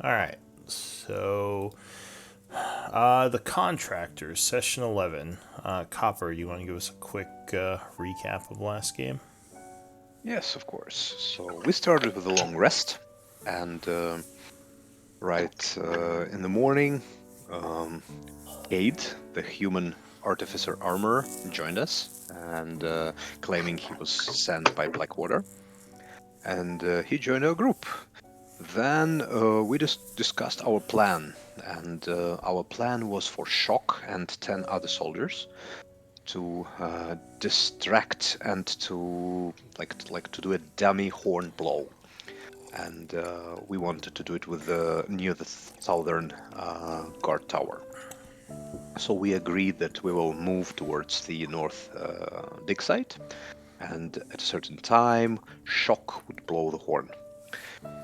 All right. So, the Contractors, session 11. Copper, you want to give us a quick recap of last game? Yes, of course. So we started with a long rest, and in the morning, Cade, the human artificer armorer, joined us, and claiming he was sent by Blackwater, and he joined our group. Then we just discussed our plan, and our plan was for Shock and 10 other soldiers to distract and to to do a dummy horn blow, and we wanted to do it with near the southern guard tower. So we agreed that we will move towards the north dig site, and at a certain time, Shock would blow the horn.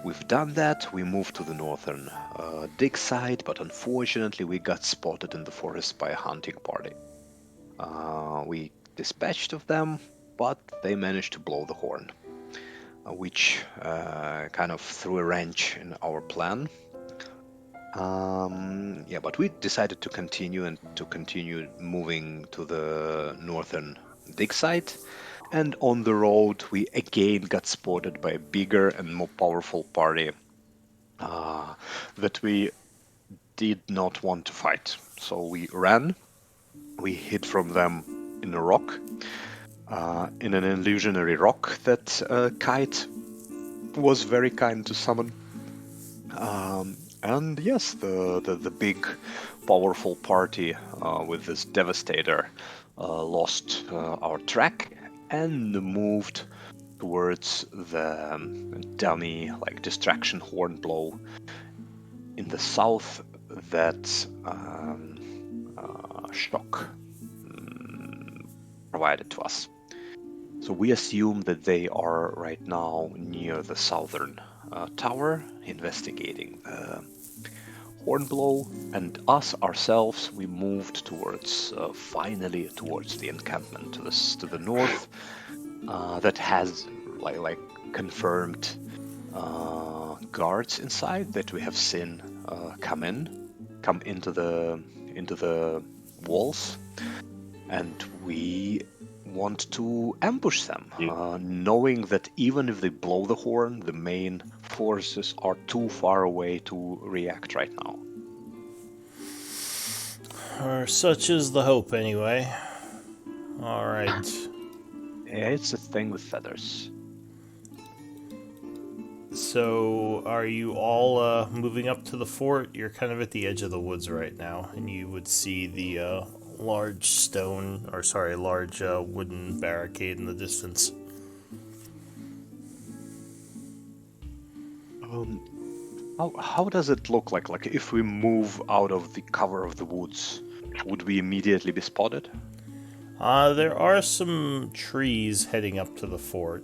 We've done that. We moved to the northern dig site, but unfortunately, we got spotted in the forest by a hunting party. We dispatched of them, but they managed to blow the horn, which kind of threw a wrench in our plan. But we decided to continue moving to the northern dig site, and on the road we again got spotted by a bigger and more powerful party that we did not want to fight. So we ran, we hid from them in a rock, in an illusionary rock that Kite was very kind to summon. And yes, the big, powerful party with this devastator lost our track and moved towards the dummy, distraction horn blow in the south that Shock provided to us. So we assume that they are right now near the southern tower, investigating the horn blow, and us ourselves, we moved finally towards the encampment to the north, that has confirmed guards inside that we have seen come into the walls, and we want to ambush them, knowing that even if they blow the horn, the main forces are too far away to react right now. Or such is the hope, anyway. All right. Yeah, it's a thing with feathers. So, are you all moving up to the fort? You're kind of at the edge of the woods right now, and you would see the large wooden barricade in the distance. How does it look like? Like, if we move out of the cover of the woods, would we immediately be spotted? There are some trees heading up to the fort.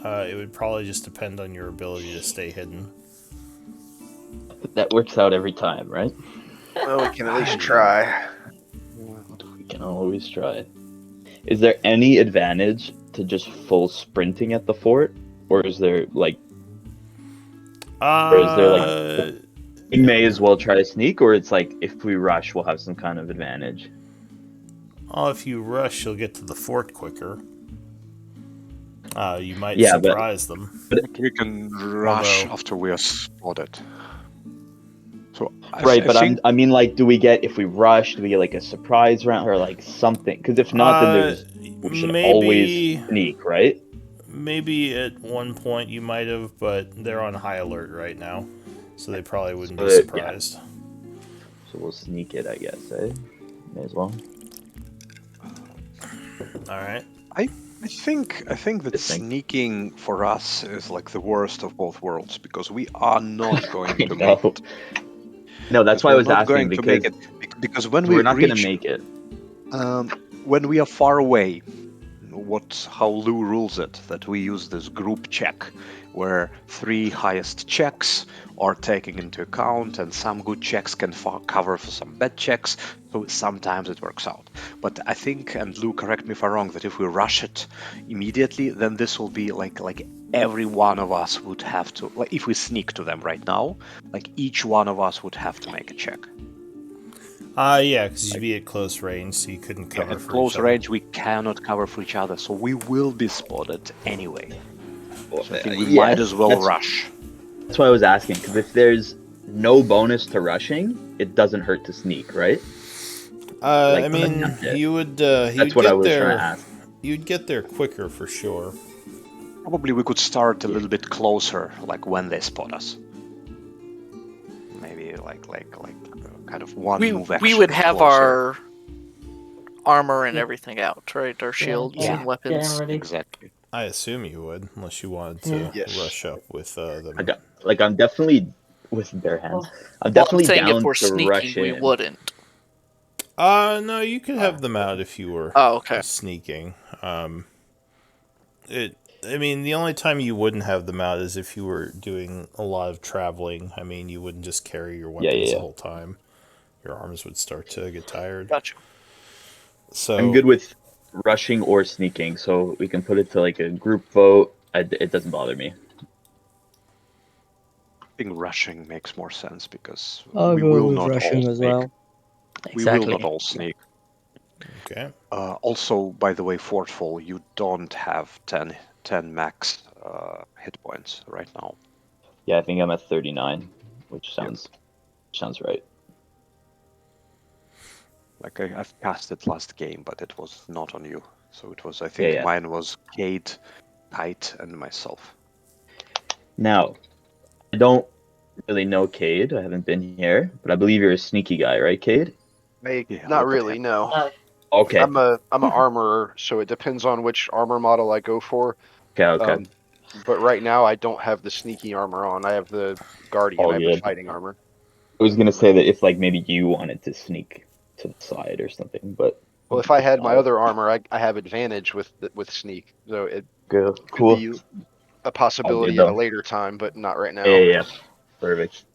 It would probably just depend on your ability to stay hidden. That works out every time, right? Well, we can at least try. We can always try. Is there any advantage to just full sprinting at the fort? Or is there, we may as well try to sneak, or it's like, if we rush, we'll have some kind of advantage? Oh, if you rush, you'll get to the fort quicker. You might surprise them. But we can rush after we are spotted. So I mean, do we get, if we rush, do we get a surprise round or something? Because if not, then we should always sneak, right? Maybe at one point you might have, but they're on high alert right now, so they probably wouldn't be surprised. Yeah. So we'll sneak it, I guess, eh? May as well. All right. I think that sneaking for us is the worst of both worlds, because we are not going to make it. No, that's why I was asking, because when we're not going to make it. When we are far away, how Lou rules it, that we use this group check, where 3 highest checks are taken into account, and some good checks can cover for some bad checks, so sometimes it works out. But I think, and Lou, correct me if I'm wrong, that if we rush it immediately, then this will be like every one of us would have to, like if we sneak to them right now, like each one of us would have to make a check. Yeah, because you'd be at close range, so you couldn't cover At for close each other. range, we cannot cover for each other, so we will be spotted anyway. So I think we Yes, might as well rush. That's why I was asking, because if there's no bonus to rushing, it doesn't hurt to sneak, right? I mean, you would. That's what I was trying to ask. You'd get there quicker for sure. Probably we could start a little bit closer, like when they spot us. Maybe like kind of one move action. We would have closer. our armor and everything out, right? Our shields and weapons. Exactly. I assume you would, unless you wanted to rush up with them. I'm definitely with bare hands. I'm Well, definitely I'm saying down if we're to sneaking, rush we in. wouldn't. No, you could have them out if you were sneaking. I mean, the only time you wouldn't have them out is if you were doing a lot of traveling. I mean, you wouldn't just carry your weapons the whole time. Your arms would start to get tired. Gotcha. So I'm good with rushing or sneaking, so we can put it to like a group vote. It doesn't bother me. I think rushing makes more sense because I'll we go will with not rushing all as sneak. well. We will not all sneak. Okay. Also, by the way, Fortfall, you don't have 10 max hit points right now. Yeah, I think I'm at 39, which sounds right. Like I've cast it last game, but it was not on you. So it was, I think mine was Kate, Kite, and myself. Now, I don't really know Cade. I haven't been here, but I believe you're a sneaky guy, right, Cade? Not really, no. Okay. I'm an armorer, so it depends on which armor model I go for. Okay. But right now, I don't have the sneaky armor on. I have the guardian. I have the fighting armor. I was gonna say that if like maybe you wanted to sneak to the side or something, but well, if I had my other armor, I have advantage with sneak, so it could be a possibility at a later time, but not right now. Yeah, perfect.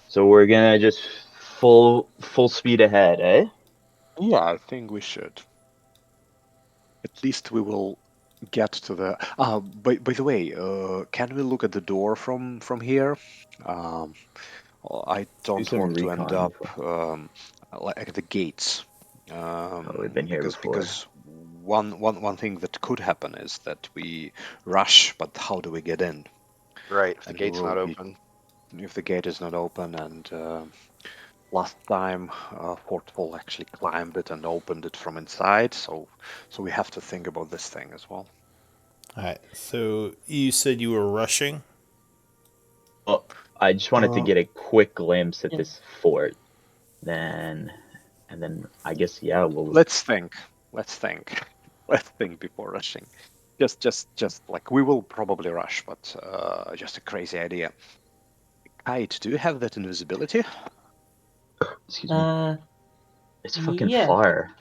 So we're gonna just full speed ahead, eh? Yeah, I think we should. At least we will get to the. By the way, can we look at the door from here? I don't want to end up like at the gates. We've been here before. Because one thing that could happen is that we rush, but how do we get in? Right, if the gate's not open. If the gate is not open, and last time Fortfall actually climbed it and opened it from inside, so we have to think about this thing as well. Alright, so you said you were rushing? Well, I just wanted to get a quick glimpse at this fort. And then I guess we'll Let's think before rushing. Just like we will probably rush, but just a crazy idea. Kite, do you have that invisibility? Excuse me. It's fucking far.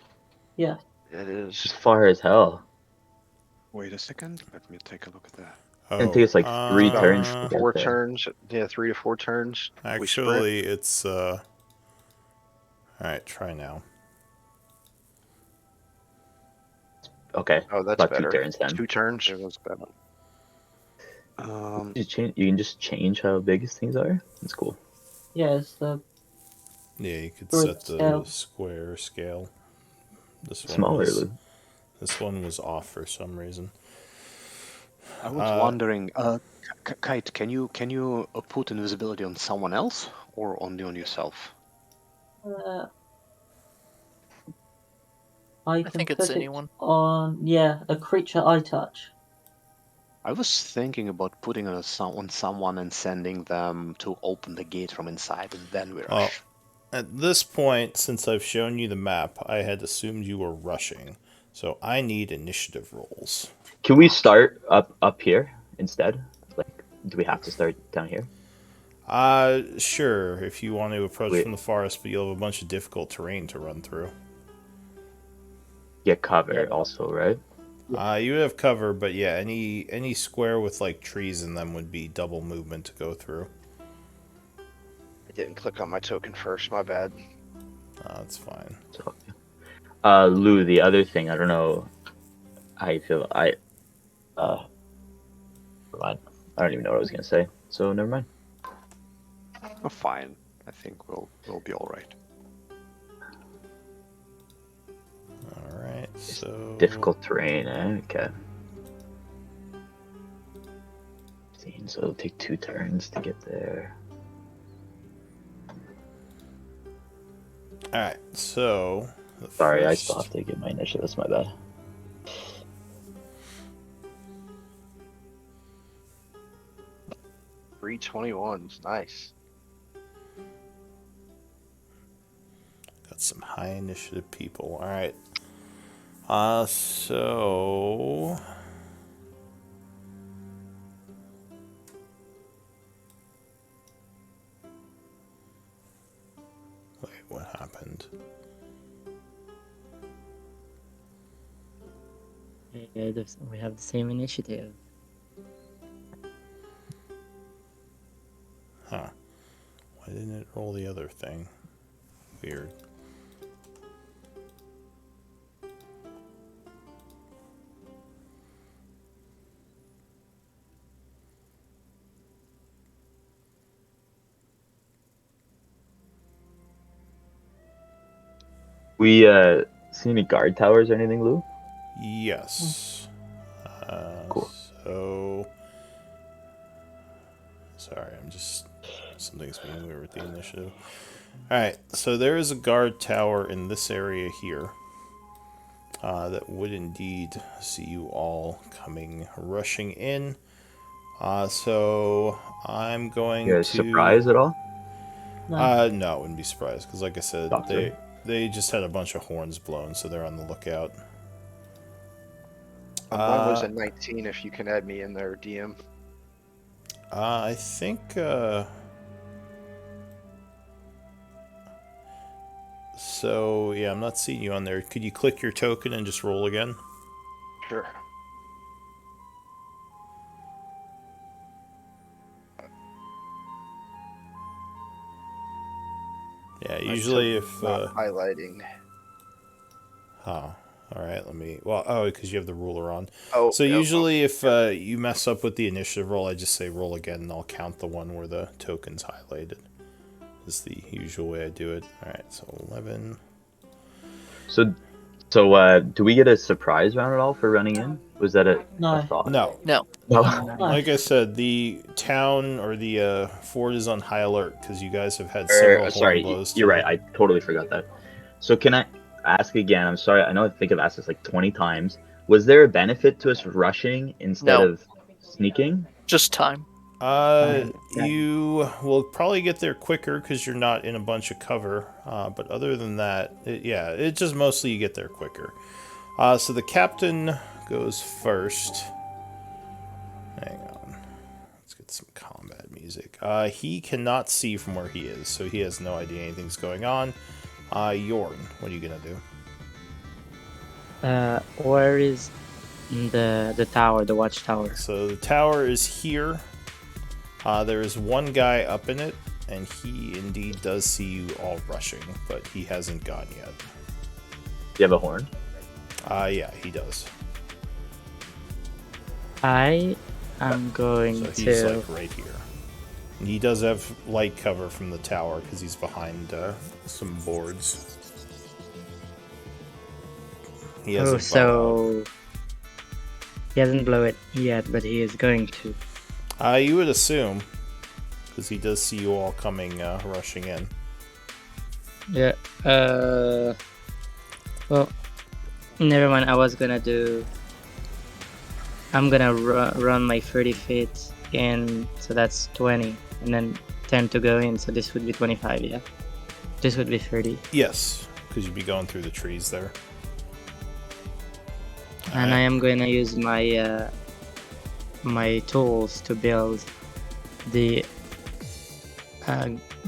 Yeah. It is. It's far as hell. Wait a second. Let me take a look at that. It takes like 3 turns. 4 turns. Yeah, 3 to 4 turns. Actually, it's Alright, try now. Okay. Oh, that's about better. 2 turns then. 2 turns. Yeah, that's better. You can just change how big things are. That's cool. Yeah, it's the. Yeah, you could set the square scale. This one Smaller. This one was off for some reason. I was wondering, Kite, can you put invisibility on someone else or only on yourself? I think it's anyone. On a creature I touch. I was thinking about putting on someone and sending them to open the gate from inside, and then we rush. At this point, since I've shown you the map, I had assumed you were rushing. So I need initiative rolls. Can we start up here instead? Like, do we have to start down here? Sure, if you want to approach from the forest, but you'll have a bunch of difficult terrain to run through. get cover also, right? You would have cover, but yeah, any square with like trees in them would be double movement to go through. I didn't click on my token first. My bad. That's fine. So, Lou, the other thing, I don't know how you feel. Never mind. I don't even know what I was gonna say. So never mind. Oh, fine. I think we'll be all right. All right. So Difficult terrain, eh? Okay. So it'll take 2 turns to get there. All right. So Sorry, I still have to get my initiative. That's my bad. $321. Nice. Got some high initiative people. All right. So wait, what happened? We have the same initiative. Huh. Why didn't it roll the other thing? Weird. We see any guard towers or anything, Lou? Yes. Cool. So sorry, I'm just something's being weird with the initiative. All right, so there is a guard tower in this area here that would indeed see you all coming rushing in. So I'm going You guys surprised at all? No, I wouldn't be surprised because, like I said, they just had a bunch of horns blown, so they're on the lookout. Mine was a 19. If you can add me in there, DM. I think. So yeah, I'm not seeing you on there. Could you click your token and just roll again? Sure. Yeah, usually if highlighting. Huh. All right, let me. Well, because you have the ruler on. Oh. So usually, if you mess up with the initiative roll, I just say roll again, and I'll count the one where the token's highlighted. Is the usual way I do it. All right, so 11. So, do we get a surprise round at all for running in? Was that a thought? No. Like I said, the town or the fort is on high alert because you guys have had several horn blows. You're right. I totally forgot that. So can I ask again? I'm sorry. I know I think I've asked this like 20 times. Was there a benefit to us rushing instead of sneaking? Just time. You will probably get there quicker because you're not in a bunch of cover. But other than that, it just mostly you get there quicker. So the captain goes first. Hang on. Let's get some combat music. He cannot see from where he is, so he has no idea anything's going on. Yorn, what are you gonna do? Where is the tower, the watchtower? So the tower is here. There is one guy up in it, and he indeed does see you all rushing, but he hasn't gone yet. Do you have a horn? Yeah, he does. I am going so he's like right here. And he does have light cover from the tower because he's behind some boards. He hasn't he hasn't blown it yet, but he is going to. You would assume, because he does see you all coming, rushing in. Yeah. Well, never mind. I'm gonna run my 30 feet in, so that's 20, and then 10 to go in, so this would be 25, yeah? This would be 30. Yes, because you'd be going through the trees there. And I am gonna use my my tools to build the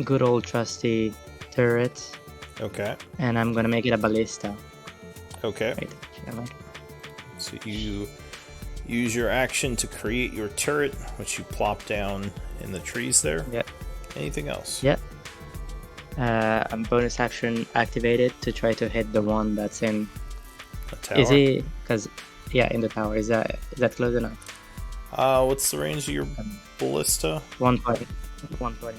good old trusty turret. Okay. And I'm gonna make it a ballista. Okay. Right. Yeah, So you use your action to create your turret, which you plop down in the trees there. Yeah. Anything else? Yeah. Bonus action activated to try to hit the one that's in. A tower? Is he? Because in the tower. Is that close enough? What's the range of your ballista? 120. 120.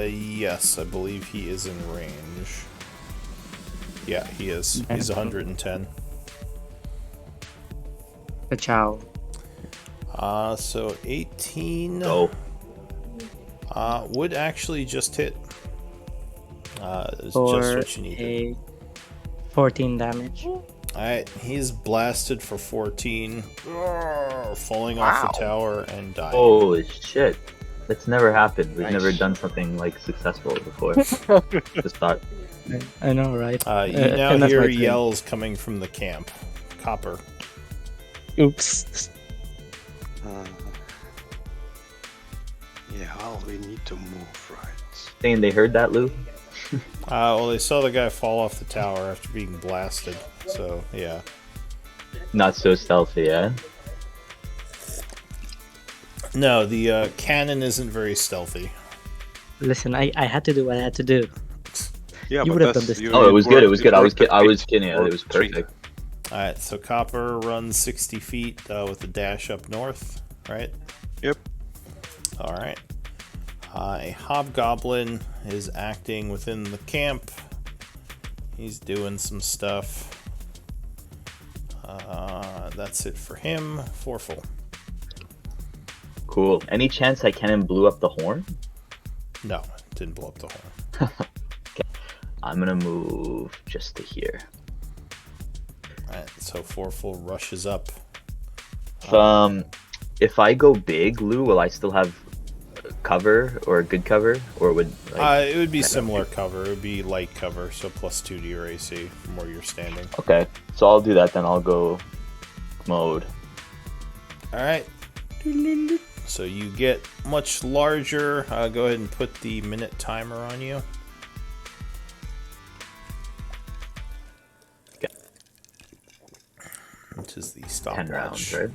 Yes, I believe he is in range. Yeah, he is. He's 110. The Chaur. So 18 Go. would actually just hit. It's For just what you needed. a 14 damage. Alright, he's blasted for 14, falling off the tower and dying. Holy shit. That's never happened. We've Nice. never done something like successful before. Just thought. I know, right? You now and that's hear my turn. yells coming from the camp. Copper. Oops. Yeah, well, we need to move, right? Saying they heard that, Lou? Well, they saw the guy fall off the tower after being blasted, so yeah. Not so stealthy, yeah? No, the cannon isn't very stealthy. Listen, I had to do what I had to do. Yeah, You but would have that's, done this. Oh, it was good. It was good. I was worked kidding. It was for perfect. Alright, so Copper runs 60 feet with a dash up north, right? Yep. Alright. A hobgoblin is acting within the camp. He's doing some stuff. That's it for him. Foreful. Cool. Any chance I cannon blew up the horn? No, didn't blow up the horn. I'm gonna move just to here. Alright, so Foreful rushes up. If I go big, Lou, will I still have cover or good cover, or would It would be similar cover. It would be light cover, so +2 to your AC from where you're standing. Okay, so I'll do that then. I'll go mode. Alright. So you get much larger. Go ahead and put the minute timer on you. Okay. Which is the 10 stopwatch. rounds, right?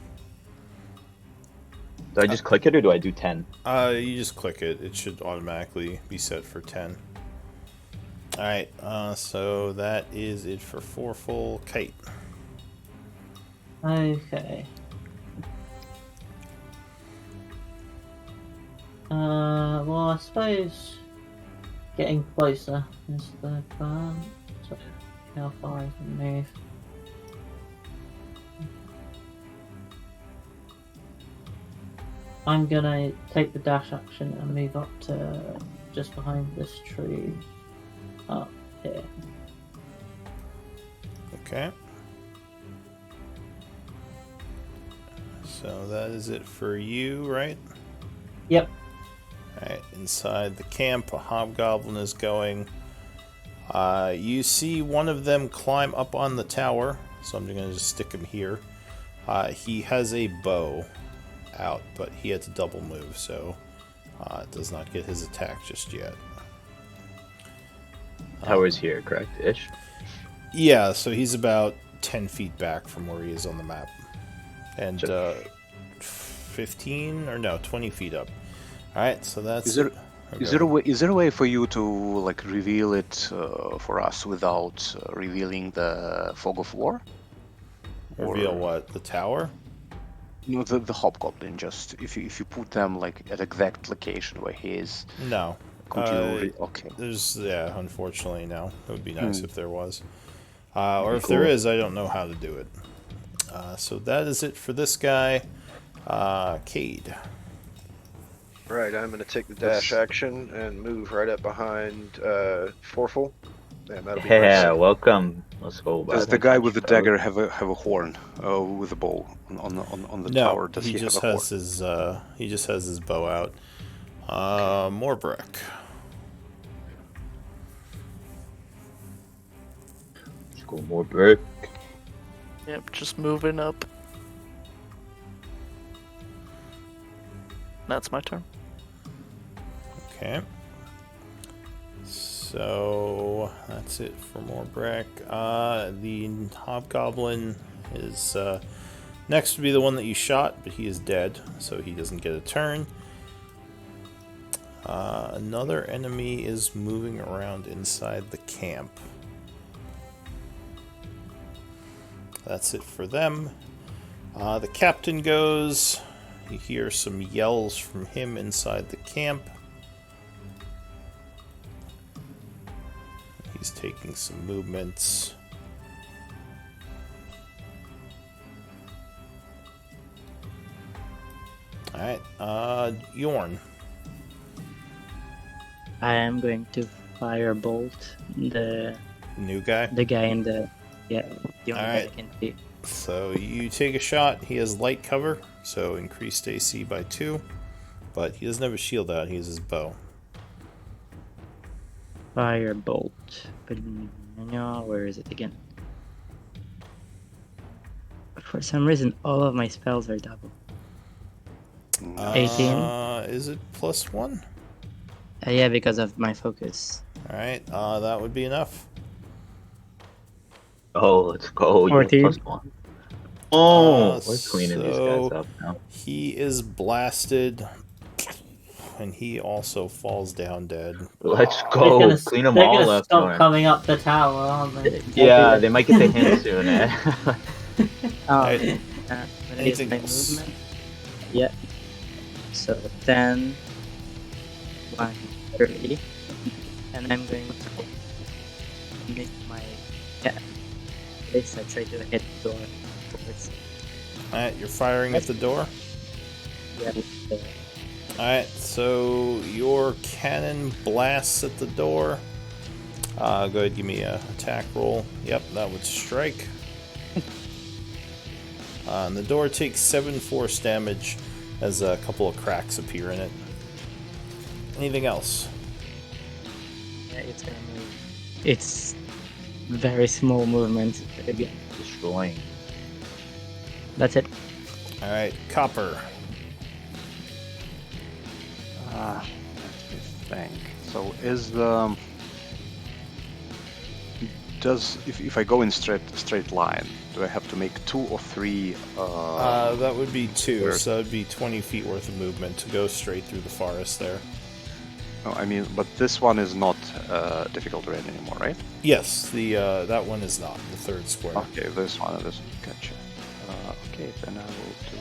Do I just click it or do I do 10? You just click it. It should automatically be set for 10. Alright, so that is it for Foreful. Kite. Okay. Well, I suppose getting closer is the plan. So how far I can move. I'm gonna take the dash action and move up to just behind this tree up here. Okay. So that is it for you, right? Yep. Alright, inside the camp, a hobgoblin is going. You see one of them climb up on the tower, so I'm going to just stick him here. He has a bow out, but he had to double move, so it does not get his attack just yet. Tower's here, correct? Ish? Yeah, so he's about 10 feet back from where he is on the map. And 15 or no, 20 feet up. Alright, so that's Is there a way for you to like reveal it for us without revealing the fog of war? Reveal Or- what? The tower? No, the hobgoblin. Just if you put them like at exact location where he is, No. could you? Okay. There's, yeah, unfortunately, no. It would be nice if there was. Or if Cool. there is, I don't know how to do it. So that is it for this guy. Cade. Right, I'm going to take the dash action and move right up behind Foreful. And that'll be Yeah, nice. welcome. Let's go. Does the guy with the dagger have a horn with a bow on the No, tower? Does he he just have a has his bow out. Morbrick. Let's go more bird. Yep, just moving up. That's my turn. Okay. So So that's it for Morbrack. The Hobgoblin is next to be the one that you shot, but he is dead, so he doesn't get a turn. Another enemy is moving around inside the camp. That's it for them. The captain goes. You hear some yells from him inside the camp. He's taking some movements. Alright, Yorn. I am going to firebolt the New guy? the guy in the the only guy I Alright. can see. So you take a shot. He has light cover, so increased AC by 2. But he doesn't have a shield out. He has his bow. Firebolt. Where is it again? For some reason, all of my spells are double. 18. Is it +1? Yeah, because of my focus. Alright, that would be enough. Oh, let's go. You 14. have +1. Oh, Uh, we're cleaning these so- guys up now. He is blasted, and he also falls down dead. Let's They're go. gonna, Clean them they're all gonna up. stop Norm. coming up the tower, aren't they? Yeah, they might get the hint soon, eh? Alright. When I use Anything my else? movement. Yeah. So 10, 1, 30, and I'm going to make my this. I try to hit the door. Towards, Alright, you're firing at the door. yeah, Alright, so your cannon blasts at the door. Go ahead, give me a attack roll. Yep, that would strike. And the door takes 7 force damage as a couple of cracks appear in it. Anything else? yeah, it's gonna move. It's very small movement. Again, Destroying. that's it. Alright, Copper. Let me think. So is the if I go in straight line, do I have to make 2 or 3? That would be 2, Where? so that'd be 20 feet worth of movement to go straight through the forest there. No, I mean, but this one is not difficult terrain anymore, right? Yes, the that one is not the third square. Okay, this one is. Gotcha. Okay, then I will do.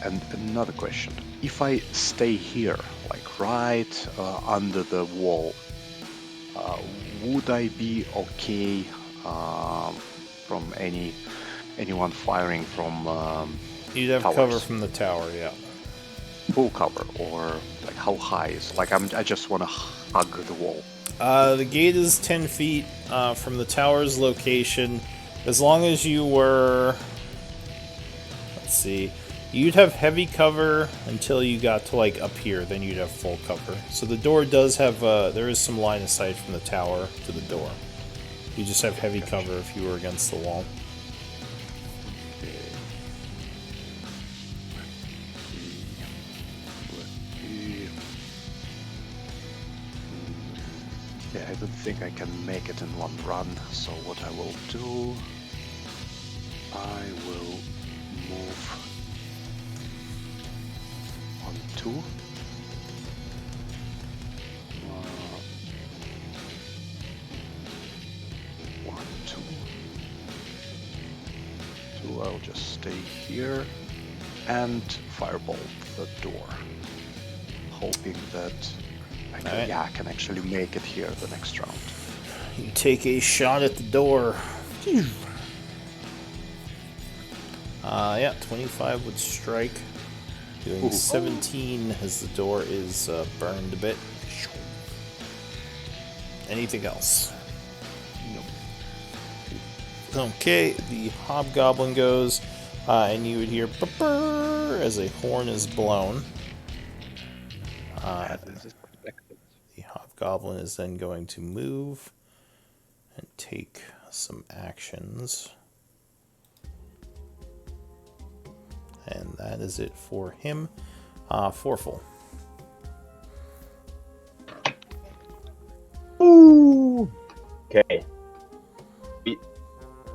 And another question: if I stay here, like right under the wall, would I be okay from anyone firing from You'd have towers? cover from the tower, yeah. Full cover, or like how high is? Like I just want to hug the wall. The gate is 10 feet from the tower's location. As long as you were... Let's see. You'd have heavy cover until you got to, like, up here. Then you'd have full cover. So the door does have... there is some line of sight from the tower to the door. You just have heavy cover if you were against the wall. Yeah, I don't think I can make it in one run, so what I will do, I will move on 2. 1, 2. 2, I'll just stay here and firebolt the door, hoping that I can actually make it here the next round. You take a shot at the door. Yeah, 25 would strike. Doing 17 as the door is burned a bit. Anything else? Nope. Okay, the hobgoblin goes, and you would hear "Brr" as a horn is blown. The hobgoblin is then going to move and take some actions. And that is it for him. Forful. Okay.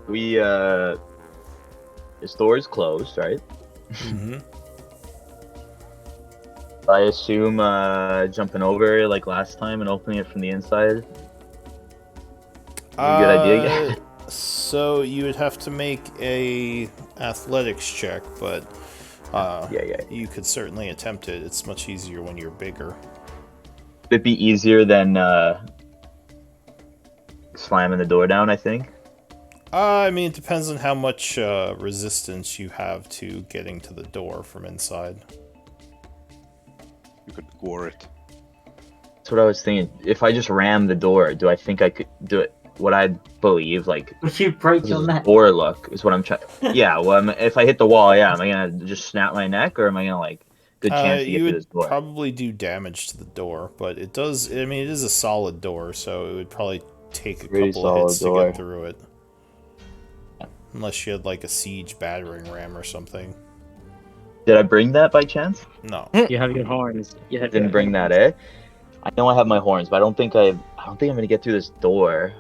We this door is closed, right? Mm-hmm. I assume jumping over like last time and opening it from the inside. A good idea. So you would have to make a athletics check, but Yeah. you could certainly attempt it. It's much easier when you're bigger. Would it be easier than slamming the door down, I think? I mean, it depends on how much resistance you have to getting to the door from inside. You could gore it. That's what I was thinking. If I just ram the door, do I think I could do it? What I believe, like, Would you break does your this neck? door look is what I'm trying. Yeah, well, if I hit the wall, yeah, am I gonna just snap my neck, or am I gonna like good chance to get You through would this door? probably do damage to the door, but it does. I mean, it is a solid door, so it would probably take a Pretty couple of hits solid to door. get through it. Unless you had like a siege battering ram or something. Did I bring that by chance? No. You have your horns. You have Didn't your bring that, horns. I know I have my horns, but I don't think I'm gonna get through this door.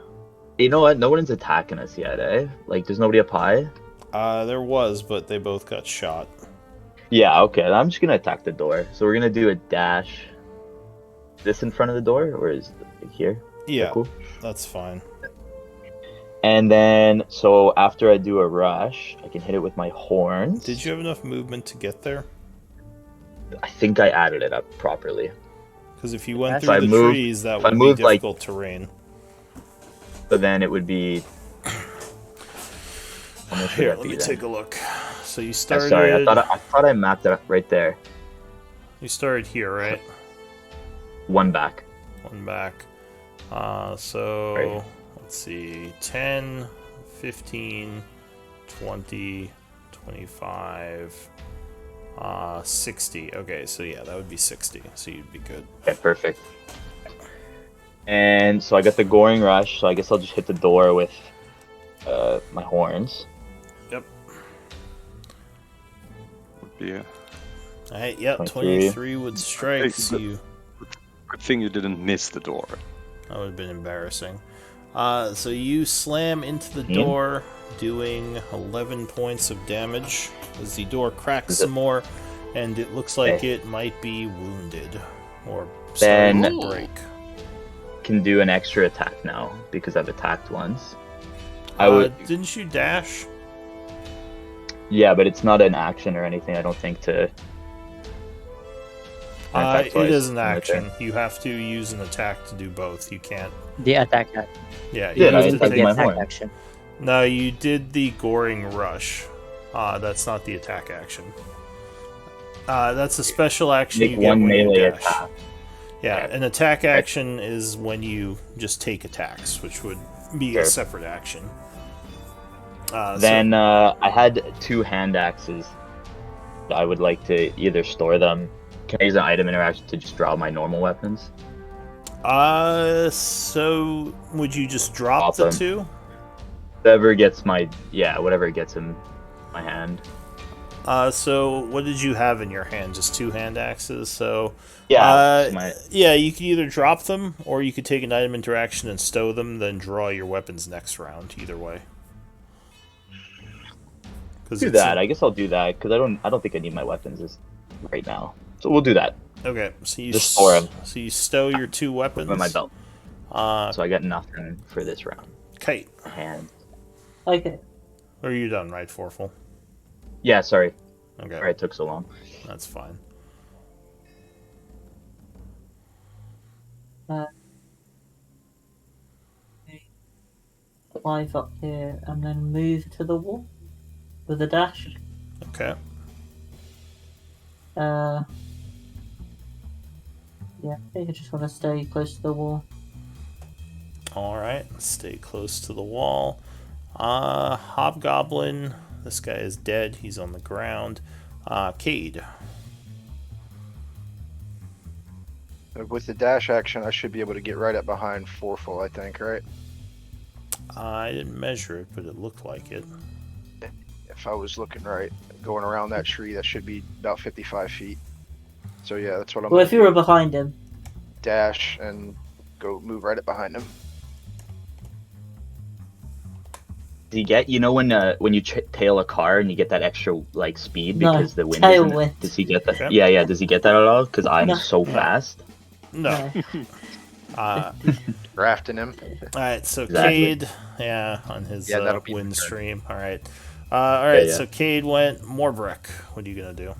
You know what? No one's attacking us yet, eh? Like, there's nobody up high. There was, but they both got shot. Yeah, okay. I'm just gonna attack the door. So we're gonna do a dash. This in front of the door, or is it here? Yeah, Cool. that's fine. And then, so after I do a rush, I can hit it with my horns. Did you have enough movement to get there? I think I added it up properly. Because if you went If I through the moved- trees, that if I would be moved, like- difficult terrain. But then it would be. Here, let me take a look. So you started. Sorry, I thought I mapped it up right there. You started here, right? One back. One back. So Right. let's see, 10, 15, 20, 25, 60. Okay, so yeah, that would be 60. So you'd be good. Okay, perfect. And so I got the goring rush, so I guess I'll just hit the door with my horns. Yep. Would be a Alright, yep, 23. 23 would strike. Hey, So you. good thing you didn't miss the door. That would have been embarrassing. So you slam into the Hmm? door, doing 11 points of damage as the door cracks some more, and it looks like it might be wounded or starting Then- to break. Can do an extra attack now because I've attacked once. I would. Didn't you dash? Yeah, but it's not an action or anything. I don't think to. It is an action. You have to use an attack to do both. You can't. The attack. Yeah, Did you I have to attack take. my attack horn? action. No, you did the goring rush. That's not the attack action. That's a special action Make you get one when you melee dash. attack. Yeah, Okay. an attack action is when you just take attacks, which would be a Sure. separate action. Then I had 2 hand axes. I would like to either store them. Can I use an item interaction to just draw my normal weapons? So would you just drop the Awesome. 2? Whatever gets whatever gets in my hand. So what did you have in your hand? Just 2 hand axes. So Yeah. my, yeah, you could either drop them or you could take an item interaction and stow them, then draw your weapons next round. Either way. do that. I guess I'll do that because I don't think I need my weapons right now. So we'll do that. Okay, so you Just store 'em. So you stow your 2 weapons. With my belt. Uh, So I got nothing for this round. Kite, And Okay. are you done, right, Forful? yeah, sorry. Okay, Sorry it took so long. that's fine. Climb up here and then move to the wall with a dash. Okay. Yeah, I think I just want to stay close to the wall. Alright, stay close to the wall. Hobgoblin. This guy is dead. He's on the ground. Cade. With the dash action, I should be able to get right up behind Forful, I think, right? I didn't measure it, but it looked like it. If I was looking right, going around that tree, that should be about 55 feet. So yeah, that's what I'm Well, if gonna you were do. behind him, Dash and go move right up behind him. Does he get, when you tail a car and you get that extra like speed No, because the wind is in it? tailwind. Does he get that? Okay. Yeah, does he get that at all? Because I'm No. so fast. No. Drafting him. All right, so Exactly. Cade, on his Yeah, that'll be wind the turn. stream. All right. All right, Yeah. so Cade went. Morbrek, what are you going to do?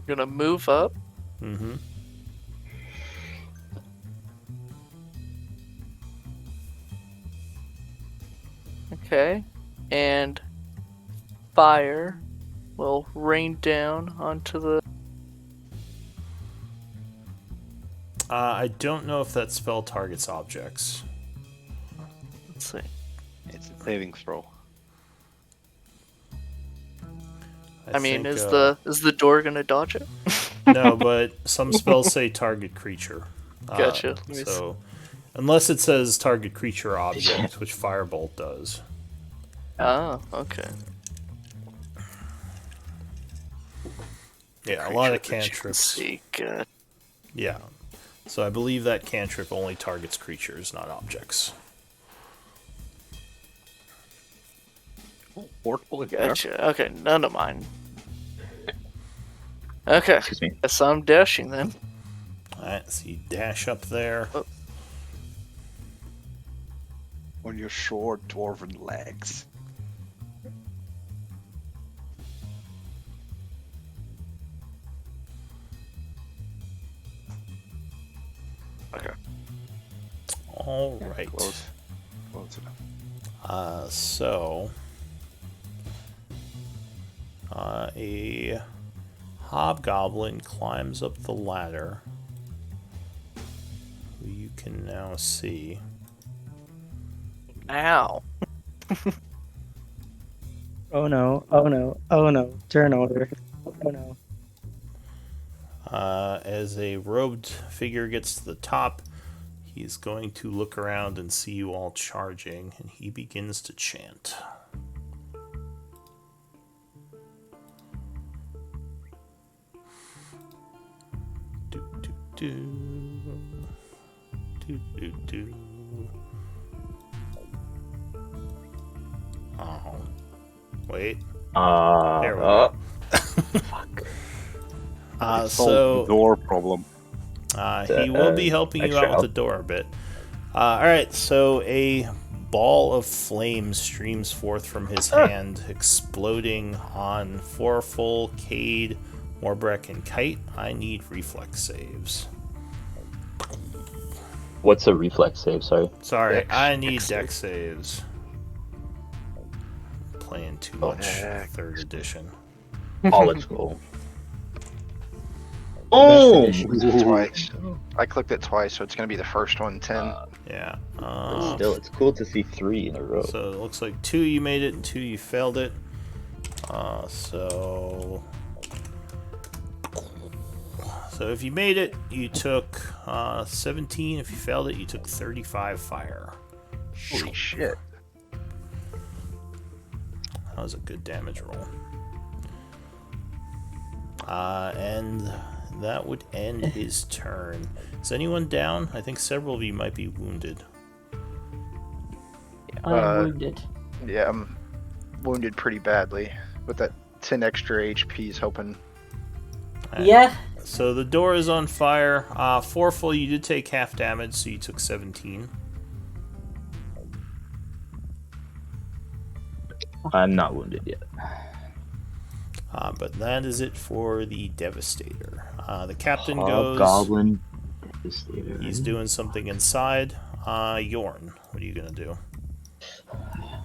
We're gonna move up. Mm-hmm. Okay. And fire will rain down onto the. I don't know if that spell targets objects. Let's see. It's a saving throw. I mean, think, is the door gonna dodge it? No, but some spells say target creature. Gotcha. Let me So, unless it says target creature or object, which Firebolt does. Oh, okay. Yeah, a lot of Creature that you can cantrips. see. Good. Yeah. So I believe that cantrip only targets creatures, not objects. Portable in there. Gotcha. Okay, none of mine. Okay. Excuse me. Guess I'm dashing then. Alright, so you dash up there. Oh. On your short dwarven legs. Okay. Alright. Close enough. So a hobgoblin climbs up the ladder, who you can now see. Ow. Oh no, oh no, oh no. Turn order. Oh no. As a robed figure gets to the top, he's going to look around and see you all charging, and he begins to chant. Do, do, do. Do, do, do. Oh. Wait. There we go. Solve So the door problem. he will be helping you extra out with the door a bit. Alright, so a ball of flame streams forth from his hand, exploding on Forful, Cade, Morbrek, and Kite. I need reflex saves. What's a reflex save? Sorry. Sorry, Dex- I need dex dex saves. Playing too much Dex. 3rd edition. Oh, let's go. Oh! Clicked it twice. I clicked it twice, so it's gonna be the first one. 10. Yeah. Still, it's cool to see 3 in a row. So it looks like 2 you made it and 2 you failed it. So if you made it, you took 17. If you failed it, you took 35 fire. Holy shit. That was a good damage roll. And that would end his turn. Is anyone down? I think several of you might be wounded. I'm wounded. Yeah, I'm wounded pretty badly. With that 10 extra HP is hoping. Alright. Yeah. So the door is on fire. Forful, you did take half damage, so you took 17. I'm not wounded yet. But that is it for the Devastator. The captain goes. Goblin Devastator. He's doing something inside. Yorn, what are you gonna do?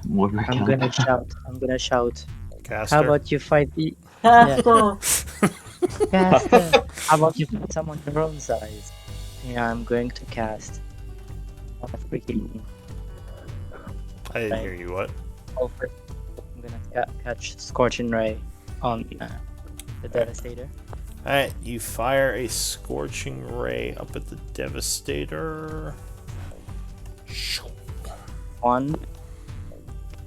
More I'm gonna shout. I'm gonna shout. Caster? How about you fight the Caster. caster? How about you fight someone your own size? Yeah, I'm going to cast. A freaking. I didn't hear you. What? Over. I'm gonna catch Scorching Ray on the Devastator. Alright, you fire a Scorching Ray up at the Devastator. 1.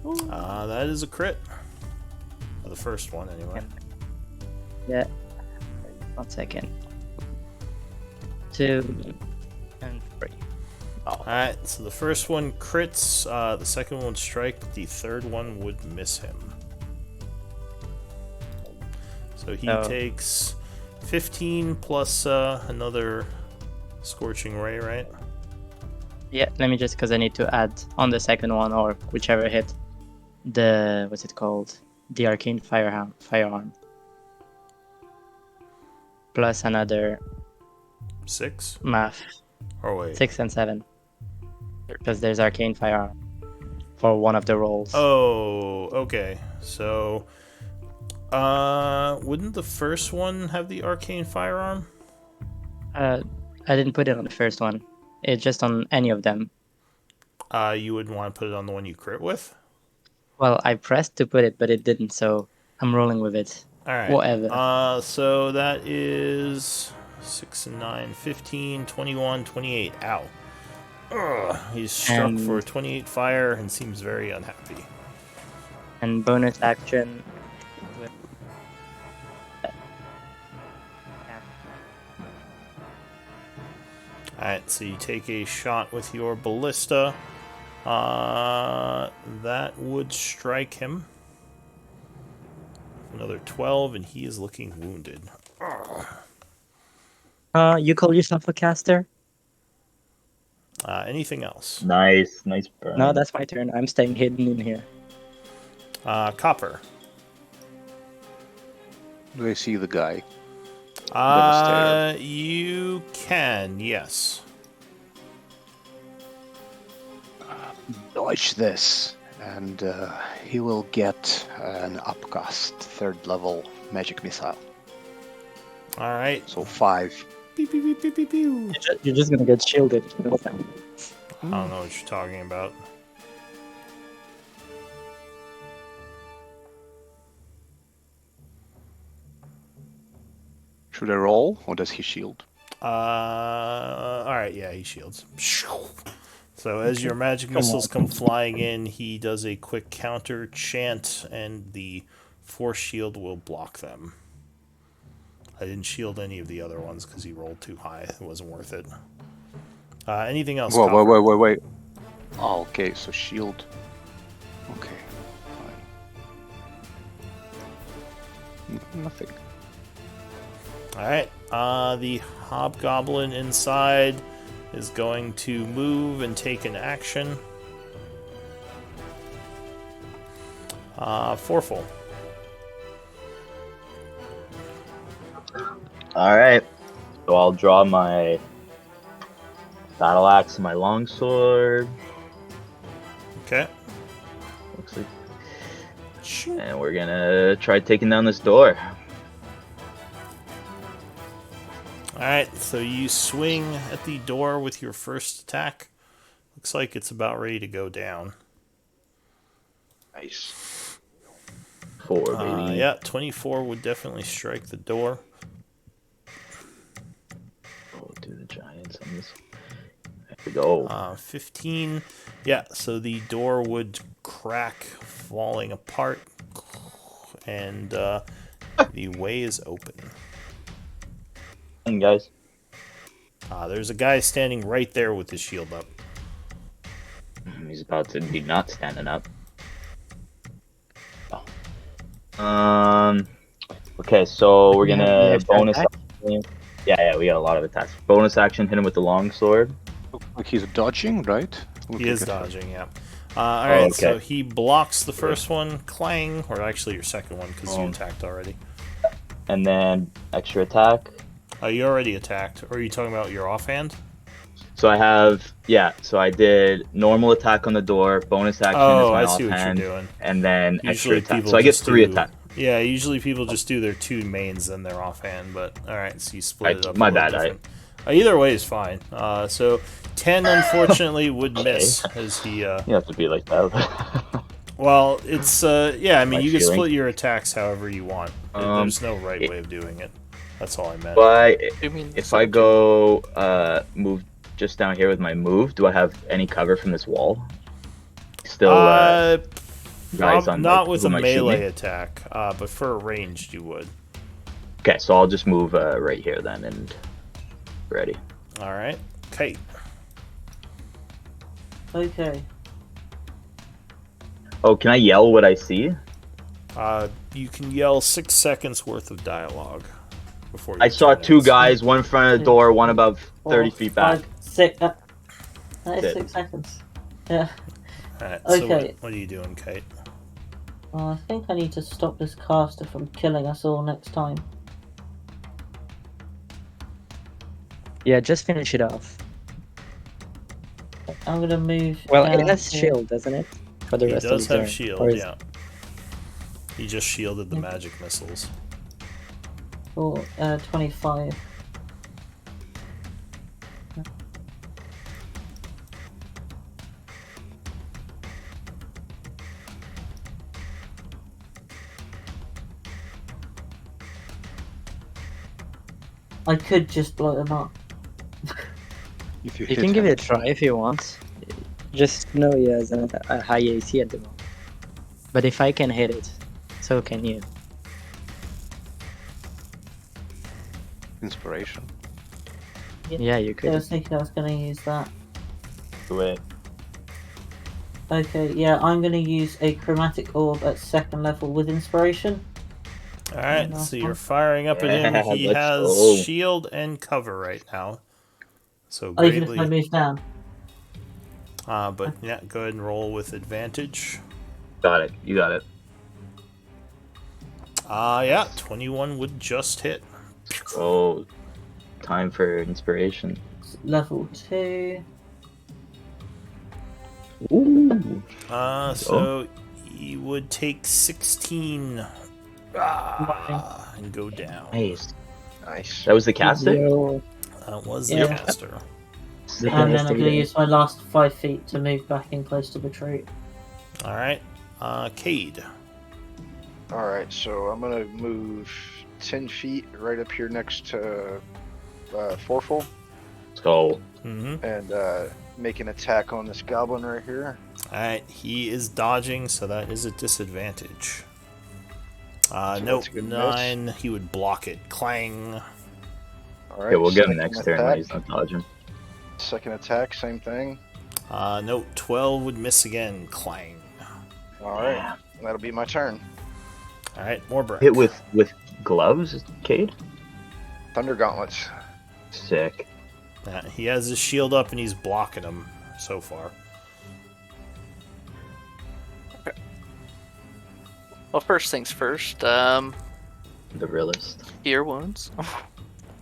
That is a crit. The first one, anyway. Yeah. 1 second. 2 and 3. Oh, Alright, so the first one crits, the second one would strike, but the third one would miss him. So he takes 15 plus another Scorching Ray, right? Yeah, let me just, because I need to add on the second one, or whichever hit, the, what's it called? The Arcane Firearm. Plus another 6? math. Oh, wait. 6 and 7. Because there's Arcane Firearm for one of the rolls. Oh, okay. So, wouldn't the first one have the Arcane Firearm? I didn't put it on the first one. It's just on any of them. You wouldn't want to put it on the one you crit with? Well, I pressed to put it, but it didn't, so I'm rolling with it. Alright. Whatever. So that is 6 and 9, 15, 21, 28. Ow. Ugh, he's struck for 28 fire and seems very unhappy. And bonus action. Alright, so you take a shot with your ballista. That would strike him. Another 12, and he is looking wounded. You call yourself a caster? Anything else? Nice burn. No, that's my turn. I'm staying hidden in here. Copper. Do I see the guy? You can, yes. Dodge this, and he will get an upcast 3rd level magic missile. Alright. So 5. Pew, pew, pew, pew, pew, pew. You're just gonna get shielded. I don't know what you're talking about. Should I roll, or does he shield? Alright, yeah, he shields. So as your magic missiles come flying in, he does a quick counter chant, and the force shield will block them. I didn't shield any of the other ones because he rolled too high. It wasn't worth it. Anything else? Whoa, wait. Oh, okay, so shield. Okay, fine. Nothing. Alright, the hobgoblin inside is going to move and take an action. Foreful. Alright. So I'll draw my battle axe and my longsword. Okay. Looks like. And we're gonna try taking down this door. Alright, so you swing at the door with your first attack. Looks like it's about ready to go down. Nice. 4, baby. Yeah, 24 would definitely strike the door. We'll do the giants on this. There we go. 15. Yeah, so the door would crack, falling apart, and the way is open. Guys. There's a guy standing right there with his shield up. He's about to be not standing up. Oh. Okay, so we're gonna bonus action. Yeah, we got a lot of attacks. Bonus action, hit him with the longsword. Like he's dodging, right? He is dodging, yeah. Alright, so he blocks the first one, clang, or actually your second one, because you attacked already. And then extra attack. You already attacked. Or are you talking about your offhand? So I have, so I did normal attack on the door, bonus action is my offhand, and then extra attack. So I get 3 attacks. Yeah, usually people just do their 2 mains and their offhand, but alright, so you split it up. My bad, either way is fine. So 10 unfortunately would miss as he You have to be like that. Well, it's I mean you can split your attacks however you want. There's no right way of doing it. That's all I meant. But if I go move just down here with my move, do I have any cover from this wall? Still guys on not with a melee attack, but for a ranged you would. Okay, so I'll just move right here then and ready. Alright. Kate. Okay. Oh, can I yell what I see? You can yell 6 seconds worth of dialogue before I your saw turn two ends. guys, one in front of the door, one about 30 feet back. 5, 6. That is That's it. 6 seconds. Yeah. Alright, so Okay. what are you doing, Kate? I think I need to stop this caster from killing us all next time. Yeah, just finish it off. I'm gonna move. Well, down it has to- shield, doesn't it? For the He rest of does the have turn. shield, Or is- yeah. He just shielded the Okay. magic missiles. For 25. I could just blow them up. If you You hit can give him, it a try if you want. Just know he has a high AC at the moment. But if I can hit it, so can you. inspiration. Yeah, you I could. was thinking I was gonna use that. Do it. Okay, yeah, I'm gonna use a chromatic orb at 2nd level with inspiration. Alright, Nice so you're one. firing up at him. Yeah, He let's has go. shield and cover right now. So Oh, even if I greatly. move down. But yeah, go ahead and roll with advantage. Got it. You got it. Yeah, 21 would just hit. Oh, time for inspiration. Level 2. Ooh. So you would take 16 and go down. Nice. Nice. That was the caster? Yo, That was Yeah. the caster. the And then I'm gonna devastator. use my last 5 feet to move back in close to the tree. Alright, Cade. Alright, so I'm gonna move 10 feet right up here next to Foreful Let's go. Mm-hmm. and make an attack on this goblin right here. Alright, he is dodging, so that is a disadvantage. So Nope, that's a good 9, he would block it. Clang. Alright, Okay, we'll get him second next turn when attack. he's not dodging. Second attack, same thing. Nope, 12 would miss again. Clang. Alright, Yeah. that'll be my turn. Alright, more break. Hit with gloves, Cade? Thunder Gauntlets. Sick. He has his shield up and he's blocking him so far. Well, first things first. The realist. Ear wounds.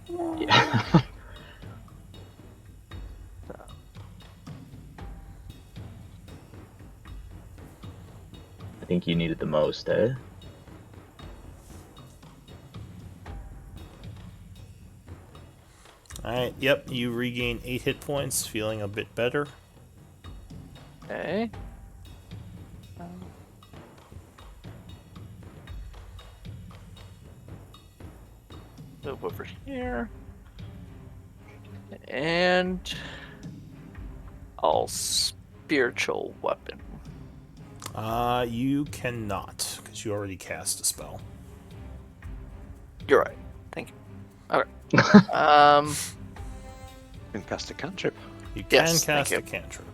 Yeah. I think you need it the most, eh? Alright, yep, you regain 8 hit points, feeling a bit better. Okay. Move over here. And I'll spiritual weapon. You cannot, because you already cast a spell. You're right. Thank you. Okay. You can cast a cantrip. You can Yes, thank cast you. a cantrip.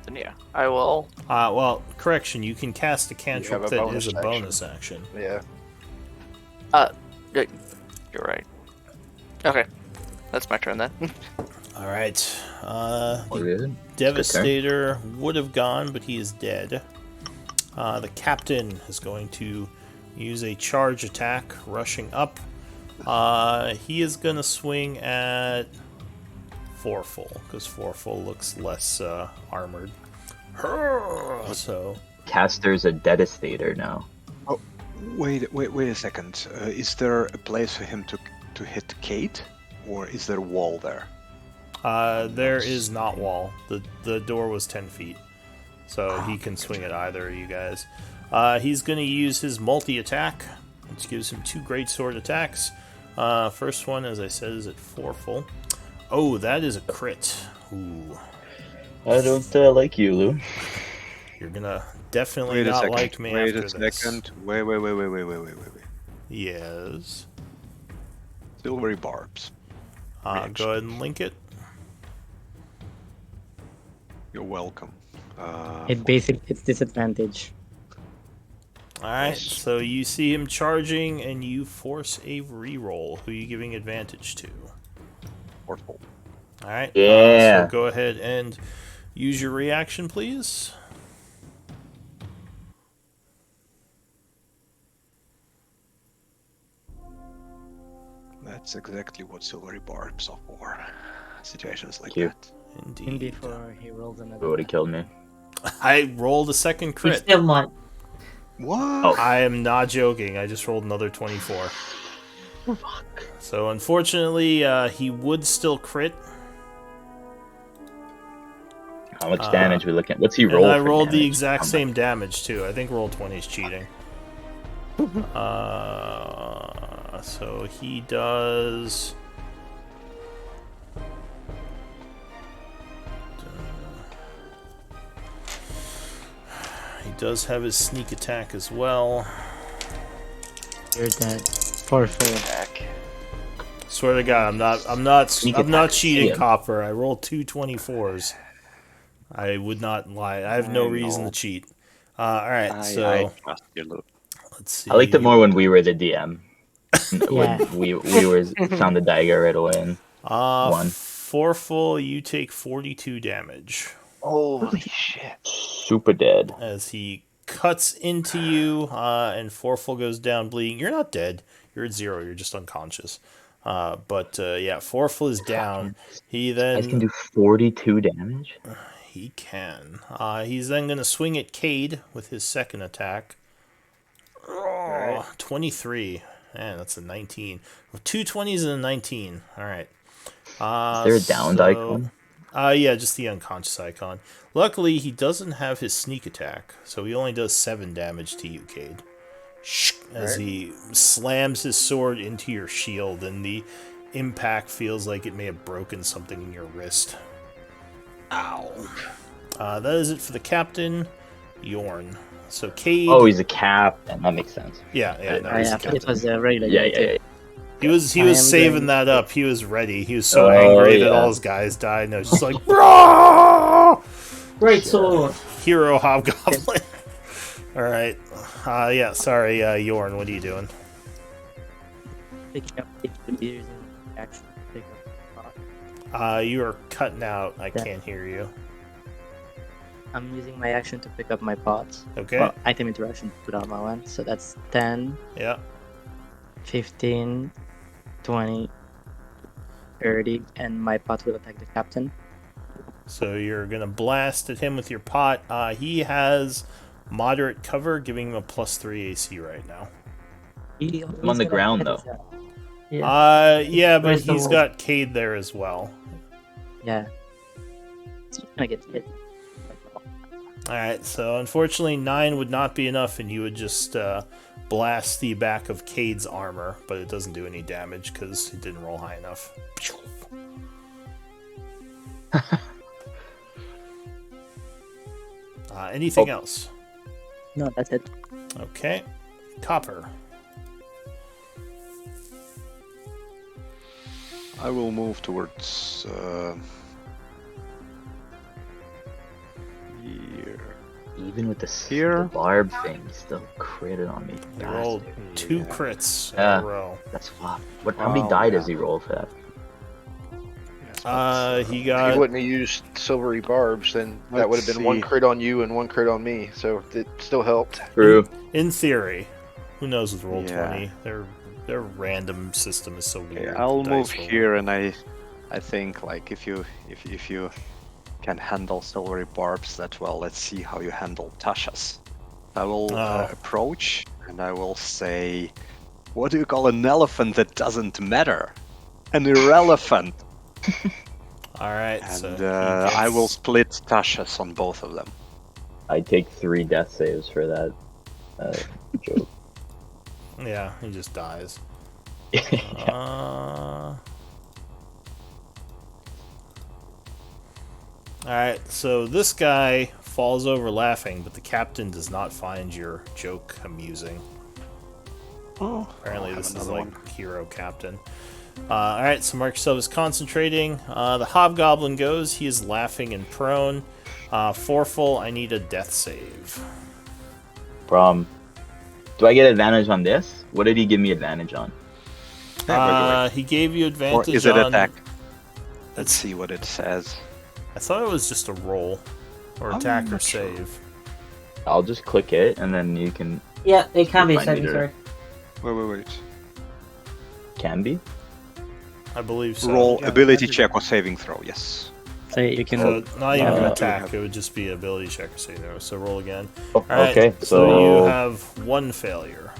Then yeah, I will. Well, correction, you can cast a have cantrip a that bonus is a action. bonus action. Yeah. You're right. Okay, that's my turn then. Alright, Oh, good. Devastator would have gone, but he is dead. The captain is going to use a charge attack, rushing up. He is going to swing at Foreful, because Foreful looks less armored. So, Caster's a devastator now. Wait a second. Is there a place for him to hit Kate, or is there a wall there? there is not wall. The door was 10 feet, so he can swing at either of you guys. He's going to use his multi-attack, which gives him 2 greatsword attacks. First one, as I said, is at Foreful. Oh, that is a crit. Ooh. I don't like you, Lou. You're gonna definitely Wait a not second. like me Wait after a this. second. Wait. Yes. Silvery barbs. Go ahead and link it. You're welcome. It basically it's disadvantage. Alright, Nice. so you see him charging, and you force a reroll. Who are you giving advantage to? Portal. Alright, Yeah. so go ahead and use your reaction, please. That's exactly what silvery barbs are for. Situations like Cute. that. And Indeed. before he rolls It another. would have killed me. I rolled a second He crit. still might. What? Oh. I am not joking. I just rolled another 24. Fuck. So unfortunately, he would still crit. How much damage we looking at? What's he And roll I for rolled the damage? exact How same much? damage too. I think roll 20 is cheating. So he does. He does have his sneak attack as well. You're dead. For sure. Back. Swear to God, I'm not cheating, Damn. Copper. I rolled two 24s. I would not lie. I have no I reason know. to cheat. All right, I so trust you, Luke. let's see. I liked it more when we were the DM. Yeah. When we found the dagger right away and won. Forful, you take 42 damage Holy shit. Super dead. as he cuts into you, and Forful goes down bleeding. You're not dead. You're at 0. You're just unconscious. But yeah, Forful is down. He I can then do 42 damage. he can. He's then gonna swing at Cade with his second attack. Alright. 23. Man, that's a 19. 2 20s and a 19. All right. Is there a downed icon? Yeah, just the unconscious icon. Luckily, he doesn't have his sneak attack, so he only does 7 damage to you, Cade. As he slams his sword into your shield, and the impact feels like it may have broken something in your wrist. Ow. That is it for the captain, Yorn. So Cade. Oh, he's a captain. That makes sense. Yeah, no, Oh, he's yeah, a captain. it was a regular. Yeah, game, yeah, too. yeah. He was I am saving going that to- up. He was ready. He was so Oh, angry that yeah. all his guys died. No, just like "Bro!" Great sword. Hero hobgoblin. All right. Yeah. Sorry, Yorn. What are you doing? Picking up the beers and actually pick up. You are cutting out. I Yeah. can't hear you. I'm using my action to pick up my pots. Okay. Well, item interaction to put on my one. So that's 10, Yeah. 15, 20, 30, and my pot will attack the captain. So you're gonna blast at him with your pot. He has moderate cover, giving him a +3 AC right now. He's on the gonna ground, hit though. us, Yeah, but Where's the he's wall? got Cade there as well. Yeah. He's just gonna get hit. Alright, so unfortunately 9 would not be enough, and you would just blast the back of Cade's armor, but it doesn't do any damage because it didn't roll high enough. Anything else? No, that's it. Okay. Copper. I will move towards here. Even with the Here. barb thing, he still critted on me. He rolled Bastard. 2 Yeah. crits in Yeah. a row. That's fuck. How many Oh, die yeah. does he roll for that? Yes, He If you got. wouldn't have used silvery barbs, then that would have Let's been 1 see. crit on you and 1 crit on me, so it still helped. True. In theory. Who knows with roll Yeah. 20? Their random system is so Okay, weird. I'll the move dice roll. here, and I think like if you can handle silvery barbs that well, let's see how you handle Tasha's. I will Oh. approach, and I will say, "What do you call an elephant that doesn't matter? An irrelevant." Alright, And so. he I will gets- split Tasha's on both of them. I take 3 death saves for that joke. Yeah, he just dies. Yeah. Alright, so this guy falls over laughing, but the captain does not find your joke amusing. Oh, Apparently, I'll have this is another like one. hero captain. Alright, so Mark yourself is concentrating. The hobgoblin goes. He is laughing and prone. Foreful, I need a death save. Do I get advantage on this? What did he give me advantage on? He gave you Or advantage is it on... attack? Let's It's- see what it says. I thought it was just a roll. Or I'm attack or not sure. save. I'll just click it, and then you can... Yeah, it can be a If I saving need throw. Wait. Can be? I believe so. Roll Yeah, ability every- check or saving throw, yes. So you can. So not even Uh, attack, it would just be ability check or save throw. So roll again. Oh, Alright, okay, so you so... have one failure.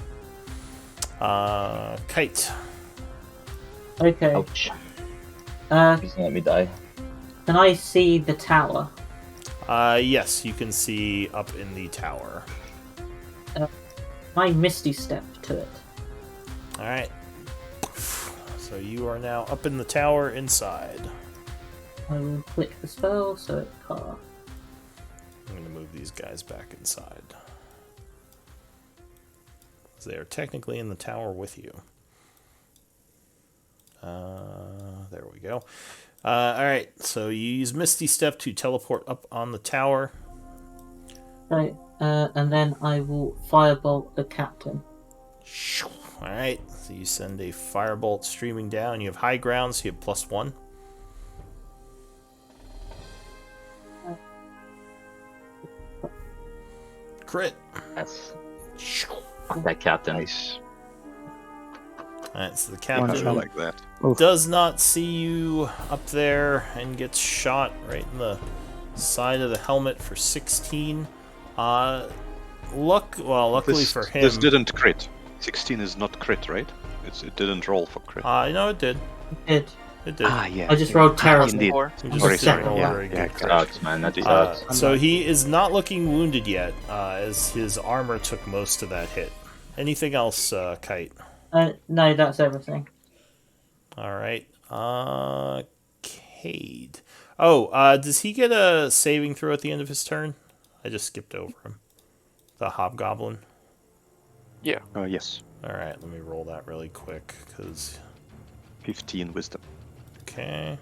Kite. Okay. Ouch. Can Please let me die. I see the tower? Yes, you can see up in the tower. I misty step to it. Alright. So you are now up in the tower inside. I will click the spell so it can't. I'm going to move these guys back inside. They are technically in the tower with you. There we go. Alright, so you use Misty Step to teleport up on the tower. Right, and then I will firebolt the captain. Alright, so you send a firebolt streaming down. You have high ground, so you have +1. Crit. That's that captain. Nice. Alright, so the I captain like that. does not see you up there and gets shot right in the side of the helmet for 16. Luckily for him... This didn't crit. 16 is not crit, right? It didn't roll for crit. No, it did. It. It did. Yeah. I just rolled terrible. Indeed. Or You just Sorry, didn't sorry. roll a Yeah, very yeah, good correct. crit. Sucks, man. That sucks. So he is not looking wounded yet, as his armor took most of that hit. Anything else, Kite? No, that's everything. Alright. Cade. Oh, does he get a saving throw at the end of his turn? I just skipped over him. The Hobgoblin. yeah. Yes. Alright, let me roll that really quick, because... 15 wisdom. Okay.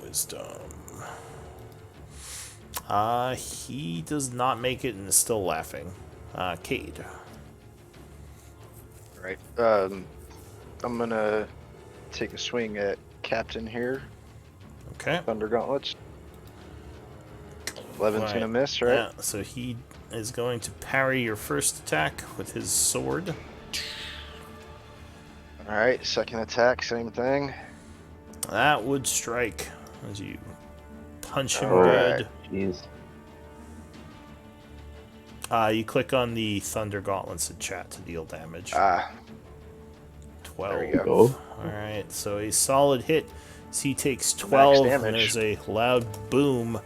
Wisdom. He does not make it and is still laughing. Cade. Right. I'm gonna take a swing at Captain here. Okay. Thunder Gauntlets. 11's Right. gonna miss, right? Yeah, so he is going to parry your first attack with his sword. Alright, second attack, same thing. That would strike as you punch him Alright. good. Jeez. You click on the Thunder Gauntlets in chat to deal damage. 12. there we go. Go. Alright, so a solid hit. So he takes 12, and damage. there's a loud boom,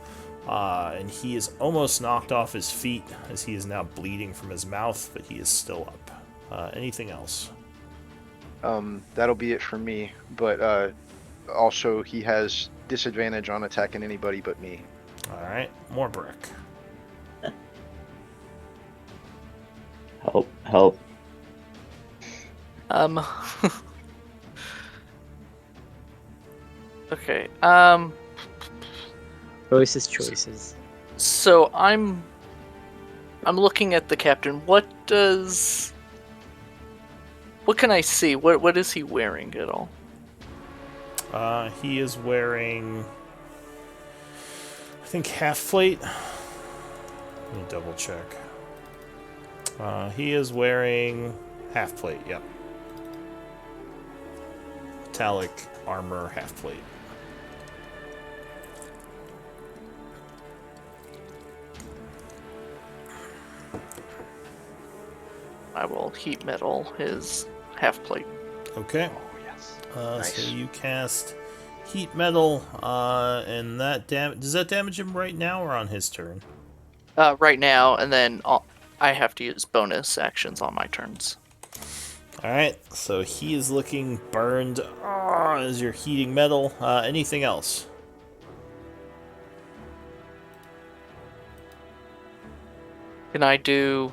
and he is almost knocked off his feet as he is now bleeding from his mouth, but he is still up. Anything else? That'll be it for me, but also he has disadvantage on attacking anybody but me. Alright, more brick. Help. Okay. Choices. So I'm looking at the captain. What can I see? What is he wearing at all? He is wearing, I think, half plate. Let me double check. He is wearing half plate, yep. Metallic armor, half plate. I will heat metal his half plate. Okay. Oh, yes. Nice. So you cast heat metal, and that does that damage him right now or on his turn? Right now, and then I have to use bonus actions on my turns. Alright, so he is looking burned as you're heating metal. Anything else? Can I do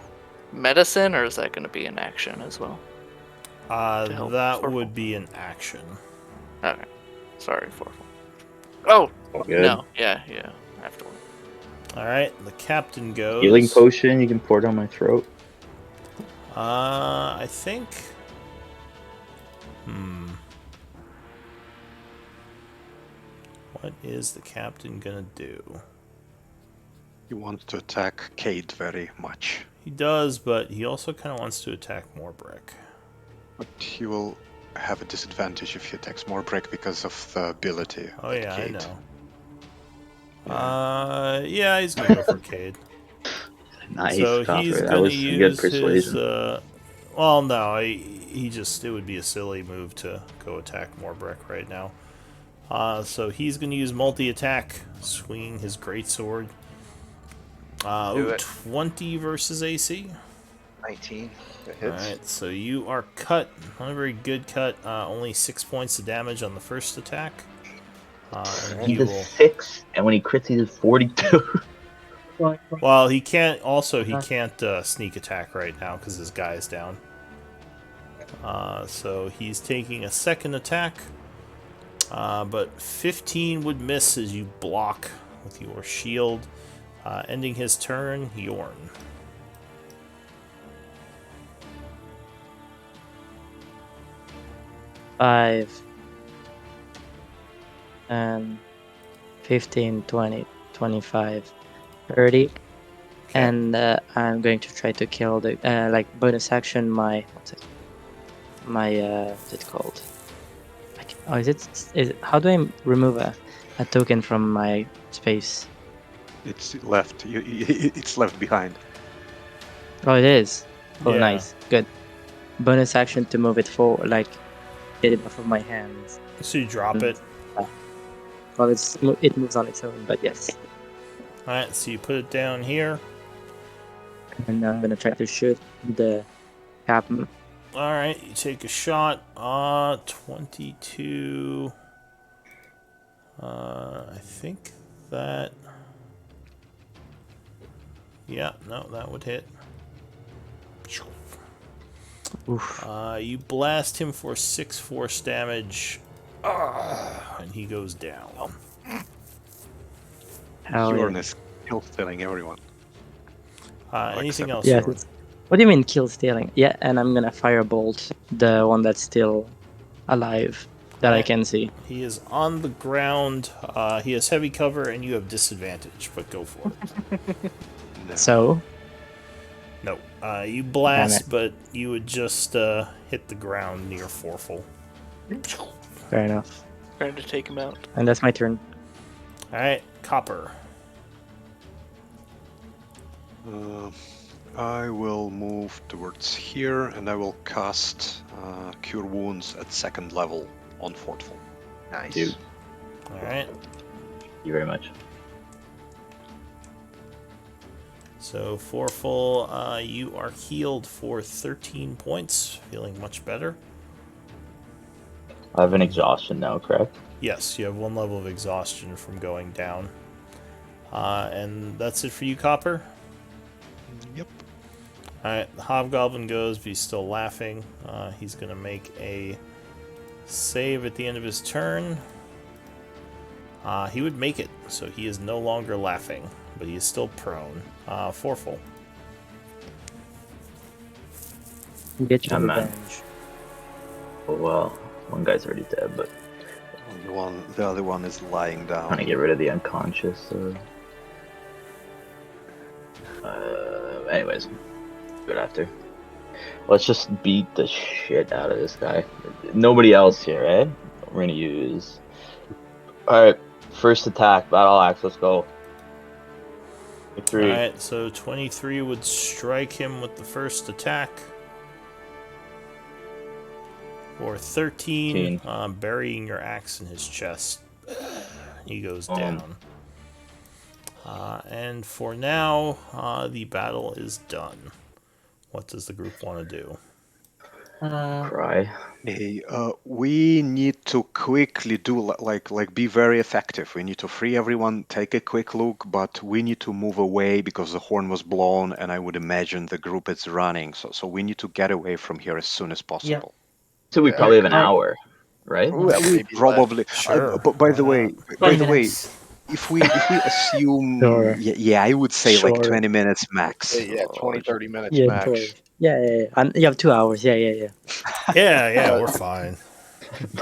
medicine, or is that going to be an action as well? help That Foreful. would be an action. Okay. Sorry, 4. Oh, Good. no. Yeah. Afterward. All right, the captain goes. Healing potion. You can pour down my throat. I think. What is the captain gonna do? He wants to attack Cade very much. He does, but he also kind of wants to attack Morbrick. But he will have a disadvantage if he attacks Morbrick because of the ability. Oh that yeah, Cade. I know. Yeah, he's gonna go for Cade. Nice, So Copper. he's That gonna was some good use persuasion. his. Well, no, it would be a silly move to go attack Morbrick right now. So he's gonna use multi-attack, swinging his greatsword. Do it. 20 versus AC. 19. That hits. Alright, so you are cut. Not a very good cut. Only 6 points of damage on the first attack. And He he does will. 6, and when he crits, he does 42. Well, he can't. Also, he can't sneak attack right now because his guy is down. So he's taking a second attack. But 15 would miss as you block with your shield. Ending his turn, Yorn. Five. And 15, 20, 25, 30. Okay. And I'm going to try to kill the bonus action what's it called? Is it how do I remove a token from my space? It's left. It's left behind. Oh, it is. Oh, Yeah. nice, good. Bonus action to move it forward, get it off of my hands. So you drop it. Well, it moves on its own, but yes. Alright, so you put it down here. And I'm gonna try to shoot the captain. Alright, you take a shot. 22. I think that. Yeah, no, that would hit. Oof. You blast him for 6 force damage. And he goes down. Hell Yorn yeah. is kill stealing everyone. Anything else? Yeah. Yorn? What do you mean kill stealing? Yeah, and I'm gonna firebolt the one that's still alive that I can see. He is on the ground. He has heavy cover, and you have disadvantage. But go for it. No. So No, you blast, but you would just hit the ground near Forful. fair enough. Trying to take him out. And that's my turn. All right, Copper. I will move towards here, and I will cast Cure Wounds at 2nd level on Fortful. Nice. Dude. All right. Thank you very much. So Forful, you are healed for 13 points, feeling much better. I have an exhaustion now, correct? Yes, you have 1 level of exhaustion from going down. And that's it for you, Copper. Yep. Alright, the Hobgoblin goes, but he's still laughing. He's going to make a save at the end of his turn. He would make it, so he is no longer laughing, but he is still prone. Forful. Get your Yeah, man. revenge. Oh, well, one guy's already dead, but The other one is lying down. trying to get rid of the unconscious. Anyways, good after. Let's just beat the shit out of this guy. Nobody else here, eh? We're gonna use. Alright, first attack, battle axe, let's go. Victory. Alright, so 23 would strike him with the first attack. For 13, burying your axe in his chest. He goes down. And for now, the battle is done. What does the group want to do? Cry. Hey, we need to quickly do be very effective. We need to free everyone, take a quick look, but we need to move away because the horn was blown, and I would imagine the group is running. So we need to get away from here as soon as possible. So we probably have an hour, right? Well, we Maybe probably. Sure. But by Why the way, not? 20 by the way, minutes. if we assume, Sure. yeah, I would say like Sure. 20 minutes max. Yeah, 20, 30 minutes Yeah, max. totally. Yeah. And you have 2 hours. Yeah. Yeah, we're fine.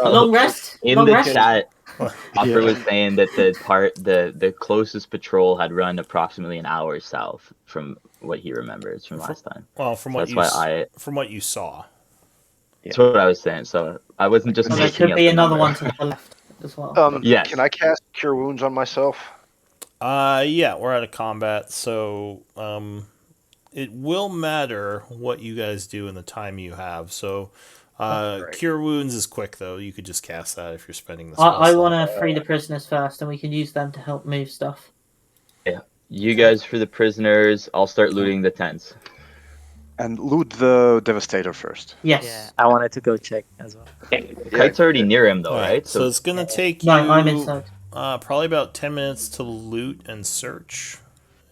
Long rest? In Long the rest? chat, Hopper Yeah. was saying that the closest patrol had run approximately an hour south from what he remembers from last time. Well, So that's why from what you saw. that's what I was saying. So I wasn't just Well, there making could up be a another number. one to the left as well. Yes. Can I cast Cure Wounds on myself? Yeah, we're out of combat, so it will matter what you guys do in the time you have. So, Right. Cure Wounds is quick though. You could just cast that if you're spending the I spell slot. want to free the prisoners first, and we can use them to help move stuff. Yeah. You guys for the prisoners. I'll start looting the tents. And loot the Devastator first. Yes. Yeah. I wanted to go check as well. Kite's already near him though, All right? right, so it's gonna take you. No, I'm inside. Probably about 10 minutes to loot and search.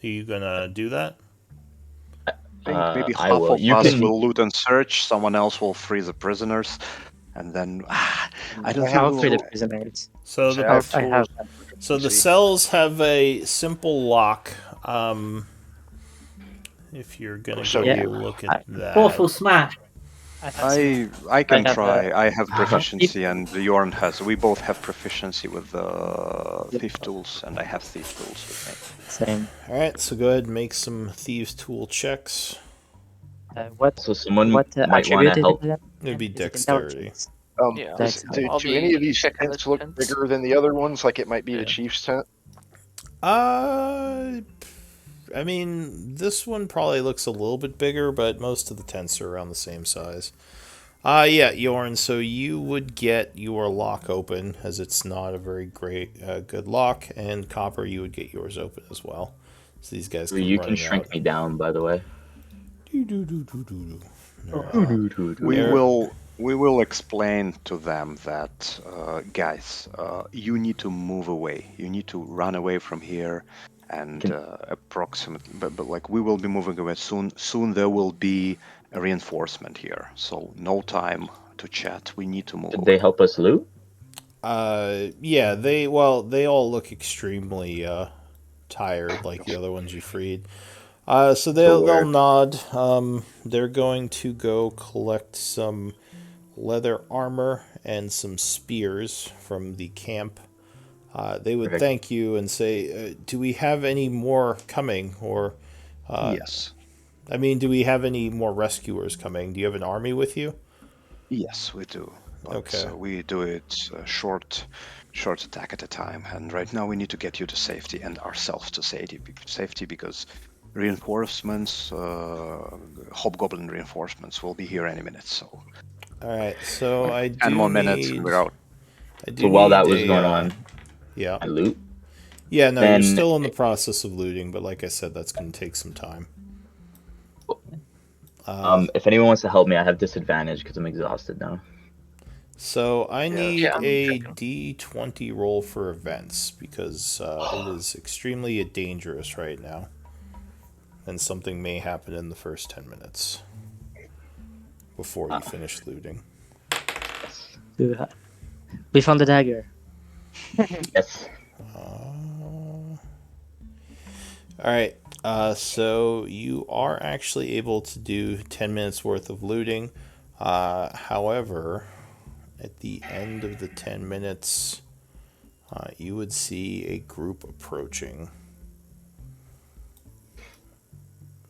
Are you gonna do that? I think maybe I half will. of You us can- will loot and search. Someone else will free the prisoners, and then I don't think I'll we free the will. prisoners. So So the I have I have. tools. So the Let's see. cells have a simple lock. If you're gonna So go you- look at that. Awful smash. I can have, try. I have have proficiency, and Jorn has. We both have proficiency with thief tools, and I have thief tools with Same. All right, so go ahead and make some thieves tool checks. What? So someone What might want to attribute help. is it? It'd be Is it dexterity. intelligence? Yeah. That's Do, I'll do any of be these checking tents the look tents. bigger than the other ones? Like it might be Yeah. the chief's tent? I mean, this one probably looks a little bit bigger, but most of the tents are around the same size. Yeah, Jorn, so you would get your lock open, as it's not a very good lock, and Copper, you would get yours open as well. So these guys come You can running shrink out. me down, by the way. We will explain to them that, guys, you need to move away. You need to run away from here, and approximately, but like we will be moving away soon. Soon there will be a reinforcement here, so no time to chat. We need to move Did away. they help us loot? Yeah, they all look extremely tired, like the other ones you freed. So they'll nod. They're going to go collect some leather armor and some spears from the camp. They would thank you and say, "Do we have any more coming?" Or, Yes. I mean, do we have any more rescuers coming? Do you have an army with you? Yes, we do. But Okay. we do it short attack at a time. And right now we need to get you to safety and ourselves to safety because reinforcements, hobgoblin reinforcements, will be here any minute. So. All right. So I do 10 more minutes and we're out. I do So while that need was a, going on, yeah. I loot. Yeah, no, Then- you're still in the process of looting, but like I said, that's going to take some time. If anyone wants to help me, I have disadvantage because I'm exhausted now. So I need Yeah, I'm a checking. D20 roll for events because it is extremely dangerous right now, and something may happen in the first 10 minutes before you finish looting. We found the dagger. Yes. All right. So you are actually able to do 10 minutes worth of looting. However, at the end of the 10 minutes, you would see a group approaching.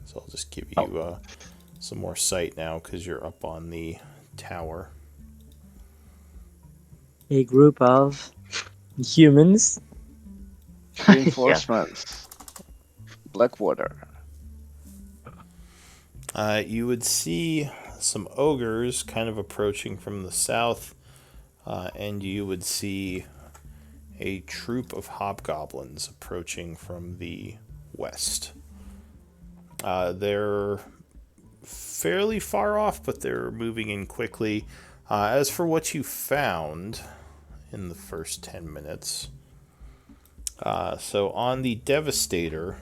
So I'll just give you some more sight now because you're up on the tower. A group of humans. Reinforcements. Blackwater. You would see some ogres kind of approaching from the south, and you would see a troop of hobgoblins approaching from the west. They're fairly far off, but they're moving in quickly. As for what you found in the first 10 minutes, so on the Devastator,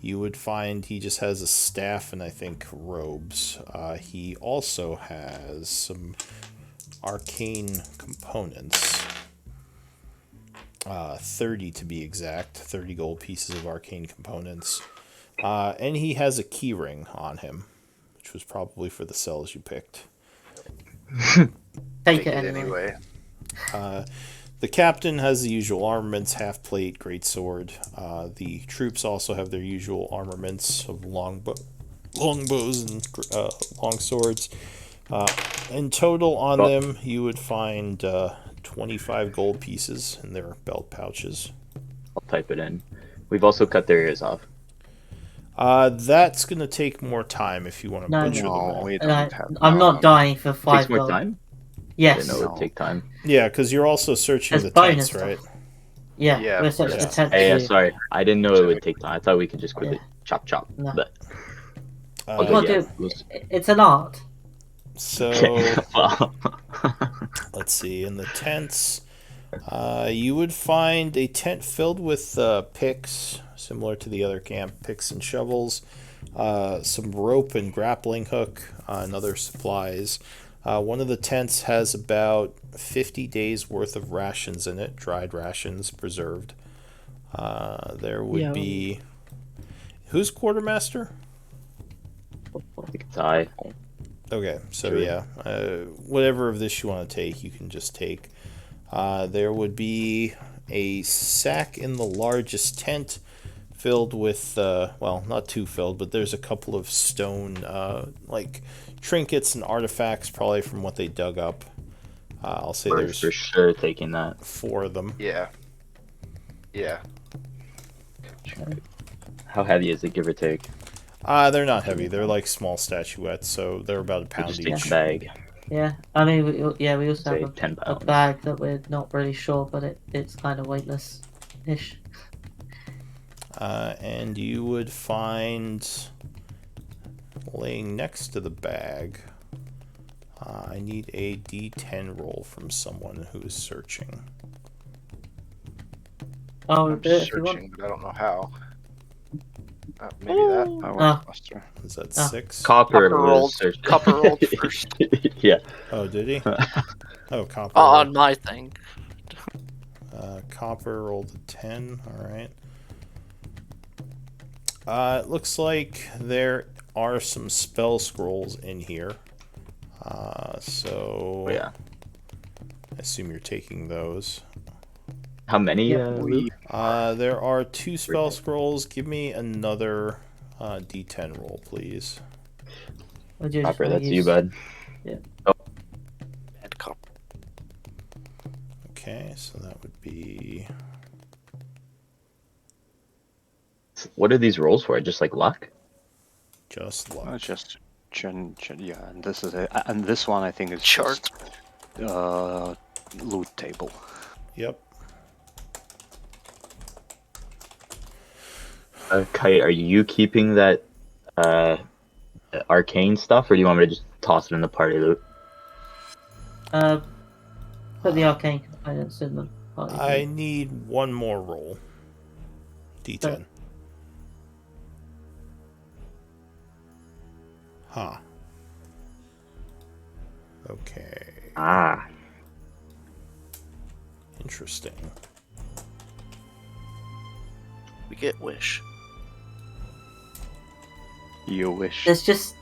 you would find he just has a staff and I think robes. He also has some arcane components. 30 to be exact. 30 gold pieces of arcane components. And he has a key ring on him, which was probably for the cells you picked. Take it anyway. The captain has the usual armaments, half plate, great sword. The troops also have their usual armaments of longbows and long swords. In total on them, you would find 25 gold pieces in their belt pouches. I'll type it in. We've also cut their ears off. That's going to take more time if you want to butcher them all. I'm not dying for 5 Takes more time? Yes. No, it would take time. Yeah, because you're also searching the tents, right? Yeah, we're searching the tents. Hey, sorry. I didn't know it would take time. I thought we could just quickly chop. No. But... it's an art. So, let's see. In the tents, you would find a tent filled with picks, similar to the other camp, picks and shovels, some rope and grappling hook, and other supplies. One of the tents has about 50 days worth of rations in it, dried rations, preserved. There would be... Who's quartermaster? I think it's I. Okay, so whatever of this you want to take, you can just take. There would be a sack in the largest tent filled with, well, not too filled, but there's a couple of stone, like, trinkets and artifacts, probably from what they dug up. I'll say there's for sure taking that. 4 of them. Yeah. How heavy is it, give or take? They're not heavy. They're like small statuettes, so they're about a pound just each. Take a bag. Yeah, I mean, we also Say have 10 a bag that we're not really sure, but it's kind of weightless-ish. And you would find, laying next to the bag, I need a D10 roll from someone who is searching. I'm searching, but I don't know how. Maybe that. Is that 6? Copper rolled first. Yeah. Oh, did he? Oh, Copper. On my thing. Copper rolled a 10. All right. It looks like there are some spell scrolls in here. So yeah. I assume you're taking those. How many? There are 2 spell scrolls. Give me another D10 roll, please. Copper, that's you, bud. Yeah. Oh. And copper. Okay, so that would be... What are these rolls for? Just like luck? Just luck. Just yeah, and this is it. And this one I think is Chart. just loot table. Yep. Kite, are you keeping that arcane stuff, or do you want me to just toss it in the party loot? Put the arcane components in the party loot. I need one more roll. D10. Huh. Okay. Ah. Interesting. We get wish. You wish. There's just,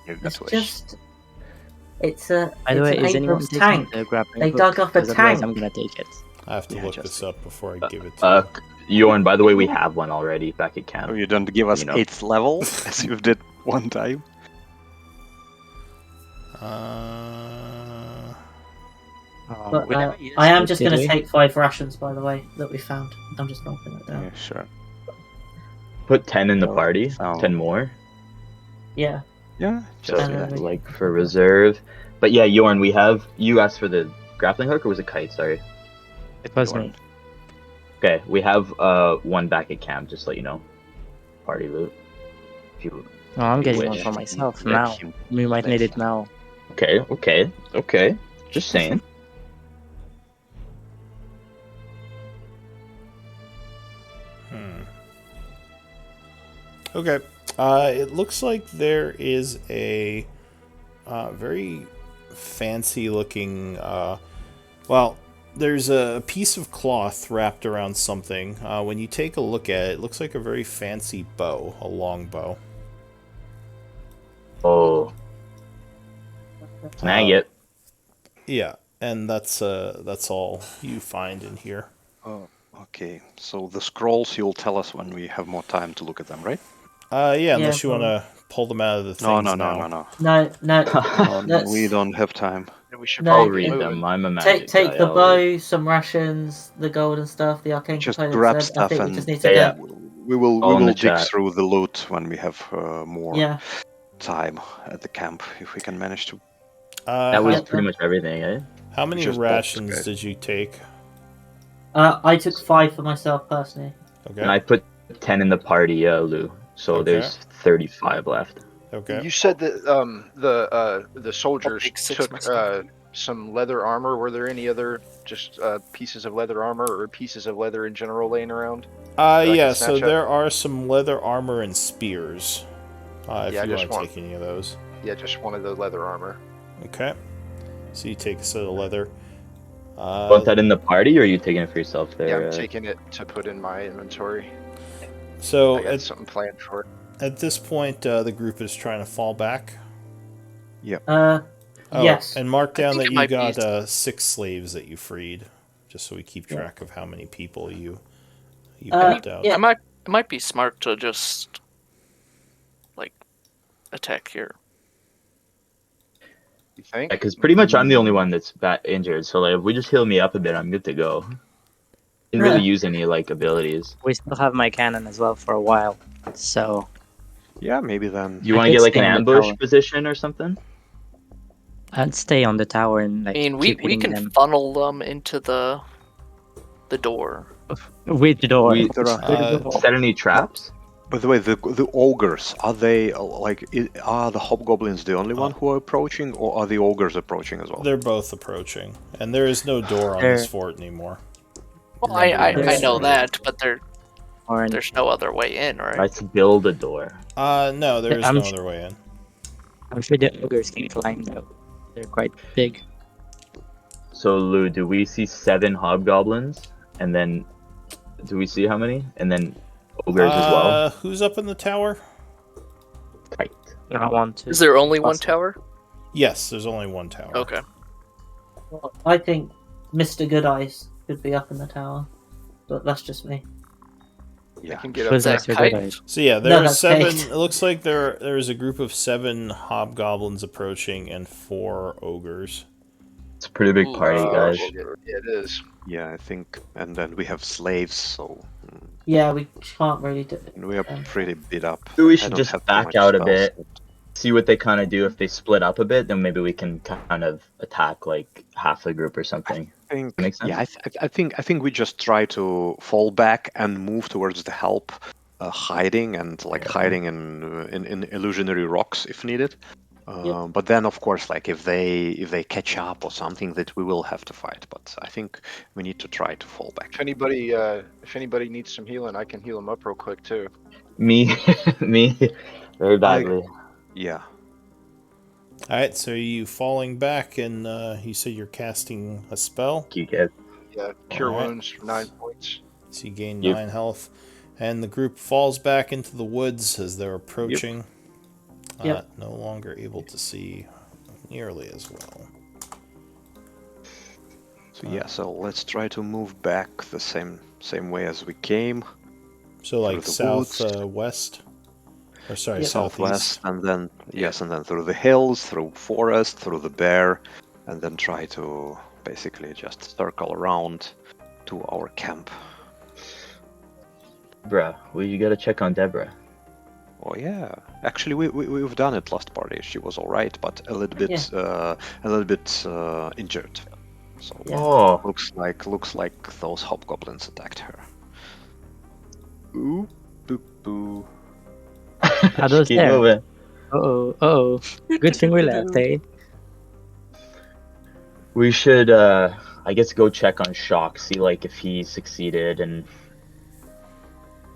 it's a. By the way, is anyone April's taking tank. the grappling They hook? dug up a 'Cause otherwise tank. I'm gonna take it. I have to Yeah, look just- this up before I give it to Jorn, by the way, we have one already back at camp. Oh, you don't give us You know. 8th level as you did one time. But we never used I am it, just did going to we? take 5 rations, by the way, that we found. I'm just knocking it down. Yeah, sure. Put 10 in the Oh, party. oh. 10 more. Yeah. Yeah, So, just do that. like, for reserve. But yeah, Jorn, we have... You asked for the grappling hook, or was it kite? Sorry. It was me. Okay, we have one back at camp, just to let you know. Party loot. If you... No, I'm You getting one wish. for myself Yeah, now. you- We might need it now. Okay. Just saying. Okay. It looks like there is a very fancy looking Well, there's a piece of cloth wrapped around something. When you take a look at it, it looks like a very fancy bow, a long bow. Oh. Snag it. Yeah, and that's all you find in here. Oh, okay. So the scrolls you'll tell us when we have more time to look at them, right? Yeah, unless you want to pull them out of the things No. No. We don't have time. We should No, I'll probably read move. them. I'm a magic Take guy. the I'll bow, some rations, the golden stuff, the arcane Just components. grab I stuff think we and just need to Yeah, get. we will All in the dig chat. through the loot when we have more Yeah. time at the camp, if we can manage to. That was Yeah. pretty much everything, eh? How many Just rations box, did you take? I took 5 for myself personally. Okay. And I put 10 in the party, Lou. So Okay. there's 35 left. Okay. You said that the soldiers take 6 took myself. some leather armor. Were there any other just pieces of leather armor or pieces of leather in general laying around? Yeah, so snatch up? there are some leather armor and spears. If Yeah, I you just want to take any of those. Yeah, just wanted the leather armor. Okay. So you take a set of leather. Want that in the party, or are you taking it for yourself there? Yeah, I'm taking it to put in my inventory. So I got something planned for it. at this point, the group is trying to fall back. Yes. And mark down that it you might got be- 6 slaves that you freed, just so we keep track of how many people you Uh, got out. yeah. It might be smart to just like attack here. You think? Yeah, because pretty much I'm the only one that's injured. So like, if we just heal me up a bit, I'm good to go. Didn't really use any like abilities. We still have my cannon as well for a while, so Yeah, maybe then. You I want to could get like an stay on the ambush tower. position or something? I'd stay on the tower and I like mean, we keep hitting can them funnel them into the door. with the door. There are- Set any traps? By the way, the ogres, are they are the hobgoblins the only one who are approaching, or are the ogres approaching as well? They're both approaching, and there is no door on this fort anymore. Well, I There's- know that, but Or there's no other way in, right? Let's build a door. No, there is I'm no sh- other way in. I'm sure the ogres can climb though. They're quite big. So Lou, do we see 7 hobgoblins? And then do we see how many? And then ogres as well? Who's up in the tower? Right. I want to. Is there only one Awesome. tower? Yes, there's only one tower. Okay. Well, I think Mr. Good Eyes could be up in the tower, but that's just me. I can get up Who's there. extra Kite? good eyes? So yeah, No, there are that's 7. Kate. It looks like there is a group of 7 hobgoblins approaching and 4 ogres. It's a pretty big Ooh, party, guys. It is. Yeah, I think, and then we have slaves, so Yeah, we can't really do it. we are pretty beat up. Maybe we I should don't just have too back much out a spells. bit, see what they kind of do. If they split up a bit, then maybe we can kind of attack like half the group or something. I think, Makes sense? yeah, I think we just try to fall back and move towards the help, hiding in illusionary rocks if needed. But then, of course, like if they catch up or something, that we will have to fight. But I think we need to try to fall back. If anybody needs some healing, I can heal them up real quick too. Me, me, very badly. Yeah. Alright, so are you falling back, and you said you're casting a spell? You get Yeah, cure Alright. wounds for 9 points. So you gain Yep. 9 health. And the group falls back into the woods as they're approaching. Yep. No longer able to see nearly as well. So yeah, so let's try to move back the same way as we came. So like the south woods. West? Or sorry, Yeah. Southwest, southeast. and then and then through the hills, through forest, through the bear, and then try to basically just circle around to our camp. Bruh, well, you gotta check on Deborah. Oh yeah, actually we've done it last party. She was all right, but a little bit injured. So Yeah. Oh, looks like those hobgoblins attacked her. Ooh, boo boo. How those keep there? moving. Oh. Good thing we left, eh? We should, I guess, go check on Shock, see like if he succeeded, and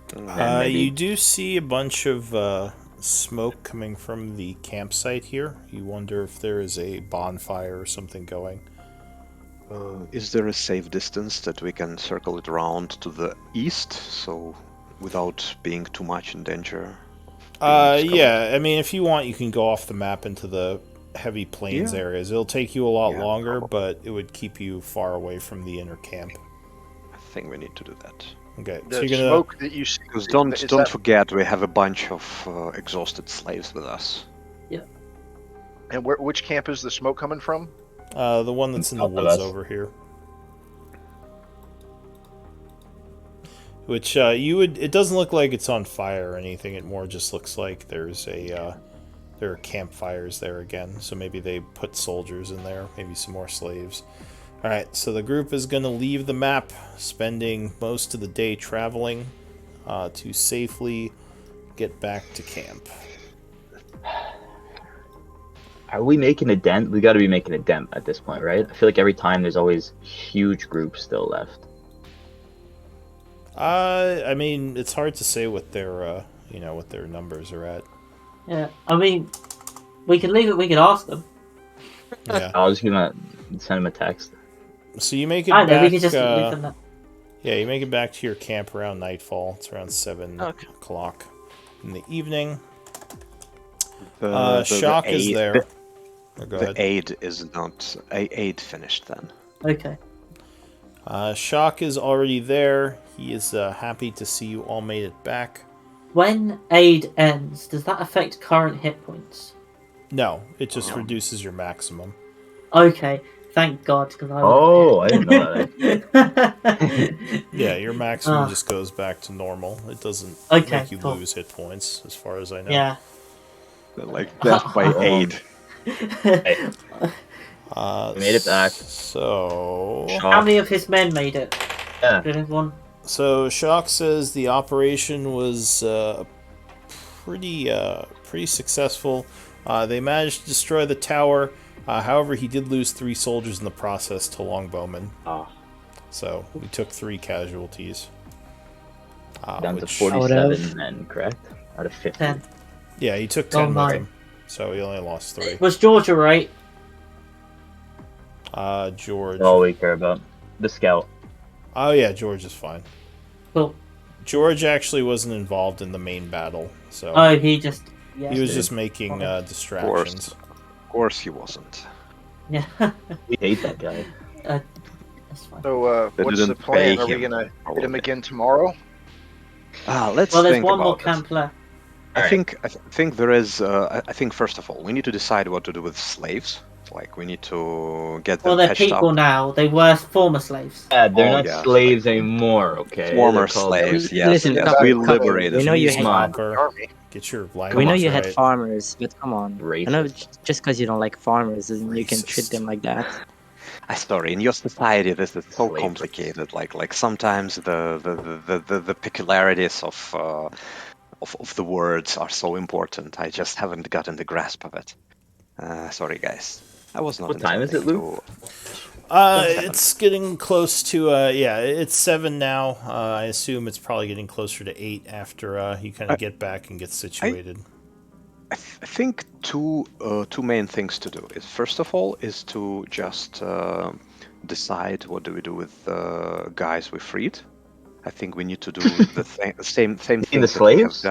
then maybe... You do see a bunch of smoke coming from the campsite here. You wonder if there is a bonfire or something going. Is there a safe distance that we can circle it around to the east, so without being too much in danger? Yeah. I mean, if you want, you can go off the map into the heavy plains areas. It'll take you a lot longer, but it would keep you far away from the inner camp. I think we need to do that. Okay. The So you're gonna smoke that you see. Because don't forget, we have a bunch of exhausted slaves with us. And which camp is the smoke coming from? the one that's in the woods over here. Which you would. It doesn't look like it's on fire or anything. It more just looks like there's a. There are campfires there again. So maybe they put soldiers in there. Maybe some more slaves. All right. So the group is going to leave the map, spending most of the day traveling to safely get back to camp. Are we making a dent? We got to be making a dent at this point, right? I feel like every time there's always huge groups still left. I mean, it's hard to say what their, what their numbers are at. Yeah, I mean, we can leave it. We can ask them. Yeah. I'll just send them a text. So you make it I know, back. we can just leave them there. Yeah, you make it back to your camp around nightfall. It's around 7 o'clock in the evening. Shock is there. The aid is not aid finished then. Okay. Shock is already there. He is happy to see you all made it back. When aid ends, does that affect current hit points? No, it just reduces your maximum. Okay, thank God, because I. I didn't know that. Yeah, your maximum just goes back to normal. It doesn't make you lose hit points, as far as I know. Yeah. Like death by aid. We made it back. So how many of his men made it? Yeah. Did everyone? So Shock says the operation was pretty successful. They managed to destroy the tower. However, he did lose 3 soldiers in the process to longbowmen. So we took 3 casualties. Down to 47 men, correct? Out of 50. 10. Yeah, he took 10 with him. So he only lost 3. Was Georgia right? George. All we care about. The scout. Oh yeah, George is fine. Cool. George actually wasn't involved in the main battle, so. Oh, he just. Yeah. He was just making distractions. Of course he wasn't. Yeah. We hate that guy. That's fine. So, what's the plan? Are we gonna hit him again tomorrow? Let's well, there's think one more about camp left. I think there is. I think first of all, we need to decide what to do with slaves. Like we need to get them. Well, they're patched people up. now. They were former slaves. Yeah, they're not slaves anymore. Okay. Former slaves. Yes. Listen, yes. We liberated. We know you Get your language We know you right. had farmers, but come on. Racist. I know just because you don't like farmers doesn't mean you can treat them like that. I'm sorry. In your society, this is so complicated. Like sometimes the peculiarities of the words are so important. I just haven't gotten the grasp of it. Sorry, guys. I was not. What time is it, Luke? It's getting close to. It's 7 now. I assume it's probably getting closer to 8 after you kind of get back and get situated. I think two main things to do is first of all is to just decide what do we do with the guys we freed. I think we need to do the same thing. In the slaves?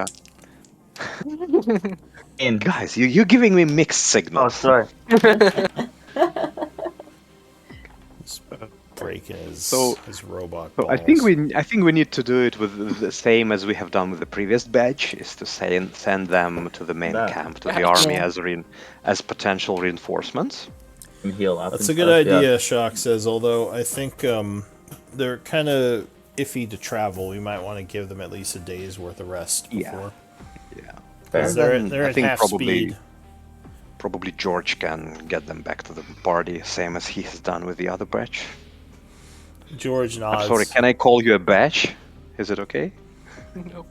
And guys, you're giving me mixed signals. Oh, sorry. Breaking his robot So balls. I think we need to do it with the same as we have done with the previous batch, is to send them to the main camp, to the army as potential reinforcements. Heal up. That's a good idea, Shock says, although I think they're kind of iffy to travel. We might want to give them at least a day's worth of rest before. Yeah. They're I at think half speed. Probably George can get them back to the party, same as he has done with the other batch. George nods. I'm sorry, can I call you a batch? Is it okay? No.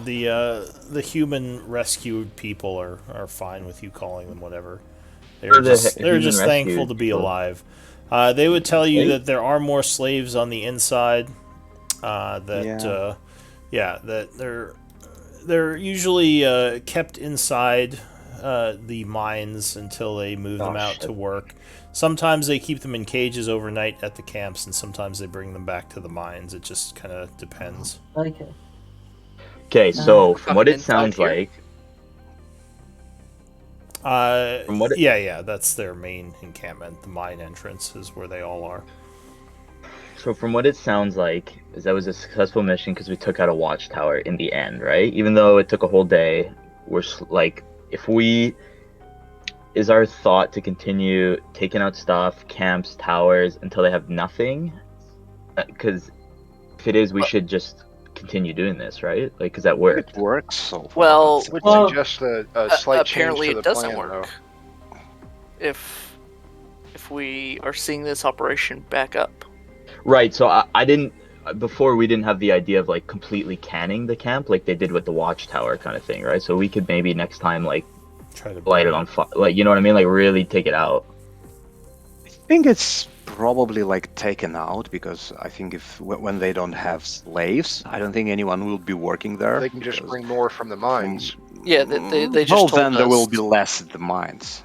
The human rescued people are fine with you calling them whatever. They're just thankful to be alive. They would tell you that there are more slaves on the inside. That they're usually kept inside the mines until they move them out to work. Sometimes they keep them in cages overnight at the camps, and sometimes they bring them back to the mines. It just kind of depends. Okay. Okay, so from what Fucking it sounds inside here? like, Yeah, that's their main encampment. The mine entrance is where they all are. so from what it sounds like, is that was a successful mission because we took out a watchtower in the end, right? Even though it took a whole day, we're like, is our thought to continue taking out stuff, camps, towers until they have nothing? Because if it is, we should just continue doing this, right? Like, because that worked. It works so far. Well, but Would Well, suggest a slight change apparently to it the doesn't plan, work. though. If we are seeing this operation back up. Right. So I didn't. Before we didn't have the idea of like completely canning the camp like they did with the watchtower kind of thing, right? So we could maybe next time like Try to light it on fire, like, you know what I mean? Like really take it out. I think it's probably like taken out because I think when they don't have slaves, I don't think anyone will be working there. They can just bring more from the mines. Yeah, they just well, told then there will us. be less at the mines.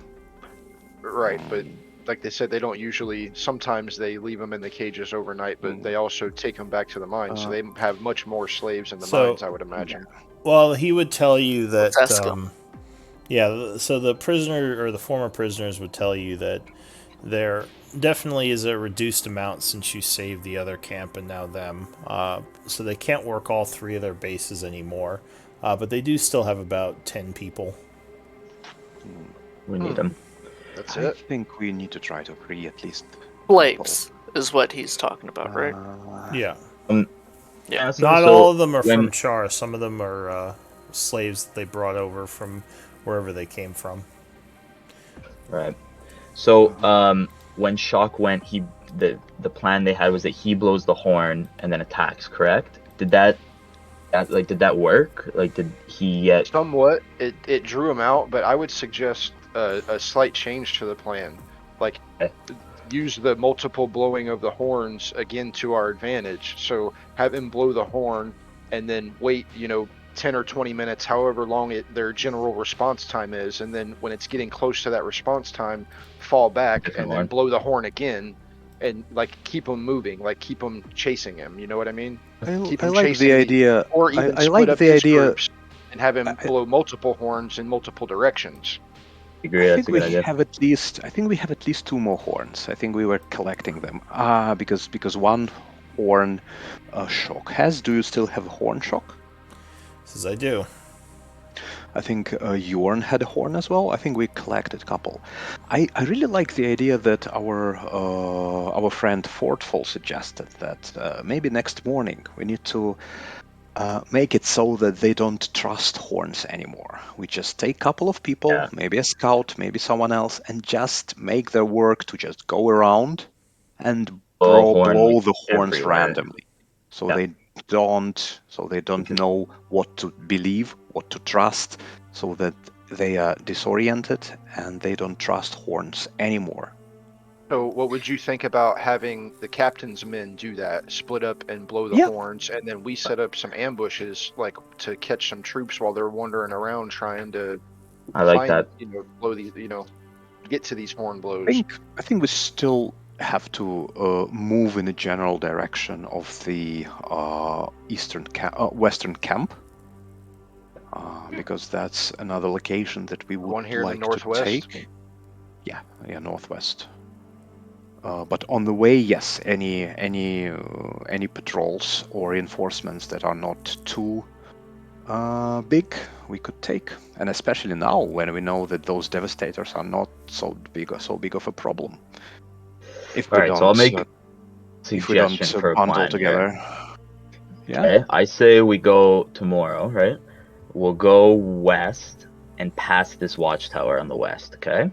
Right, but like they said, they don't usually. Sometimes they leave them in the cages overnight, but they also take them back to the mines, so they have much more slaves in the mines, I would imagine. Well, he would tell you that. Let's ask him. Yeah, so the prisoner or the former prisoners would tell you that there definitely is a reduced amount since you saved the other camp and now them. So they can't work all 3 of their bases anymore, but they do still have about 10 people. We need them. That's I it. think we need to try to free at least Slaves is what he's talking about, right? Yeah. Yeah. Not all of them are from Chaur. Some of them are slaves that they brought over from wherever they came from. Right. So when Shock went, the plan they had was that he blows the horn and then attacks. Correct? Did that work? Like, did he get Somewhat. It drew him out, but I would suggest a slight change to the plan. Like, use the multiple blowing of the horns again to our advantage. So have him blow the horn and then wait, 10 or 20 minutes, however long their general response time is, and then when it's getting close to that response time, fall back and then blow the horn again, and like keep them moving, like keep them chasing him. You know what I mean? Keep I him like chasing the idea. or even I split like up the his idea. groups and have him blow multiple horns in multiple directions. I agree. That's a good idea. I think we have at least 2 more horns. I think we were collecting them. Because one horn Shock has. Do you still have a horn, Shock? Says I do. I think Yorn had a horn as well. I think we collected a couple. I really like the idea that our friend Fortfall suggested that maybe next morning we need to make it so that they don't trust horns anymore. We just take a couple of people, maybe a scout, maybe someone else, and just make their work to just go around and blow the horns randomly. So they don't know what to believe, what to trust, so that they are disoriented and they don't trust horns anymore. So what would you think about having the captain's men do that, split up and blow the horns, and then we set up some ambushes, like to catch some troops while they're wandering around trying to blow these, get to these horn blows. I think we still have to move in a general direction of the western camp, because that's another location that we would one here like in the northwest. To take. Yeah, northwest. But on the way, yes, any patrols or reinforcements that are not too big, we could take, and especially now when we know that those devastators are not so big of a problem. If we don't, so I'll make a suggestion for a bundle plan together. Here. Yeah. Okay, I say we go tomorrow, right? We'll go west and past this watchtower on the west, okay?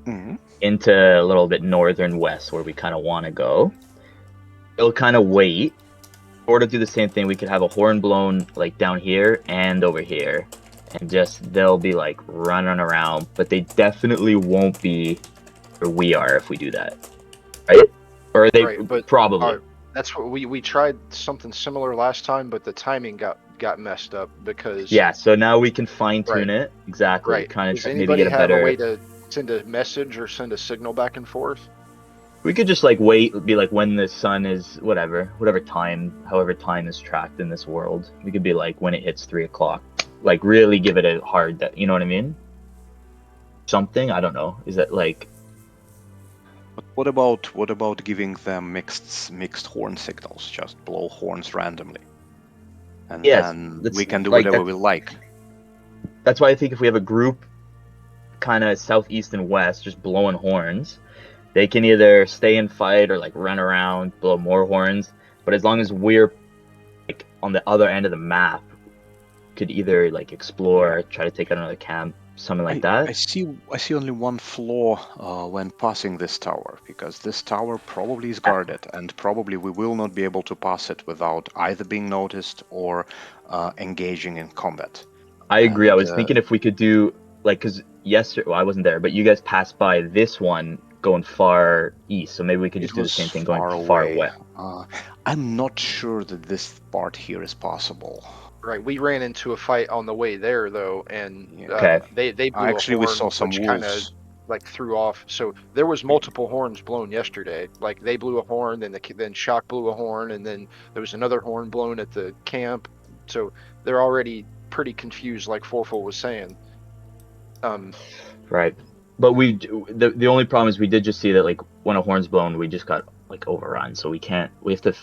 Mm-hmm. Into a little bit northern west where we kind of want to go. We'll kind of wait. Or to do the same thing, we could have a horn blown like down here and over here. And they'll be like running around, but they definitely won't be where we are if we do that. Right? Or they probably. That's what we tried something similar last time, but the timing got messed up because. Yeah, so now we can fine tune it exactly. Right. Kind of Does maybe get a better. Have a way to send a message or send a signal back and forth? We could just like wait, be like when the sun is whatever time, however time is tracked in this world. We could be like when it hits 3 o'clock, like really give it a hard, you know what I mean? Something, I don't know. Is that like? But what about giving them mixed horn signals? Just blow horns randomly, and Yes, then that's we can do like whatever we like. That's why I think if we have a group, kind of southeast and west, just blowing horns, they can either stay and fight or like run around, blow more horns. But as long as we're like on the other end of the map, could either like explore, try to take out another camp, something like that. I see only one flaw when passing this tower, because this tower probably is guarded, and probably we will not be able to pass it without either being noticed or engaging in combat. I agree. I And, was thinking if we could do like, because yesterday, well, I wasn't there, but you guys passed by this one going far east, so maybe we could just do the same thing going far west. I'm not sure that this part here is possible. Right, we ran into a fight on the way there though, and Okay. they blew Actually, a we horn, saw some which kind of wolves. like threw off. So there was multiple horns blown yesterday. Like they blew a horn, then Shock blew a horn, and then there was another horn blown at the camp. So they're already pretty confused, like Forful was saying. Right, but the only problem is we did just see that like when a horn's blown, we just got like overrun, so we have to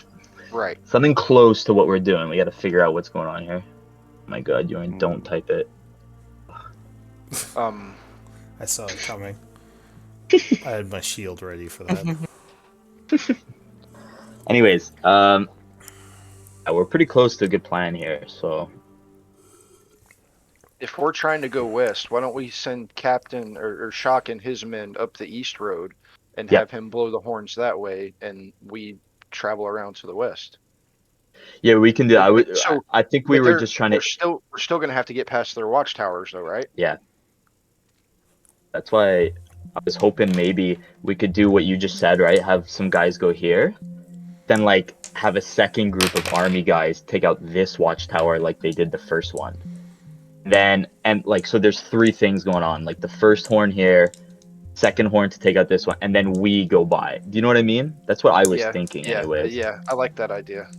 Right. something close to what we're doing. We got to figure out what's going on here. Oh my God, you don't type it. I saw it coming. I had my shield ready for that. Anyways, we're pretty close to a good plan here, so. If we're trying to go west, why don't we send Captain or Shock and his men up the east road and have him blow the horns that way, and we travel around to the west? Yeah, we can do. I think we were just trying to. We're still going to have to get past their watchtowers, though, right? Yeah. That's why I was hoping maybe we could do what you just said, right? Have some guys go here, then like have a second group of army guys take out this watchtower like they did the first one. Then so there's 3 things going on, like the first horn here, second horn to take out this one, and then we go by. Do you know what I mean? That's what I was thinking anyways. Yeah, I like that idea.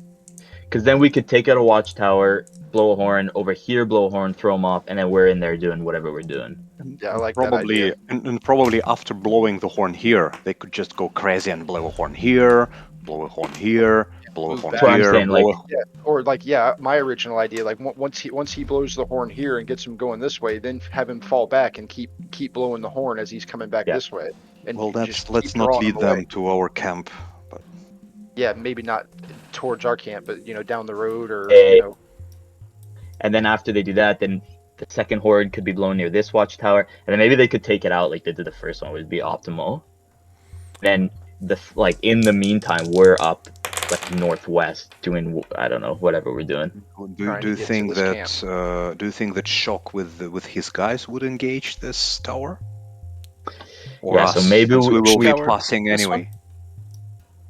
Because then we could take out a watchtower, blow a horn, over here blow a horn, throw them off, and then we're in there doing whatever we're doing. Yeah, I like probably, that idea. And probably after blowing the horn here, they could just go crazy and blow a horn here, blow a horn here, blow a horn That's what I'm here. saying, like, my original idea, like once he blows the horn here and gets him going this way, then have him fall back and keep blowing the horn as he's coming back this way. And well, let's not lead them to our camp. But yeah, maybe not towards our camp, but down the road or And then after they do that, then the second horde could be blown near this watchtower, and then maybe they could take it out like they did the first one, would be optimal. Then in the meantime, we're up like northwest doing, I don't know, whatever we're doing. Do you think that Shock with his guys would engage this tower? Or yeah, so maybe we will be tower? passing This anyway.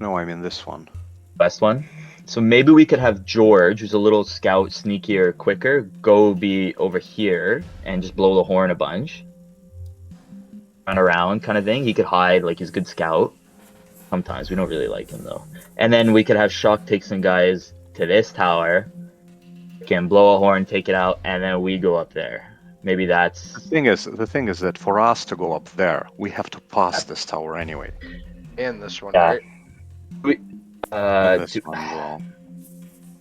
No, I mean this one. Best one. So maybe we could have George, who's a little scout, sneakier, quicker, go be over here and just blow the horn a bunch. Run around kind of thing. He could hide, like he's a good scout. Sometimes we don't really like him though. And then we could have Shock take some guys to this tower, can blow a horn, take it out, and then we go up there. Maybe that's the thing is that for us to go up there, we have to pass this tower anyway. And this one, Yeah. right? This one as well.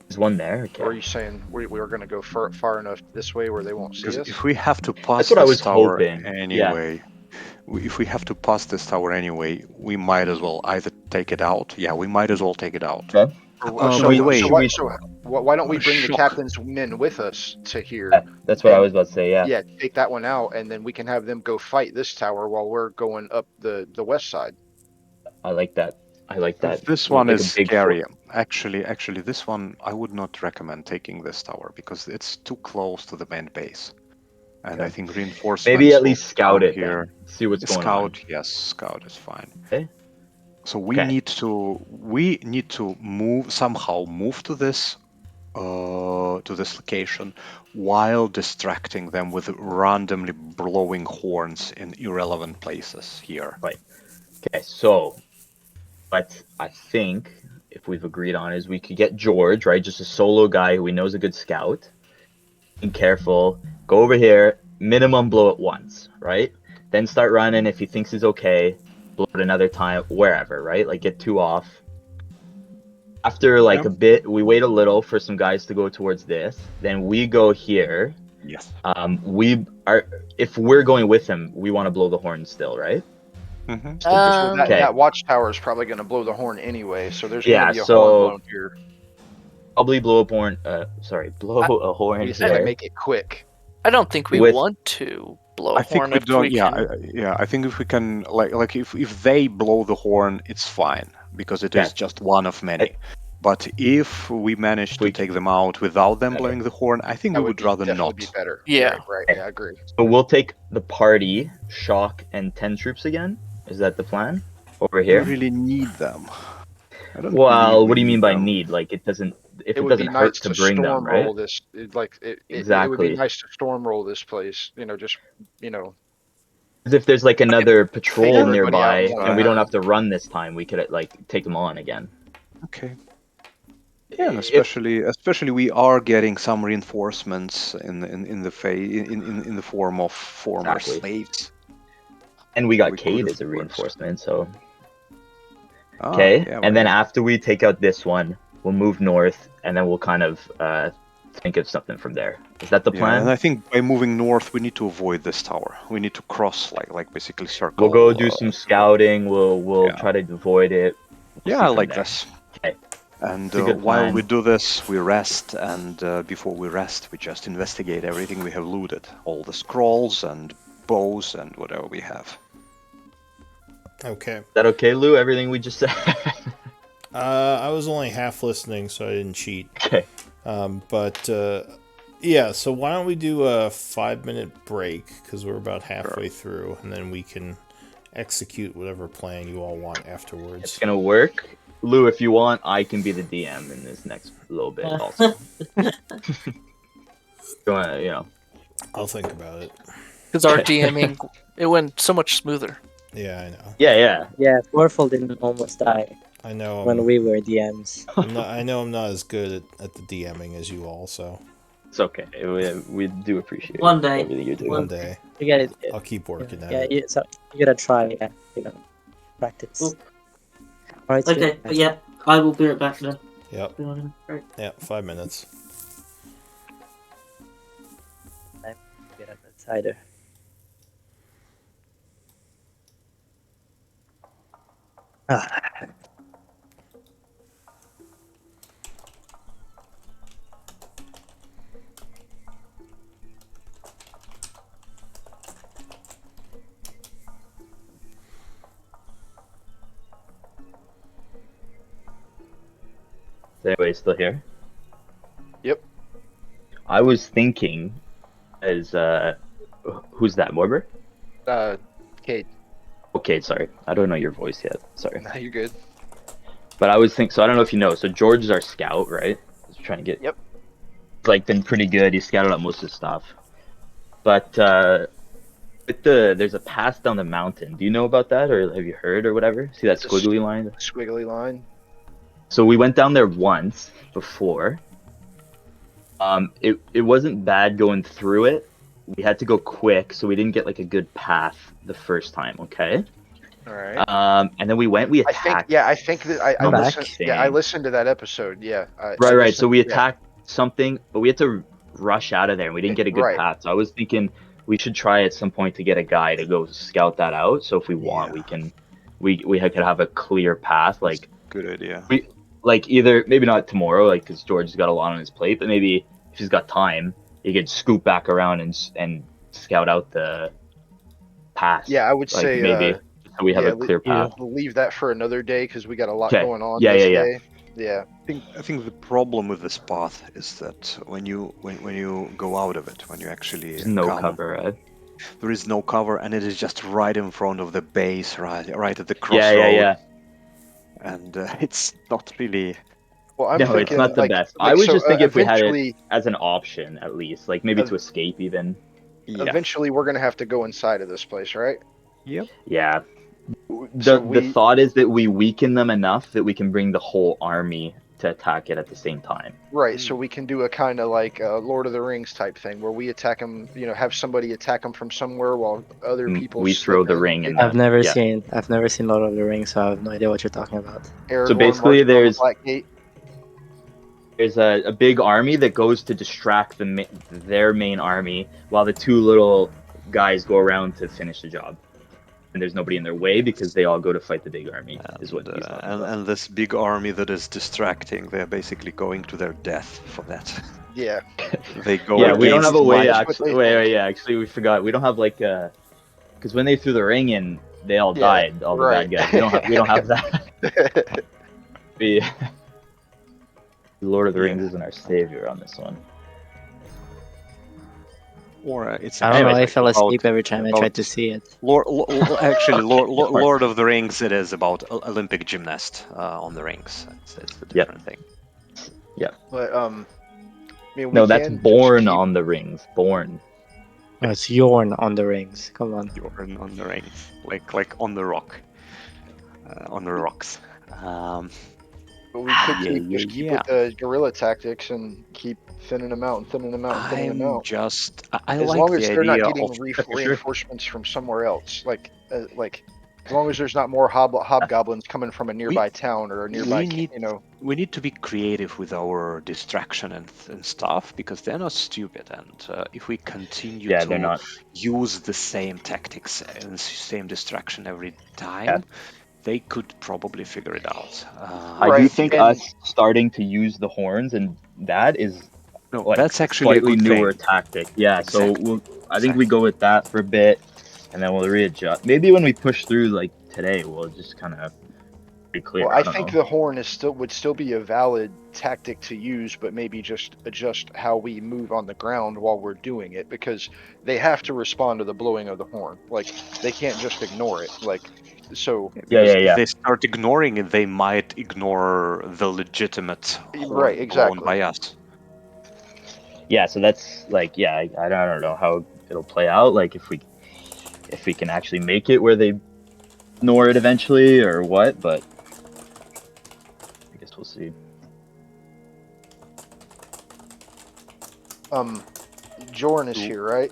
There's one there. Okay. Or are you saying we were going to go far enough this way where they won't see Because us? if we have to pass That's what I this was tower hoping. anyway, if we have to pass this tower anyway, we might as well either take it out. Yeah, we might as well take it out. Okay. By the way, why don't we bring the Shock. captain's men with us to here? Yeah, that's what I was about to say. Yeah. Yeah, take that one out, and then we can have them go fight this tower while we're going up the west side. I like that. This one Like a is big scary. fort. Actually, this one I would not recommend taking this tower because it's too close to the main base, and I think reinforcements. Maybe at will least scout come it here. then. See what's going on. Scout, yes, scout is fine. Okay. So we need to somehow move to this location while distracting them with randomly blowing horns in irrelevant places here. Right. Okay, so But I think if we've agreed on is we could get George, right? Just a solo guy who we know is a good scout. Be careful. Go over here. Minimum blow it once, right? Then start running. If he thinks he's okay, blow it another time, wherever, right? Like get 2 off. After like Yeah. a bit, we wait a little for some guys to go towards this. Then we go here. Yes. We are if we're going with him, we want to blow the horn still, right? Mm-hmm. Well, Okay. that watchtower is probably going to blow the horn anyway, so there's Yeah, going to be a so- horn blown here. Probably blow a horn. Blow a horn We just have to here. make it quick. I don't think we With- want to blow a I think horn we if don't. we Yeah, can. I think if we can, like if they blow the horn, it's fine because it is Yeah. just one of many. But if we manage to We- take them out without them Better. blowing the horn, I think That we would would rather definitely not. be better. Yeah. Right. Okay. Yeah, I agree. So we'll take the party, shock, and 10 troops again. Is that the plan? Over We here. really need them. I don't Well, believe what do you we mean by them. need? Like it doesn't. If It it would be doesn't hurt nice to to bring them, storm right? roll this. It would Exactly. be nice to storm roll this place. Just Because if there's like another patrol everybody nearby out one and we don't turn. have to run this time, we could like take them on again. Okay. Yeah, and If- especially we are getting some reinforcements in the form of former Exactly. slaves. And we got We could, Cade of as a course. reinforcement, so Ah, okay. yeah, And then well, after we take out this one, we'll move north, and then we'll kind of think of something from there. Is that the yeah, plan? and I think by moving north, we need to avoid this tower. We need to cross, like basically circle. We'll go do some scouting. We'll yeah. try to avoid it. We'll Yeah, see I from like there. this. Okay. And It's a good while plan. we do this, we rest, and before we rest, we just investigate everything we have looted, all the scrolls and bows and whatever we have. Okay. Is that okay, Lou? Everything we just said. I was only half listening, so I didn't cheat. Okay. Yeah, so why don't we do a 5-minute break, because we're about halfway through, and then we can execute whatever plan you all want afterwards. It's gonna work. Lou, if you want, I can be the DM in this next little bit also. You know. I'll think about it. Because our DMing, it went so much smoother. Yeah, I know. Yeah. Yeah, Morphle didn't almost die I know. when we were DMs. I know I'm not as good at the DMing as you all, so It's okay. We do appreciate One day. everything you do. one day You get it. I'll keep working at Yeah, it. so you gotta try. Yeah, practice. Cool. All right. Okay, but yeah, I will be right back then. Yep. Right. Yeah, 5 minutes. Get an outsider. Ah. Is anybody still here? Yep. I was thinking, as who's that, Morber? Kate, Okay, sorry. I don't know your voice yet. Sorry. now you're good. But I was thinking, so I don't know if you know. So George is our scout, right? He's trying to get. Yep. Like been pretty good. He scouted out most of the stuff. But there's a pass down the mountain. Do you know about that, or have you heard, or whatever? See that The squiggly line? Squiggly line. So we went down there once before. It wasn't bad going through it. We had to go quick, so we didn't get like a good path the first time. Okay. All right. And then we went. We I attacked. think that I I'm listened. back. Yeah, I listened to that episode. Yeah. I Right. listened- So we yeah. attacked something, but we had to rush out of there, and we didn't get a good Right. path. So I was thinking we should try at some point to get a guy to go scout that out. So if we want, Yeah. we can. We could have a clear path, like Good idea. either maybe not tomorrow, like because George's got a lot on his plate, but maybe if he's got time, he could scoop back around and scout out the pass. Yeah, I would like say maybe so we have a clear path. We'll leave that for another day because we got a lot Okay. going on. Yeah, this yeah. day. Yeah. I think the problem with this path is that when you go out of it, when you actually There's no come, cover, right? there is no cover, and it is just right in front of the base, right at the crossroad. Yeah. And it's not really. Well, I'm No, thinking, it's not the like- best. like, I would so, just think if we had it eventually- as an option, at least, like maybe Uh, to escape even. Yeah. Eventually, we're gonna have to go inside of this place, right? Yep. Yeah. the thought is that we weaken them enough that we can bring the whole army to attack it at the same time. Right, so we can do a kind of like Lord of the Rings type thing where we attack them, have somebody attack them from somewhere while other people We throw slip the in. ring in. I've never seen Lord of the Rings, so I have no idea what you're talking about. Aragorn So basically, marching on the there's Black Gate. a big army that goes to distract their main army, while the two little guys go around to finish the job. And there's nobody in their way because they all go to fight the big army. Is what he's talking about. And this big army that is distracting, they're basically going to their death for that. Yeah. They go. Yeah, we don't have a way. That's what Actually, they wait, think. yeah, actually, we forgot. We don't have like because when they threw the ring in, they all died. All the right. bad guys. We don't have that. Lord of the Rings isn't our savior on this one. Or it's I don't know. I like fell asleep about- every time I about- tried to see it. Lord of the Rings, it is about Olympic gymnast on the rings. It's a different thing. But I mean, we No, that's can just born keep- on the rings. Born. Oh, it's Yorn on the rings. Come on. You're on the rings, like on the rock, on the rocks. But we could keep yeah. with the guerrilla tactics and keep thinning them out and thinning them out and thinning them I'm out. just I As like long the as they're not idea getting of reinforcements from somewhere else, like as long as there's not more hobgoblins coming from a nearby town or a nearby, we need to be creative with our distraction and stuff because they're not stupid, and if we continue They're to not. use the same tactics and same distraction every time, they could probably figure it out. I do think us starting to use the horns and that is that's actually slightly a good newer thing. tactic. Yeah, Exactly. I think we go with that for a bit, and then we'll readjust. Maybe when we push through like today, we'll just kind of be clear. Well, I think the horn would still be a valid tactic to use, but maybe just adjust how we move on the ground while we're doing it, because they have to respond to the blowing of the horn. Like they can't just ignore it. Like so. If they start ignoring it, they might ignore the legitimate horn blown by us. Yeah, so that's like, I don't know how it'll play out. Like if we can actually make it where they ignore it eventually or what, but I guess we'll see. Jorn is here, right?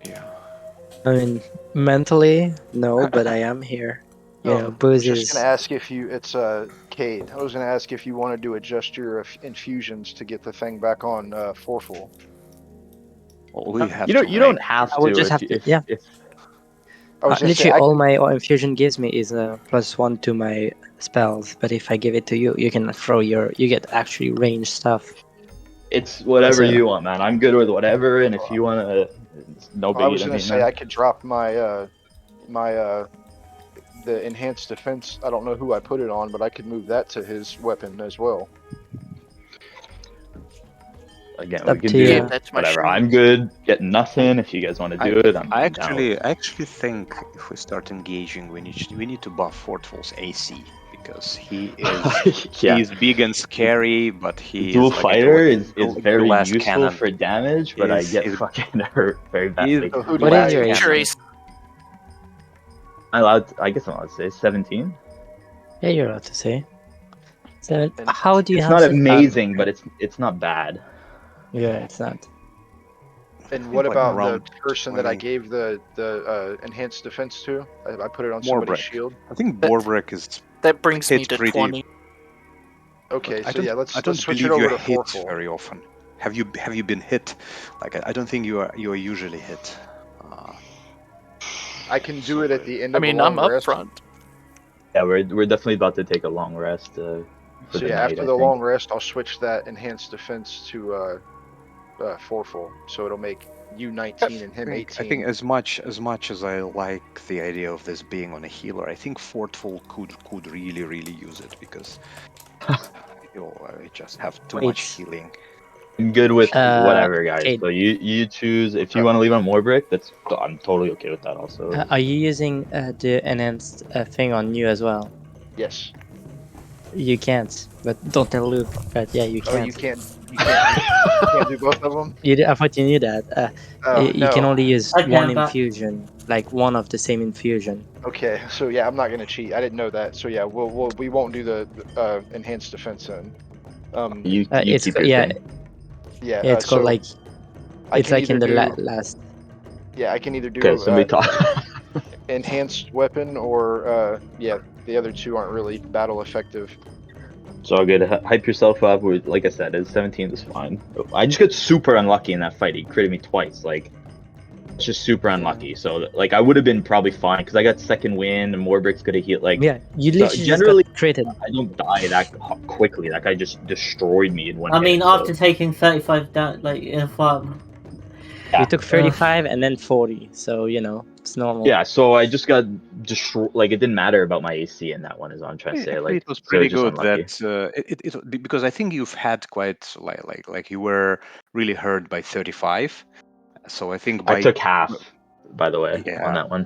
Yeah. I mean, mentally, no, but I am here. Booze I was is. just gonna ask if it's Cade. I was gonna ask if you wanted to adjust your infusions to get the thing back on 4 full. Well, we have you don't have to. I would just have to. Yeah. I was Literally, all my infusion gives me is a +1 to my spells. But if I give it to you, you can throw you get actually range stuff. It's whatever you want, man. I'm good with whatever, and if you want to, no biggie. I was gonna say I could drop my the enhanced defense. I don't know who I put it on, but I could move that to his weapon as well. Again, we can do whatever. I'm good getting nothing. If you guys want to do it, I actually think if we start engaging, we need to buff Fortful's AC because he is he's big and scary, but dual fighter is very useful for damage, but I get fucking hurt very badly. What is your AC? I guess I'm allowed to say 17. Yeah, you're allowed to say. So how do you? It's not amazing, but it's not bad. Yeah, it's not. And what about the person that I gave the enhanced defense to? I put it on somebody's shield. I think Borbrek is. That brings me to 20. Okay, so let's switch it over to hit very often. Have you been hit? Like I don't think you are usually hit. I can do it at the end. I'm up front. Yeah, we're definitely about to take a long rest. After the long rest, I'll switch that enhanced defense to 4 full, so it'll make you 19 and him 18. I think as much as I like the idea of this being on a healer, I think Fortful could really use it because I just have too much healing. I'm good with whatever, guys. So you choose. If you want to leave on Morbrick, I'm totally okay with that also. Are you using the enhanced thing on you as well? Yes. You can't, but don't tell Luke. But yeah, you can. Oh, You can't do both of them. I thought you knew that. You can No. only use Okay, one I'm back. infusion, like one of the same infusion. Okay, so yeah, I'm not gonna cheat. I didn't know that. So yeah, we won't do the enhanced defense then. You It's keep your yeah, thing. Yeah. yeah. It's called So like I it's can like in either the do last. yeah, I can either Okay, do somebody talk. enhanced weapon or yeah, the other two aren't really battle effective. It's all good. Hype yourself up. Like I said, it's 17 is fine. I just got super unlucky in that fight. He critted me twice. Like, it's just super unlucky. So, like, I would have been probably fine because I got second wind and more bricks could have healed. Like, Yeah, you so literally just generally, got critted. I don't die that quickly. That guy just destroyed me in one I hit. mean, so- after taking 35 down, like in a fight. Yeah. You took 35 and then 40, so you know it's normal. Yeah, so I just got destroyed. Like, it didn't matter about my AC in that one, is what I'm trying to say. Actually, Like, it was so pretty just good unlucky. that because I think you've had quite like you were really hurt by 35. So I think I by took half, by the way, yeah on that one.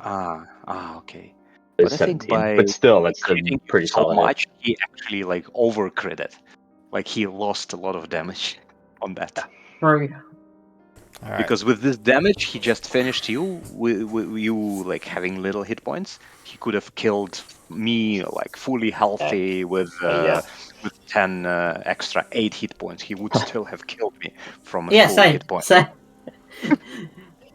Okay. It But was I think 17. by But still, that's a critting you pretty so solid hit. much, he actually like over critted. Like he lost a lot of damage on that. True. All right. Because with this damage, he just finished you with you like having little hit points. He could have killed me like fully healthy with Yeah. with 10 extra 8 hit points. He would still have killed me from a Yeah, full same. hit point. Same.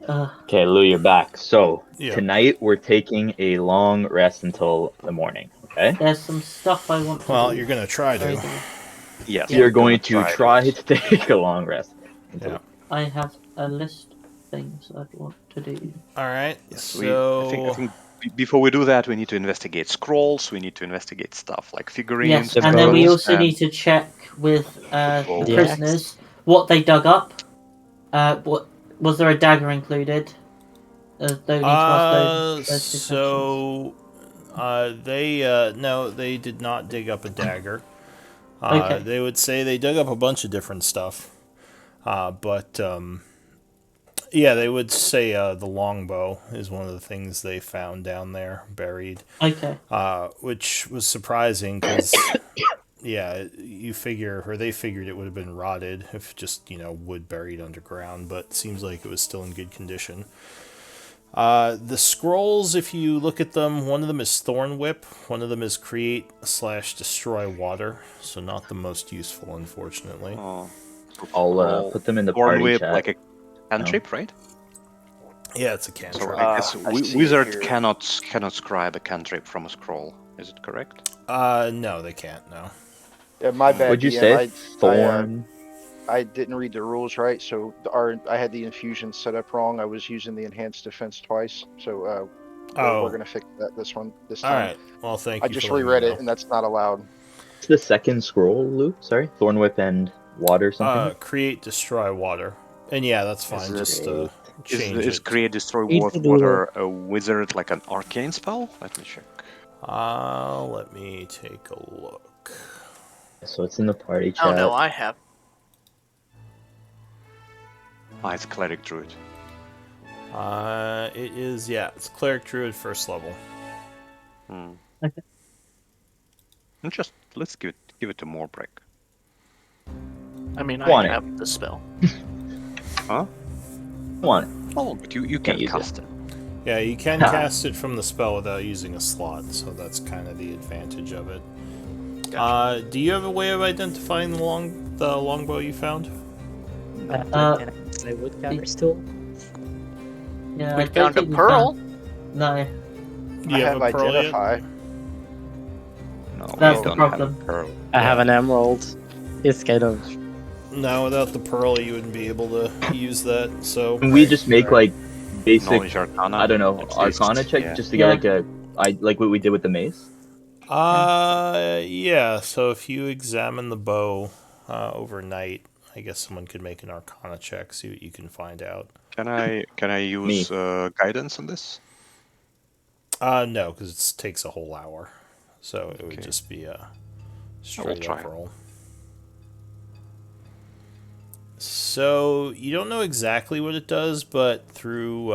Okay, Lou, you're back. So, Yeah. tonight we're taking a long rest until the morning, okay? There's some stuff I want to Well, do. you're gonna try to. Yes, You're we're gonna going to try to take a long rest. Yeah. I have a list of things I want to do. All right. Yes, So. I think before we do that, we need to investigate scrolls. We need to investigate stuff like figurines. Yes, The and then we bones also need to check with the bones. The prisoners what they dug up. What was there a dagger included? Don't need to ask those two questions. So. No, they did not dig up a dagger. Okay. They would say they dug up a bunch of different stuff. But yeah, they would say the longbow is one of the things they found down there buried. Okay. Which was surprising because, yeah, you figure, or they figured it would have been rotted if just, wood buried underground, but it seems like it was still in good condition. The scrolls, if you look at them, one of them is Thorn Whip, one of them is Create/Destroy Water, so not the most useful, unfortunately. Oh, I'll put them in the Thorn party whip, chat. like a cantrip, right? Yeah, it's a So cantrip. I guess I see it wizard here. cannot scribe a cantrip from a scroll. Is it correct? No, they can't, no. Yeah, my bad. Would you DM. say Thorn? I didn't read the rules right, so I had the infusion set up wrong. I was using the enhanced defense twice, so we're gonna fix that this time. Alright, well, thank I you just for letting me reread know. it, and that's not allowed. What's the second scroll, Lou? Sorry? Thorn Whip and water something? Create, Destroy Water. And yeah, that's fine, just change Is it. create destroy Need warp to do water a wizard like an arcane spell? Let me check. Let me take a look. So it's in the party chat. Oh no, I have. It's cleric druid. It is, yeah, it's Cleric Druid first level. Okay. And just let's give it to Morbrick. I mean, Want I it. have the spell. Huh? Want it. Oh, but you Can't can use cast it. Yeah, you can cast it from the spell without using a slot, so that's kind of the advantage of it. Do you have a way of identifying the longbow you found? Can I use my woodcutter's tool? Yeah, We I don't found a think we pearl. found- No. You I have have a pearl yet? identify. No, That's we the don't have problem. a pearl. I have an emerald. It's kind of No, without the pearl, you wouldn't be able to use that. So Can we just make like basic, Knowledge Arcana. I don't know, at least, Arcana check yeah. just to get like what we did with the mace? yeah. So if you examine the bow overnight, I guess someone could make an Arcana check, see what you can find out. Can I use guidance on this? No, because it takes a whole hour, so it would Okay. just be a straight try up it. roll. So you don't know exactly what it does, but through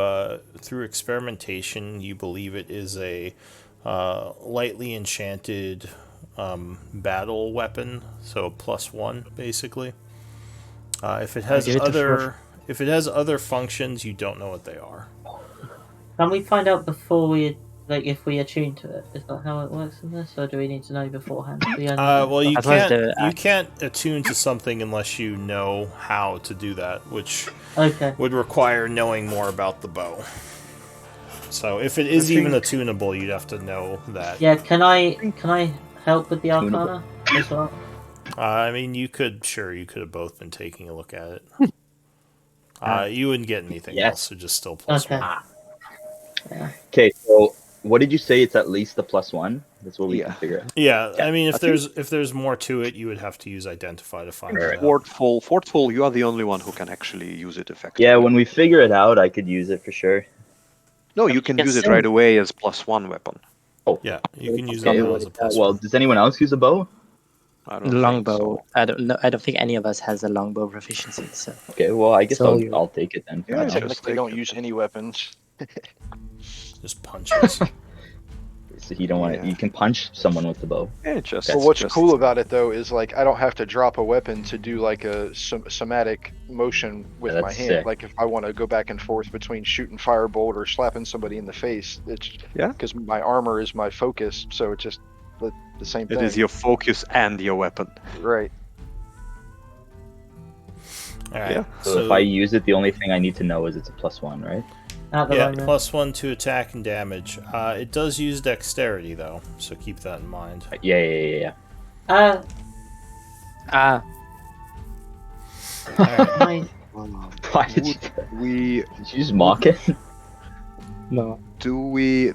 experimentation, you believe it is a lightly enchanted battle weapon, so +1 basically. If it has give it a other, if it has other functions, you don't know what they are. Can we find out before we, like, if we attune to it? Is that how it works in this, or do we need to know beforehand? Well, you That was can't the you can't attune to something unless you know how to do that, which Okay. would require knowing more about the bow. So if it is even attunable, you'd have to know that. Yeah. Can I help with the Tunable. Arcana as well? I mean, you could have both been taking a look at it. You wouldn't get anything Yes. else, so just still plus Okay. one. Yeah. Okay, so what did you say? It's at least the +1. That's what we Yeah. can figure out. Yeah, I mean, if Okay. there's more to it, you would have to use identify to find it Alright. out. Fortful, you are the only one who can actually use it effectively. Yeah, when we figure it out, I could use it for sure. No, you can Yes, use it sir. right away as +1 weapon. Oh, Yeah, you can use okay. it now as a plus Well, one. does anyone else use a bow? I don't think Longbow. so. I don't know. I don't think any of us has a longbow proficiency. So Okay, well, I guess So you- I'll take it then. for Yeah, now. just Technically, take don't it. use any weapons. Just punches. So you don't want Yeah. to. You can punch someone with the bow. Yeah, just. But what's just- cool about it though is like I don't have to drop a weapon to do like a somatic motion with Yeah, my that's hand. sick. Like if I want to go back and forth between shooting firebolt or slapping somebody in the face, it's Yeah. because my armor is my focus, so it's just the same It thing. is your focus and your weapon. Right. All right. Yeah. So if I use it, the only thing I need to know is it's a +1, right? At the Yeah, moment. +1 to attack and damage. It does use dexterity though, so keep that in mind. Yeah. Uh, ah, All right. my, Why did you, We did you just mock it? no. do we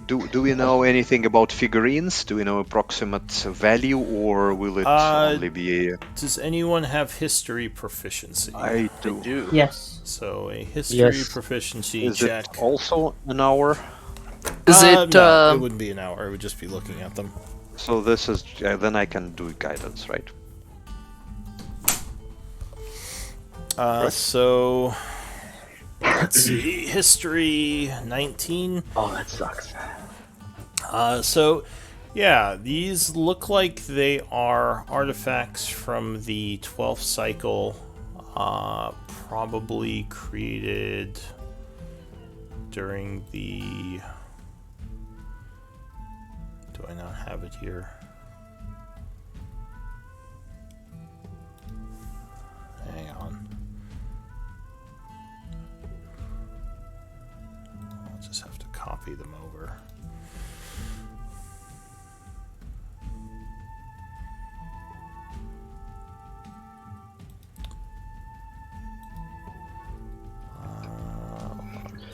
know anything about figurines? Do we know approximate value, or will it only be? Does anyone have history proficiency? I do. Do. yes. So a history Yes. proficiency Is check. it also an hour? Is it? No, it wouldn't be an hour. It would just be looking at them. So this is then I can do guidance, right? So let's see. History 19. Oh, that sucks. So yeah, these look like they are artifacts from the 12th cycle, probably created during the. Do I not have it here? Hang on. I'll just have to copy them over.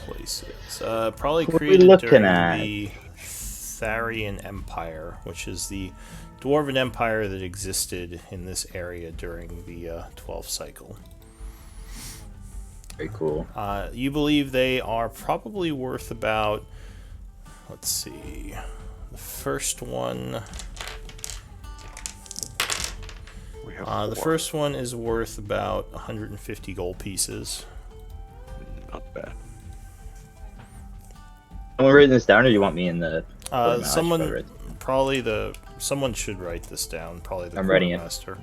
Places. Probably What are we created looking during at? the Tharian Empire, which is the Dwarven Empire that existed in this area during the 12th cycle. Very cool. You believe they are probably worth about, let's see, the first one. We have The four. first one is worth about 150 gold pieces. Not bad. Am I writing this down, or do you want me in the? Oh, no, I should Someone probably write- probably someone should write this down. Probably the I'm writing it. quartermaster.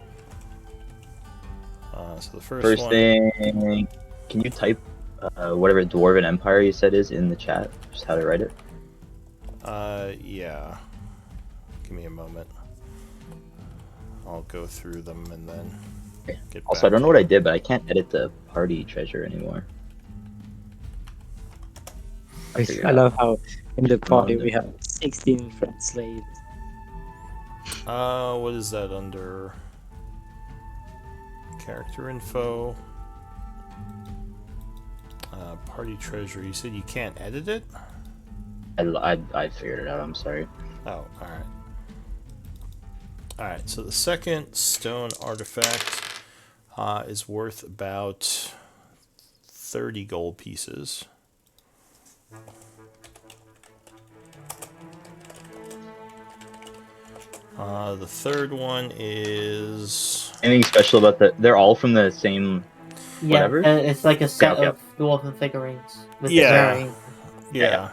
So the First one. thing, can you type whatever Dwarven Empire you said is in the chat? Just how to write it. Yeah. Give me a moment. I'll go through them and then get Also, back I don't know to what I you. did, but I can't edit the party treasure anymore. I love how in the party Commander. we have 16 French slaves. What is that under? Character info. Party treasure. You said you can't edit it? I figured it out. I'm sorry. Oh, alright. Alright, so the second stone artifact is worth about 30 gold pieces. The third one is... Anything special about the? They're all from the same. Yeah, Whatever? it's like a set Okay. of dwarven figurines. With Yeah. varying- Yeah.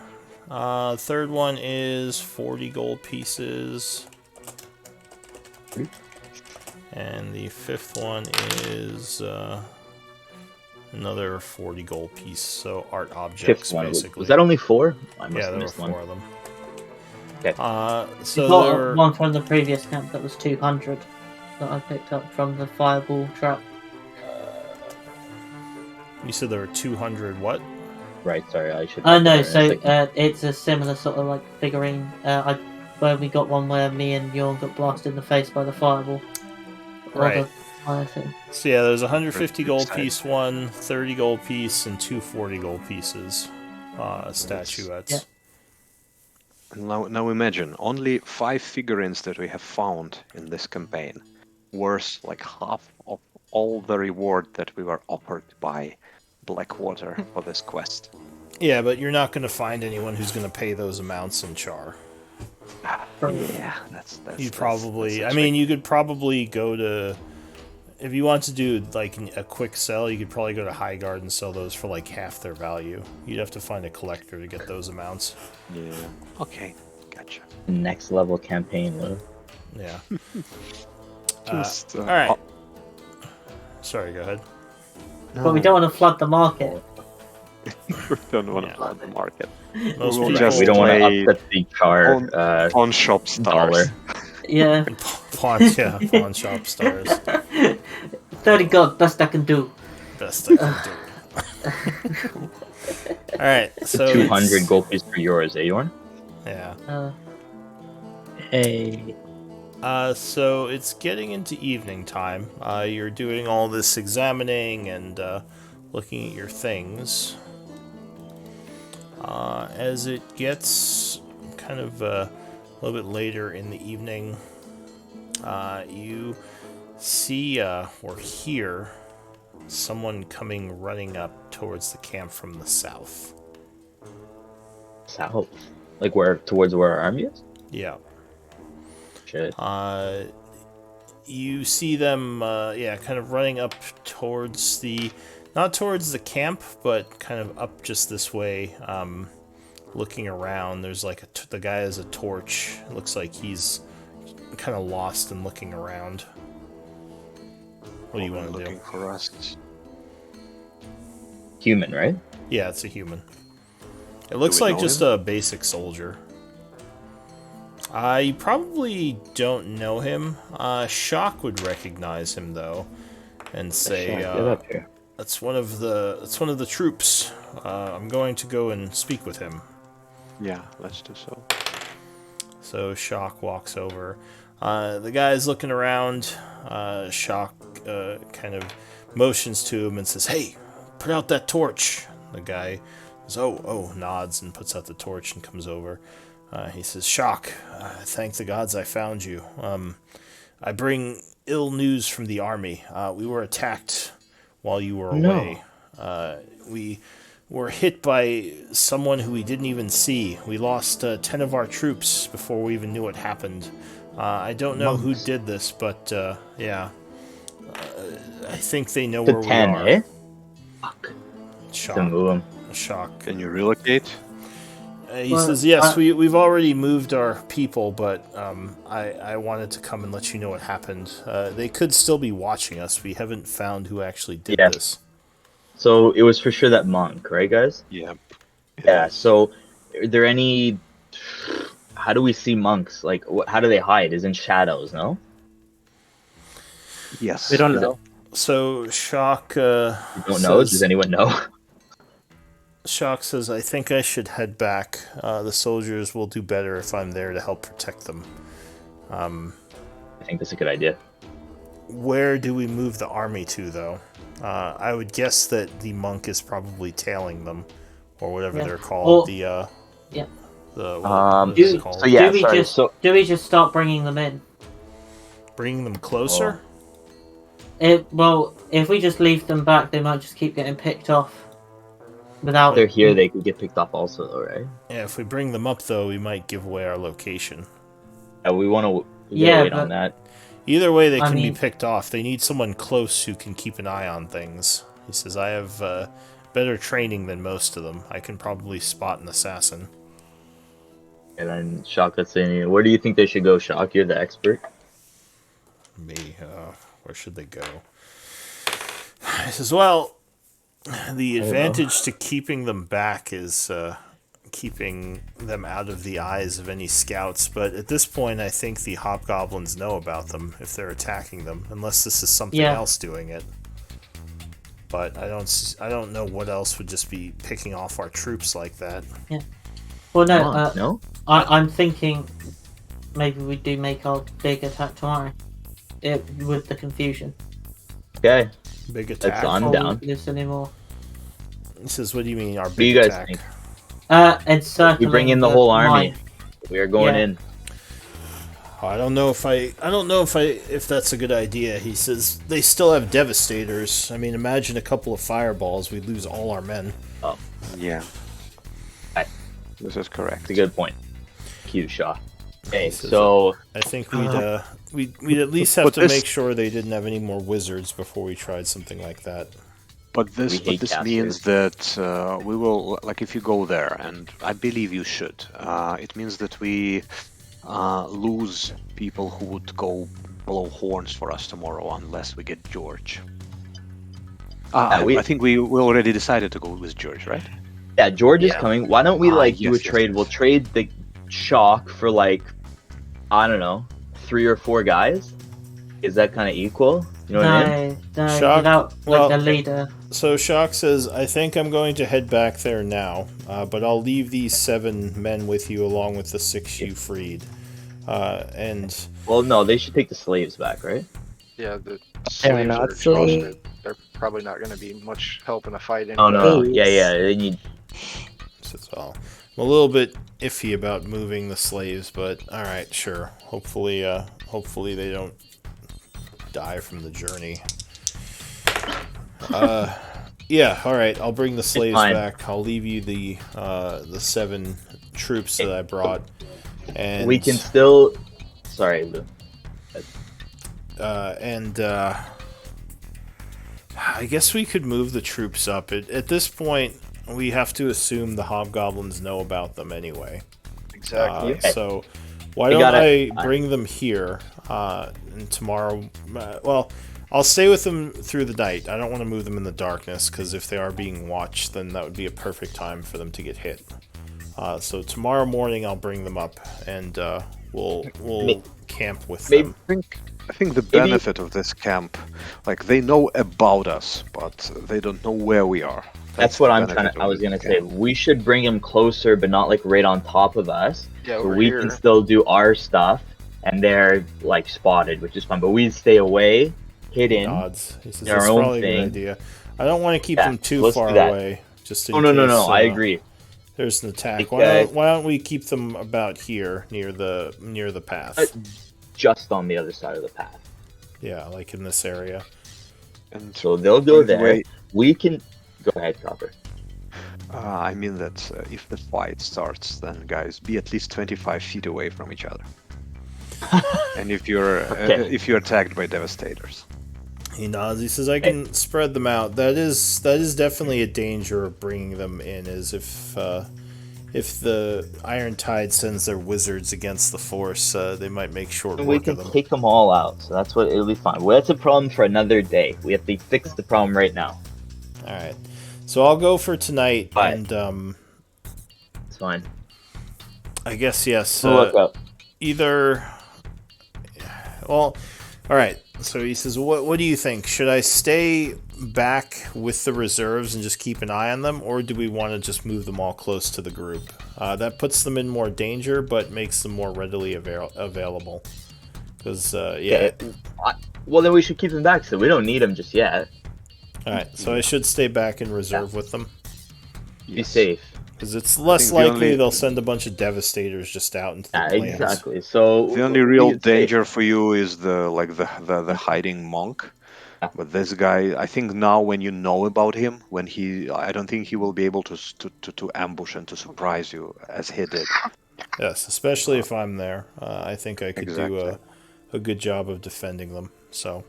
Third one is 40 gold pieces. And the fifth one is Another 40 gold piece, so art Fifth objects, one. basically. Was that only 4? I must Yeah, have there were missed 4 one. of them. Okay. So We got there were... one from the previous camp that was 200 that I picked up from the fireball trap. You said there were 200 what? Right, sorry, I should. Oh no, in a so second. it's a similar sort of like figurine. Where we got one where me and Bjorn got blasted in the face by the fireball. Or Right. the fire thing. So yeah, there's 150 gold Side. piece one, 30 gold piece, and 240 gold pieces. Statuettes. Yeah. Now imagine, only 5 figurines that we have found in this campaign, worth like half of all the reward that we were offered by Blackwater for this quest. Yeah, but you're not going to find anyone who's going to pay those amounts in Chaur. Yeah, that's You probably... that's I mean, you could probably go to... If you want to do like a quick sell, you could probably go to Highguard and sell those for like half their value. You'd have to find a collector to get those amounts. Yeah. Okay, gotcha. Next level campaign, Lou. Yeah. Just, All right. Sorry, go ahead. But we don't want to flood the market. we don't want to Yeah. flood the market. Most will people... just We don't want to play upset the Chaur Pawn shop stars. dollar. Yeah. pawn shop stars. 30 gold, best I can do. Best I can do. All right, so 200 gold piece for yours, eh, Yorn? Yeah. Hey. So it's getting into evening time. You're doing all this examining and looking at your things. As it gets kind of a little bit later in the evening, you see or hear someone coming running up towards the camp from the south. South? Like where? Towards where our army is? Yeah. Shit. You see them, kind of running up towards not towards the camp, but kind of up just this way, looking around. There's like the guy has a torch. It looks like he's kind of lost and looking around. What do you want to Looking do? for us. Human, right? Yeah, it's a human. It looks we like know just him? a basic soldier. You probably don't know him. Shock would recognize him though, and say, Get up here. "That's one of the troops. I'm going to go and speak with him." Yeah, let's do so. So Shock walks over. The guy's looking around. Shock kind of motions to him and says, "Hey, put out that torch." The guy says, "Oh," nods and puts out the torch and comes over. He says, "Shock, thank the gods I found you. I bring ill news from the army. We were attacked while you were away. We were hit by someone who we didn't even see. We lost 10 of our troops before we even knew what happened. I don't know who did this, but I think they know To where 10, we are." eh? Fuck. To Shock. move him. Shock. Can you relocate? He Well, says, "Yes, we've already moved our people, but I wanted to come and let you know what happened. They could still be watching us. We haven't found who actually did Yeah. this." So it was for sure that monk, right, guys? Yeah. Yeah. So, are there any? How do we see monks? Like, how do they hide? Is in shadows, no? Yes. We don't know. So Shock You don't know. says, Does anyone know? Shock says, "I think I should head back. The soldiers will do better if I'm there to help protect them. I think that's a good idea. Where do we move the army to, though? I would guess that the monk is probably tailing them, or whatever Yeah. they're called. Or- yeah. What is it called? So yeah, do we sorry. just So do we just start bringing them in? Bringing them closer? Well, if we just leave them back, they might just keep getting picked off. Without if they're here, they could get picked off also, though, right? Yeah, if we bring them up, though, we might give away our location. We want to Yeah, wait but- on that. Either way, they I can mean- be picked off. They need someone close who can keep an eye on things. He says, "I have better training than most of them. I can probably spot an assassin." And then Shock, let's say, where do you think they should go, Shock? You're the expert. Me, where should they go? He says, "Well, The don't know. advantage to keeping them back is keeping them out of the eyes of any scouts. But at this point, I think the hobgoblins know about them if they're attacking them, unless this is something Yeah. else doing it. But I don't know what else would just be picking off our troops like that. Well, no, Come on, no? I'm thinking maybe we do make our big attack tomorrow. With the confusion. Okay. Big attack. I'm Before down. we do this anymore. He says, "What do you mean our What do you big guys attack?" think? Encircling We bring in the whole army. mine. We are going Yeah. in. I don't know if that's a good idea. He says they still have devastators. I mean, imagine a couple of fireballs, we'd lose all our men. Yeah. Right. This is correct. That's a good point. Q Shaw. Okay, This is so I think we'd at least have But to this- make sure they didn't have any more wizards before we tried something like that. But We this hate means that we will, like, if you go there, and I believe you should, it means that we lose people who would go blow horns for us tomorrow unless we get George. I think we already decided to go with George, right? yeah, George is Yeah. coming. Why don't we do Yes, a yes, trade? yes. We'll trade the shock for like, I don't know, 3 or 4 guys. Is that kind of equal? You know what I mean? No, Shock- without well- a leader. So Shock says, "I think I'm going to head back there now, but I'll leave these 7 men with you along with the 6 you freed." And Well, no, they should take the slaves back, right? Yeah, the They're slaves not are exhausted. slaves. They're probably not going to be much help in a fight. Oh no, Slaves. yeah, they need. says, "Well, I'm a little bit iffy about moving the slaves, but all right, sure. Hopefully they don't die from the journey." Yeah, all right. I'll bring the slaves fine. back. I'll leave you the 7 troops that I brought, and We can still. Sorry, Lou. I guess we could move the troops up. At this point, we have to assume the hobgoblins know about them anyway. Exactly. So why I don't gotta- I bring them here and tomorrow? Well, I'll stay with them through the night. I don't want to move them in the darkness because if they are being watched, then that would be a perfect time for them to get hit. So tomorrow morning I'll bring them up and we'll camp with Maybe- them. I think the benefit of this camp, like, they know about us, but they don't know where we are. That's what the I'm trying benefit to. of I was this gonna say camp. we should bring him closer, but not like right on top of us. Yeah, So over we here. can still do our stuff, and they're like spotted, which is fun. But we stay away, hidden. Odds. He says our that's own probably a good thing. idea. I don't want to keep Yeah, them too let's far do that. away. Just in Oh no, case, I agree. There's an attack. Like, Why don't we keep them about here near the path? Just on the other side of the path. Yeah, like in this area. And So they'll go by the there. way, We can go ahead, Copper. I mean that if the fight starts, then guys, be at least 25 feet away from each other. And if you're attacked by devastators. He nods. He says, "I can spread them out." That is definitely a danger of bringing them in. Is if the Iron Tide sends their wizards against the Force, they might make short And we work can of them. take them all out. So that's what it'll be fine. Well, that's a problem for another day. We have to fix the problem right now. All right. So I'll go for tonight, Bye. and It's fine. I guess yes. We'll look up. Either. Well, all right. So he says, "What do you think? Should I stay back with the reserves and just keep an eye on them, or do we want to just move them all close to the group? That puts them in more danger, but makes them more readily available. Because yeah. Well, then we should keep them back. So we don't need them just yet. All right. So I should stay back in reserve with them Be safe. because it's less think the likely only- they'll send a bunch of devastators just out into the Yeah, plains. exactly. So The only we real can say- danger for you is the hiding monk. Yeah. But this guy, I think now when you know about him, I don't think he will be able to ambush and to surprise you as he did. Yes, especially if I'm there. I think I could do Exactly. a good job of defending them. So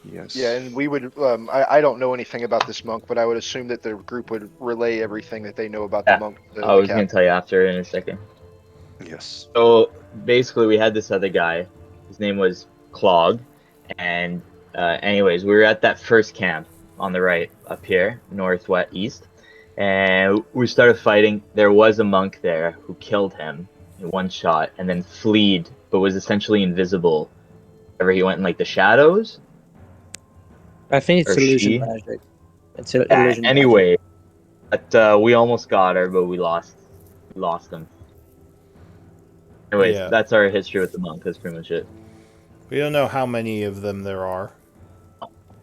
Yes. Yeah, and we would. I don't know anything about this monk, but I would assume that the group would relay everything that they know about Yeah, the monk. I was going to tell you after in a second. Yes. So basically, we had this other guy. His name was Clog, and anyways, we were at that first camp. on the right, up here, northwest, east. And we started fighting. There was a monk there who killed him in one shot and then fled, but was essentially invisible. Whenever he went in like the shadows, I think it's or illusion she. magic. It's illusion magic. Anyway, but we almost got her, but we lost him. Anyways, Yeah. that's our history with the monk. That's pretty much it. We don't know how many of them there are.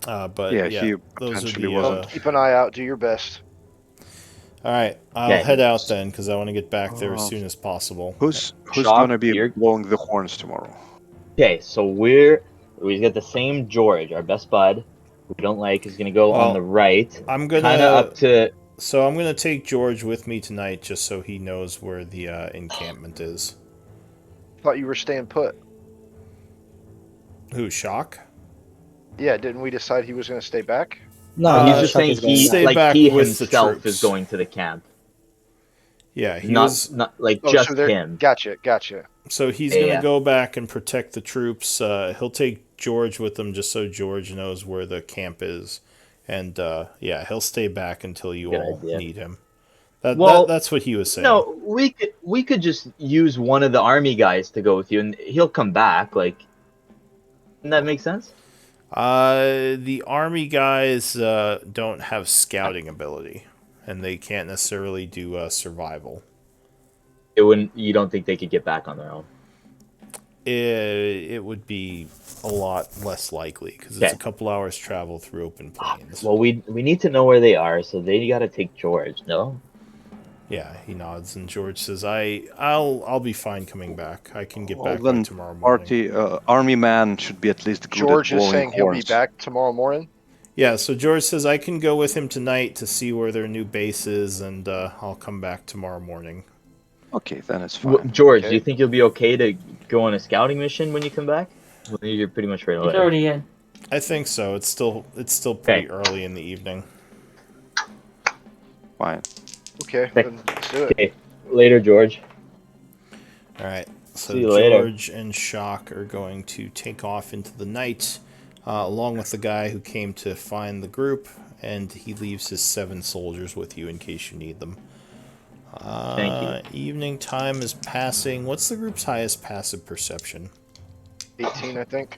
But Yeah, yeah, he those are potentially the. wasn't. Keep an eye out. Do your best. All right, I'll Yeah, head out then because I want to get back there as Uh, soon as possible. Who's Shock, gonna be you're- blowing the horns tomorrow? Okay, so we got the same George, our best bud, who we don't like, is gonna go on Well, the right, I'm kind gonna. of up to. So I'm gonna take George with me tonight, just so he knows where the encampment is. Thought you were staying put. Who? Shock? Yeah, didn't we decide he was going to stay back? No, He's just Chuck saying is going he Stay back. back he with the himself troops. is going to the camp, Yeah, he not was. not like Oh, just so they're him. Gotcha. So he's Yeah, gonna yeah. go back and protect the troops. He'll take George with him, just so George knows where the camp is, and yeah, he'll stay back until you Good all idea. need him. Well, That's what he was saying. No, we could just use one of the army guys to go with you, and he'll come back. Like, doesn't that make sense? The army guys don't have scouting ability, and they can't necessarily do survival. It wouldn't. You don't think they could get back on their own? It would be a lot less likely because it's Okay. a couple hours travel through open plains. Well, we need to know where they are, so they got to take George. No. Yeah, he nods, and George says, "I'll be fine coming back. I can get Well, back by then tomorrow morning." Army man should be at least good George at is blowing saying he'll be horns. back tomorrow morning. Yeah, so George says I can go with him tonight to see where their new base is, and I'll come back tomorrow morning. Okay, then it's fine. George, Okay. do you think you'll be okay to go on a scouting mission when you come back? Well, you're pretty much right He's away. already in. I think so. It's still pretty Okay. early in the evening. Fine. Okay, then let's do it. Okay, later, George. All right. So See you later. George and Shock are going to take off into the night, along with the guy who came to find the group, and he leaves his 7 soldiers with you in case you need them. Thank Evening time is passing. What's the group's highest passive perception? 18, I think.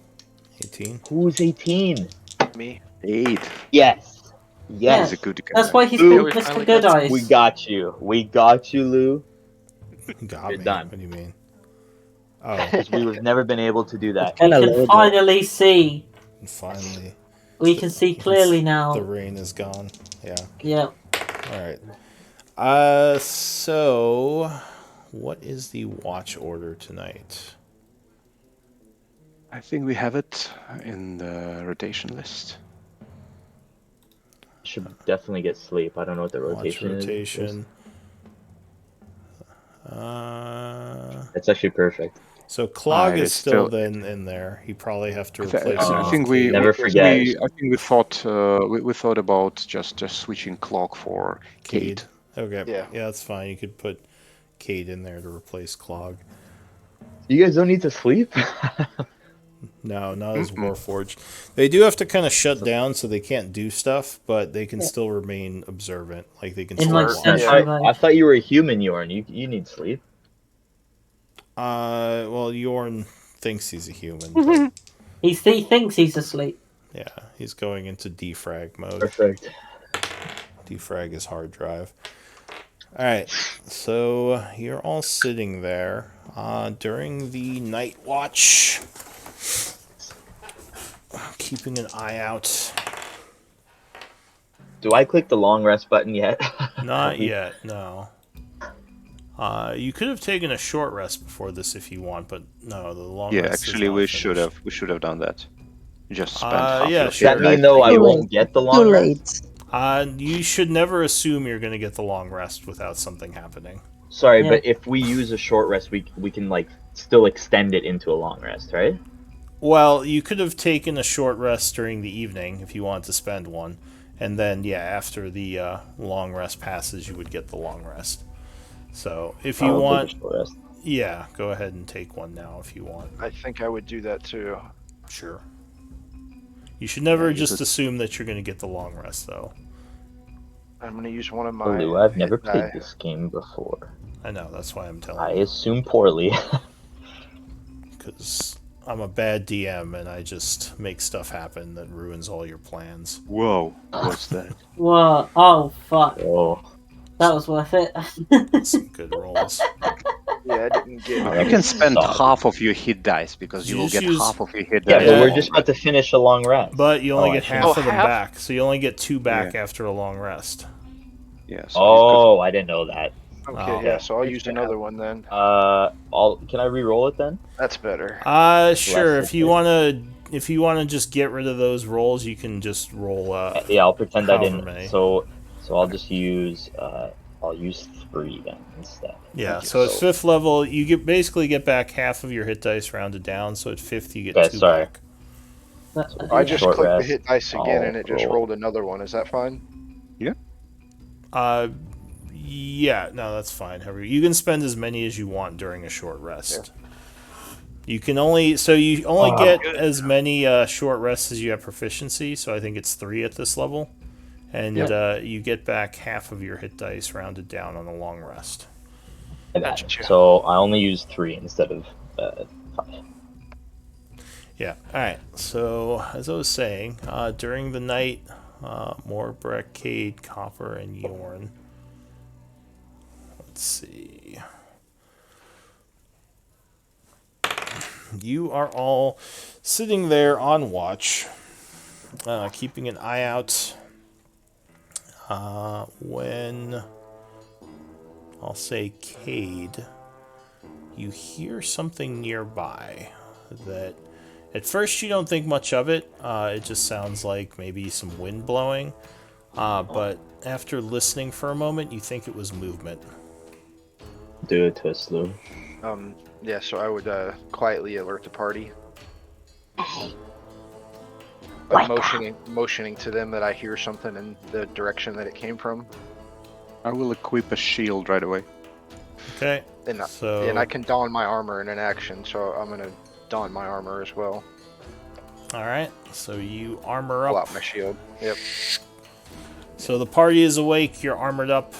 18? Who's 18? Me. 8. Yes. He's Yes. a good guy. That's why he's Ooh, been we Mr. finally Good got- Eyes. We got you. We got you, Lou. Got You're me. done. What do you mean? Oh, Because we've never been able to do that. We Kinda can low, though. finally see. and finally, We can see clearly the now. rain is gone. Yeah. Yep. All right. So, what is the watch order tonight? I think we have it in the rotation list. Should definitely get sleep. I don't know what the Watch rotation is. rotation. It's actually perfect. So Clog is it's still still- then in there. He probably have to I, replace him. Oh, with think we Cade. Never forget. I think we thought we thought about just switching clock for Cade. Okay. Yeah. Yeah, that's fine. You could put Cade in there to replace Clog. You guys don't need to sleep? No, not as Warforged. They do have to kind of shut down, so they can't do stuff, but they can still remain observant. Like they can In still like watch. Century I Mode. thought you were a human, Yorn. You need sleep. Well, Yorn thinks he's a human. But He thinks he's asleep. yeah, he's going into defrag mode. Perfect. Defrag his hard drive. All right, so you're all sitting there during the night watch, keeping an eye out. Do I click the long rest button yet? Not yet, no. You could have taken a short rest before this if you want, but no, the long Yeah, rest is actually, not we finished. should have done that. Just spend half yeah, your sure. Does that mean though I Too won't late. get the Too long rest? late. You should never assume you're going to get the long rest without something happening. Sorry, Yeah. but if we use a short rest, we can like still extend it into a long rest, right? Well, you could have taken a short rest during the evening if you wanted to spend one, and then yeah, after the long rest passes, you would get the long rest. So if you I'll take a want, short rest. yeah, go ahead and take one now if you want. I think I would do that too. Sure. You should never Yeah, just because- assume that you're going to get the long rest, though. I'm gonna use one of my. Lou, I've never hit played die. this game before. I know, that's why I'm I telling you. assume poorly. Because I'm a bad DM and I just make stuff happen that ruins all your plans. Whoa, what's that? Whoa! Oh fuck! Oh, That was worth it. Some good rolls. Yeah, I didn't get. Alright. You can spend Solid. half of your hit dice because you You will just get use- half of your hit yeah, dice. but we're Yeah. just about to finish a long rest. But you only Oh, get I half shouldn't- of them half? back, so you only get 2 back after a long rest. Yeah, so Oh, I didn't know that. Okay, Oh. yeah. So I'll Thanks use for another one then. Can I re-roll it then? That's better. Sure. Less If you wanna just get rid of those rolls, you can just roll. Yeah, I'll pretend I however didn't. many. So I'll just use I'll use 3 then instead. Yeah. Okay, So at 5th level, you basically get back half of your hit dice rounded down. So at 5th, you get Okay, 2 sorry. back. I just Short clicked the rest, hit dice again, I'll and it just roll. rolled another one. Is that fine? Yeah. No, that's fine. However, you can spend as many as you want during a short rest. You can only get as many short rests as you have proficiency. So I think it's 3 at this level, and you get back half of your hit dice rounded down on a long rest. Gotcha. So I only use 3 instead of 5. Yeah. All right. So as I was saying, during the night, Morbreck, Cade, Copper, and Yorn. Let's see. You are all sitting there on watch, keeping an eye out. When I'll say Cade, you hear something nearby that at first you don't think much of it. It just sounds like maybe some wind blowing. But after listening for a moment, you think it was movement. Do a twist, Lou. Yeah. So I would quietly alert the party. Motioning to them that I hear something in the direction that it came from. I will equip a shield right away. Okay. And So and I can don my armor in an action, so I'm gonna don my armor as well. all right. So you armor Pull up. out my shield. Yep. So the party is awake. You're armored up.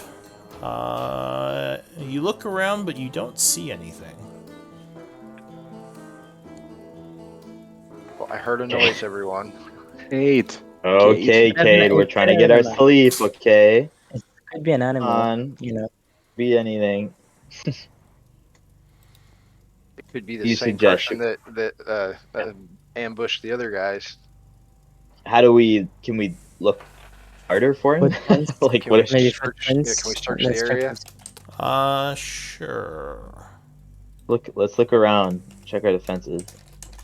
You look around, but you don't see anything. Well, I heard a noise, everyone. 8. Okay, Cade, we're trying to get our sleep, okay? Could be an animal. On. You know. Be anything. It could be the You same suggest person that ambushed the other guys. Can we look harder for him? Footprints? Like Can we what? Maybe search? footprints. Yeah, can we search the Let's check area? Sure. Let's look around. Check our defenses.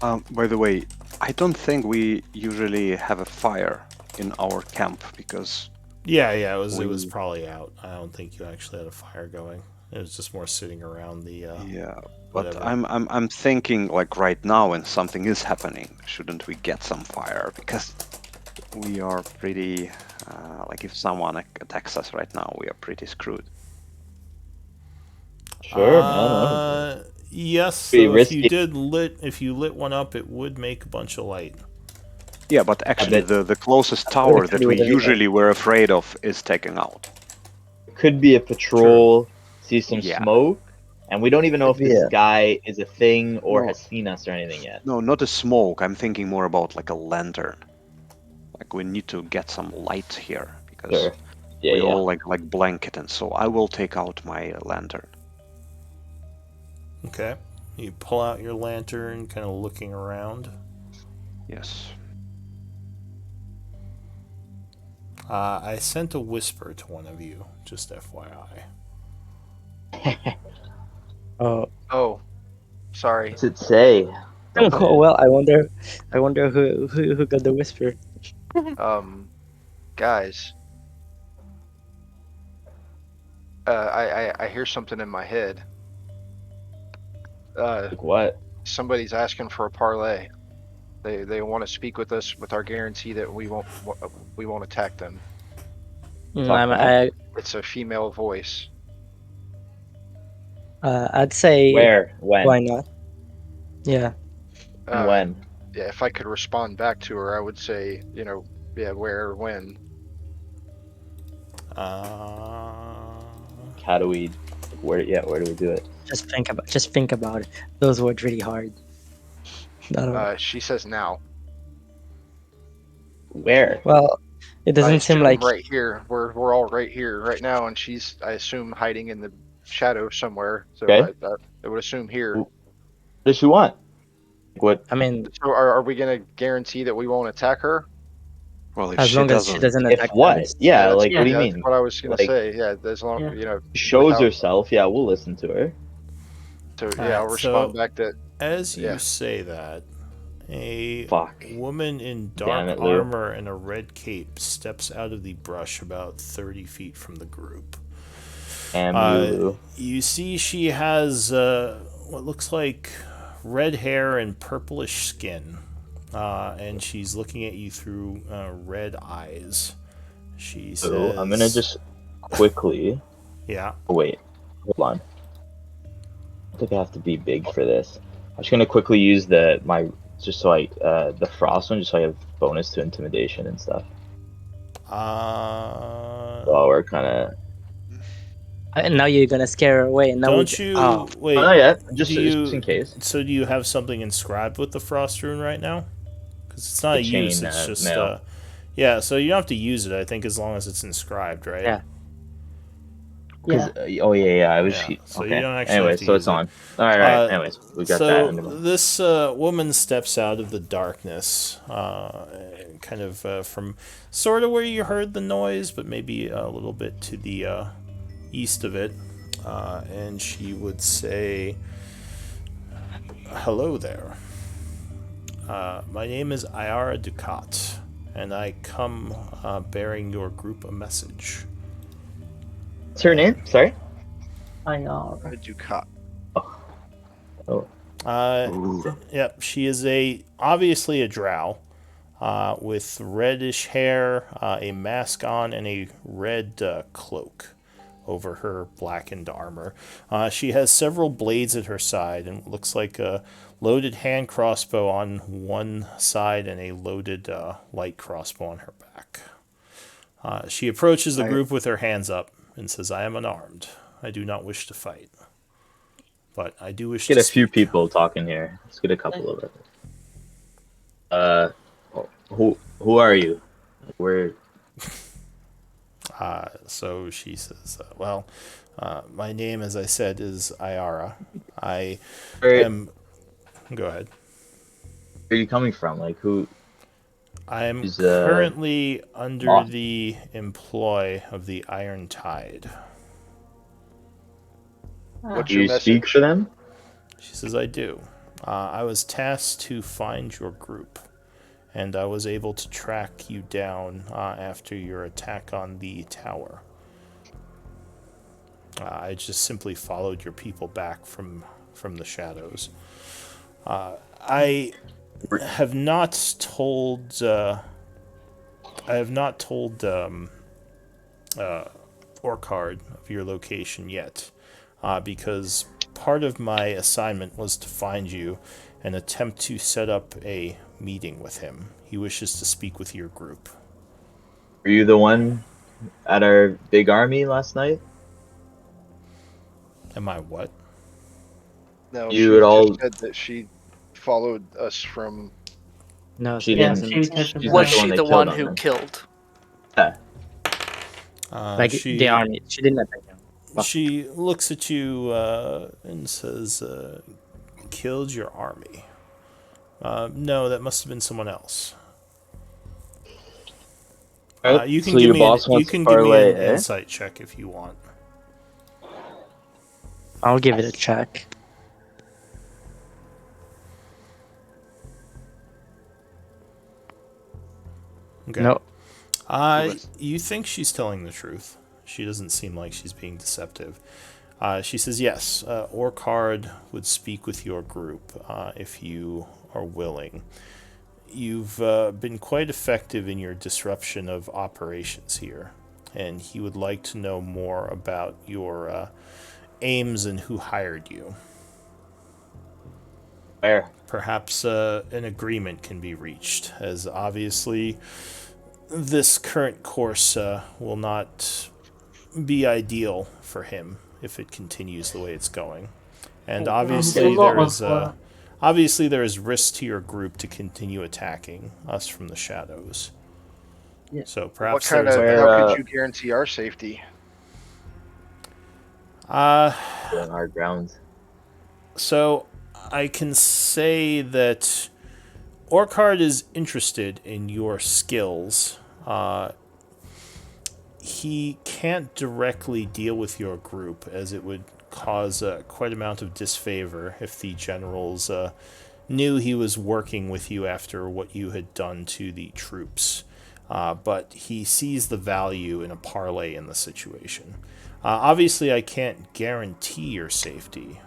By the way, I don't think we usually have a fire in our camp because Yeah, it was We- probably out. I don't think you actually had a fire going. It was just more sitting around the. yeah. But whatever. I'm thinking like right now when something is happening, shouldn't we get some fire? Because we are pretty like if someone attacks us right now, we are pretty screwed. Sure, man. Yes. Pretty So risky. if you lit one up, it would make a bunch of light. Yeah, but actually bet- the closest tower that do we whatever you usually were afraid of is taken out. Could be a patrol. See some Yeah. smoke, and we don't even know if this Yeah. guy is a thing or No. has seen us or anything yet. No, not a smoke. I'm thinking more about like a lantern. Like we need to get some light here because Sure. Yeah, we yeah. all like blanket, and so I will take out my lantern. Okay. You pull out your lantern, kind of looking around. Yes. I sent a whisper to one of you, just FYI. Oh. Oh, sorry. What's it say? Oh well, I wonder who got the whisper. Guys. I hear something in my head. Like what? Somebody's asking for a parlay. They want to speak with us with our guarantee that we won't attack them. It's a female voice. I'd say Where? When? why not? Yeah. And when? yeah, if I could respond back to her, I would say, yeah, where, when. How do we? Where do we do it? Just think about it. Those words really hard. She says now. Where? Well, it I doesn't seem assume like right here. We're all right here right now, and she's, I assume, hiding in the shadow somewhere. So Okay. I would assume here. What does she want? What? I mean, So are we gonna guarantee that we won't attack her? Well, if as she long as she doesn't, doesn't If attack what? us. Yeah, That's, like what do you that's mean? what I was gonna Like, say. Yeah, as long, Yeah. shows without- herself. Yeah, we'll listen to her. So yeah, Alright, I'll respond back that. As you Yeah. say that, a Fuck. woman in Damn dark it, Lou. armor and a red cape steps out of the brush about 30 feet from the group. Lulu. You see she has what looks like red hair and purplish skin, and she's looking at you through red eyes. She says, So I'm gonna just quickly. Yeah. Oh, wait, hold on. I think I have to be big for this. I'm just gonna quickly use the frost one, just so I have bonus to intimidation and stuff. Well, we're kind of. And now you're gonna scare her away. And now Don't you wait? Oh, not yet. Just do you, in case. So do you have something inscribed with the frost rune right now? Because it's not The a use. chain, It's just mail. yeah. So you don't have to use it. I think as long as it's inscribed, right? Yeah. Yeah. Oh yeah. I was. Yeah, so okay. you don't actually Anyway, have to so use it's it. on. All right. Anyways, we got that. So under my- this woman steps out of the darkness, kind of from sort of where you heard the noise, but maybe a little bit to the east of it, and she would say, "Hello there. My name is Ayara Ducat, and I come bearing your group a message." What's her name? Sorry. IR. I do cut. Oh. Yep, she is obviously a drow, with reddish hair, a mask on, and a red cloak over her blackened armor. She has several blades at her side and looks like a loaded hand crossbow on one side and a loaded light crossbow on her back. She approaches the group with her hands up and says, "I am unarmed. I do not wish to fight, but I do wish Get to a few speak." people talking here. Let's get a couple of it. Who are you? Where? So she says, my name, as I said, is Ayara. I Where am... Go ahead. are you coming from? Like who? I am She's, currently under lost. the employ of the Iron Tide. What's Do your you message? speak for them? She says, I do. I was tasked to find your group, and I was able to track you down after your attack on the tower. I just simply followed your people back from the shadows. I have not told Orcard of your location yet, because part of my assignment was to find you and attempt to set up a meeting with him. He wishes to speak with your group. Were you the one at our big army last night? Am I what? No, You she at all- just said that she followed us from. No, She Yeah, didn't. she She's doesn't not know. Was she they the killed one on who them. killed? Yeah. like She the army. She didn't attack him. she looks at you and says, "Killed your army." No, that must have been someone else. Alright, You can so give your me boss you wants can to give me parlay, an eh? insight check if you want. I'll give it a check. Okay. No. You think she's telling the truth. She doesn't seem like she's being deceptive. She says, yes, Orcard would speak with your group if you are willing. You've been quite effective in your disruption of operations here, and he would like to know more about your aims and who hired you. Where? perhaps an agreement can be reached, as obviously this current course will not be ideal for him if it continues the way it's going. And a obviously lot there is of obviously there is risk to your group to continue attacking us from the shadows. Yeah. So What perhaps kind there's of? Where, How could you guarantee our safety? uh On our grounds. so I can say that Orchard is interested in your skills. He can't directly deal with your group, as it would cause quite amount of disfavor if the generals knew he was working with you after what you had done to the troops. But he sees the value in a parlay in the situation. Obviously, I can't guarantee your safety.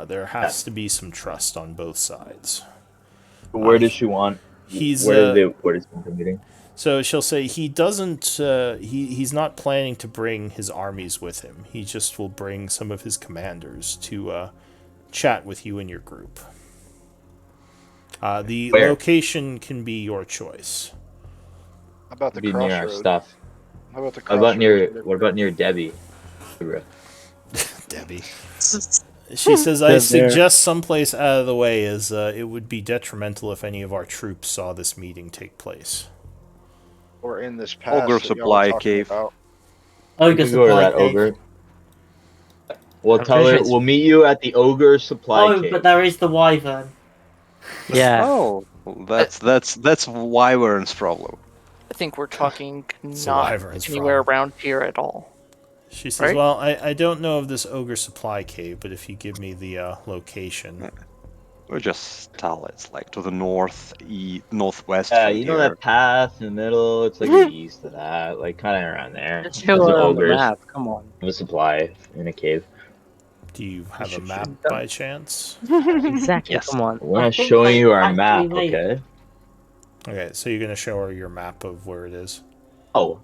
There has to be some trust on both sides. Where does she want? He's Where is the meeting? So she'll say he doesn't. He's not planning to bring his armies with him. He just will bring some of his commanders to chat with you and your group. The Where? location can be your choice. How about the Be near our crossroad? stuff. How about the What about near? crossroads? What about near Debbie? Debbie. She says, I They're there. suggest someplace out of the way, as it would be detrimental if any of our troops saw this meeting take place. Or in this pass Ogre that y'all were supply talking cave. about? Ogre We can go to supply that cave. ogre. We'll I'm tell pretty her. sure it's- We'll meet you at the ogre supply Oh, cave. but there is the wyvern. Yeah. Oh, that's Wyvern's problem. I think we're talking It's not Wyvern's anywhere problem. around here at all. She says, Right? well, I don't know of this ogre supply cave, but if you give me the location. Or just tell it's like to the northwest. Yeah, from you know here. that path in the middle. It's like to the east of that, like kind of around there. Let's There's show the her on the ogres. map. Come on. Have a supply in a cave. Do you have a should map shoot them. by chance? Exactly. Yes. Come on. We're I not think showing I you our actually map, made- okay? Okay, so you're going to show her your map of where it is? Oh,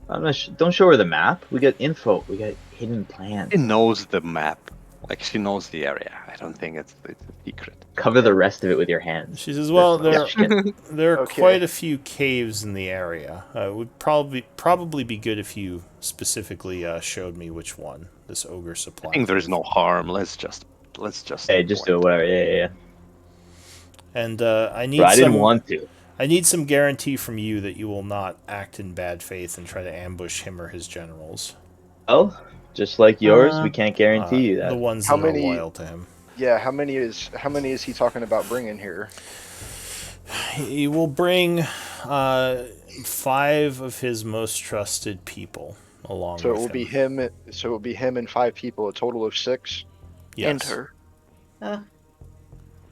I'm not. Don't show her the map. We got info. We got hidden plans. She knows the map. Like she knows the area. I don't think it's a secret. Cover the rest of it with your hands. She says, well, there are Okay. quite a few caves in the area. It would probably be good if you specifically showed me which one, this ogre supply. I think there is cave. no harm. Let's just. Hey, just do it. Whatever. Yeah. And I need But I some. didn't want to. I need some guarantee from you that you will not act in bad faith and try to ambush him or his generals. Oh, just like yours, we can't guarantee you The that. ones How that many- are loyal to him. Yeah, how many is he talking about bringing here? He will bring 5 of his most trusted people along So with it will him. be him. So it will be him and 5 people, a total of 6. Yes. And her.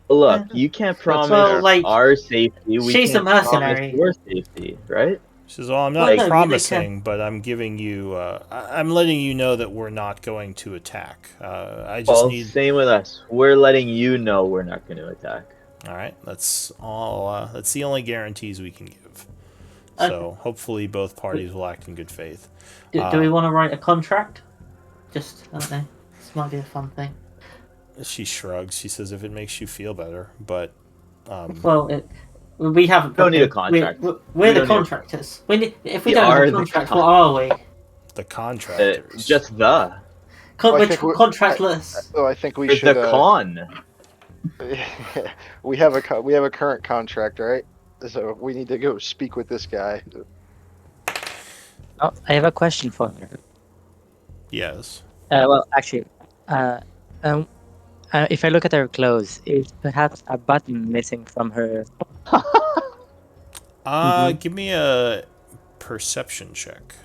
Look, you can't promise well, like, our safety. We she's a can't promise mercenary. your safety, right? She says, well, I'm Well, not no, they promising, but I'm giving you, I'm letting you know that we're not going to attack. I just Well, need, same with us. We're letting you know we're not going to attack. all right, that's all, that's the only guarantees we can give. Okay. So hopefully both parties will act in good faith. Do we want to write a contract? Just, I don't know. This might be a fun thing. She shrugs. She says, if it makes you feel better, but, Well, we haven't. Don't need a contract. We're We the don't need a- contractors. If we We don't are have a the contract, con- what are we? the contractors. Just the. Well, I We're think we're- contractless. So I think we It's should. the con. We have a current contract, right? So we need to go speak with this guy. Oh, I have a question for her. Yes. Well, actually, if I look at her clothes, is perhaps a button missing from her? Give me a perception check.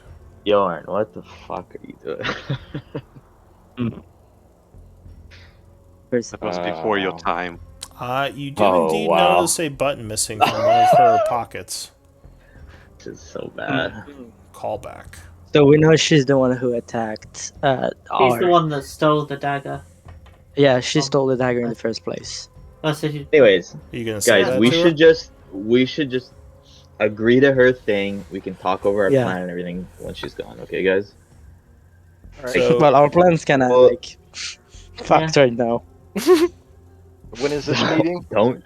Bjorn, what the fuck are you doing? That was before your Wow. time. You do Oh, indeed wow. notice a button missing from one of her pockets. This is so bad. Callback. So we know she's the one who attacked. He's R. the one that stole the dagger. Yeah, she stole the dagger in the first place. Oh, so you- Anyways, Are you gonna say guys, that we to her? should just agree to her thing. We can talk over our Yeah. plan and everything once she's gone. Okay, guys? So, Well, our plan's kind of Well- like fucked right now. When is this meeting? Don't.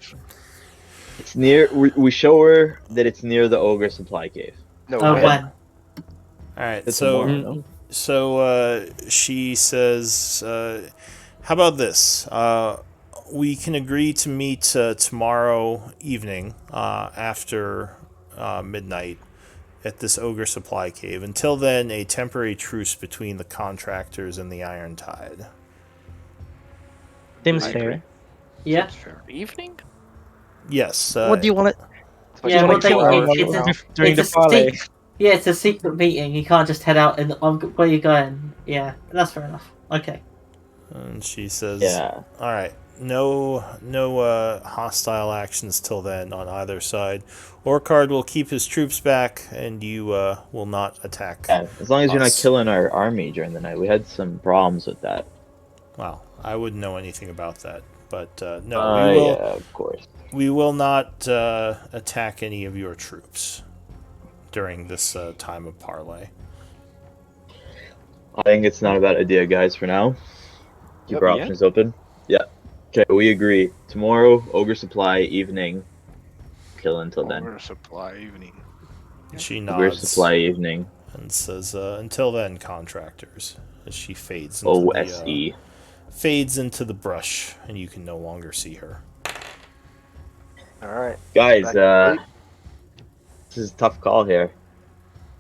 It's near. We show her that it's near the ogre supply cave. No, Oh, when? when? All right, It's so tomorrow, no? she says, "How about this? We can agree to meet tomorrow evening after midnight at this ogre supply cave. Until then, a temporary truce between the contractors and the Iron Tide." Seems I fair. agree. Yeah. Seems fair. Evening? Yes. What do you want to? It's like Yeah, you well, want to kill 24 him hours it's from a- now. during the it's a parley? Yeah, it's a secret meeting. You can't just head out and where you going? Yeah, that's fair enough. Okay. And she says, Yeah. "All right, no hostile actions till then on either side. Orcard will keep his troops back, and you will not attack." Yeah. As long as you're not us. killing our army during the night. We had some problems with that. Well, I wouldn't know anything about that, but no, we will. Yeah, of course. We will not attack any of your troops during this time of parley. I think it's not a bad idea, guys. For now, keep Yep. our Yeah. options open. Yeah. Okay, we agree. Tomorrow, ogre supply evening. Kill until then. Over supply evening. She Ogre nods supply evening. and says, "Until then, contractors." As she fades into OSE. fades into the brush, and you can no longer see her. All right. Guys, Back to sleep. this is a tough call here.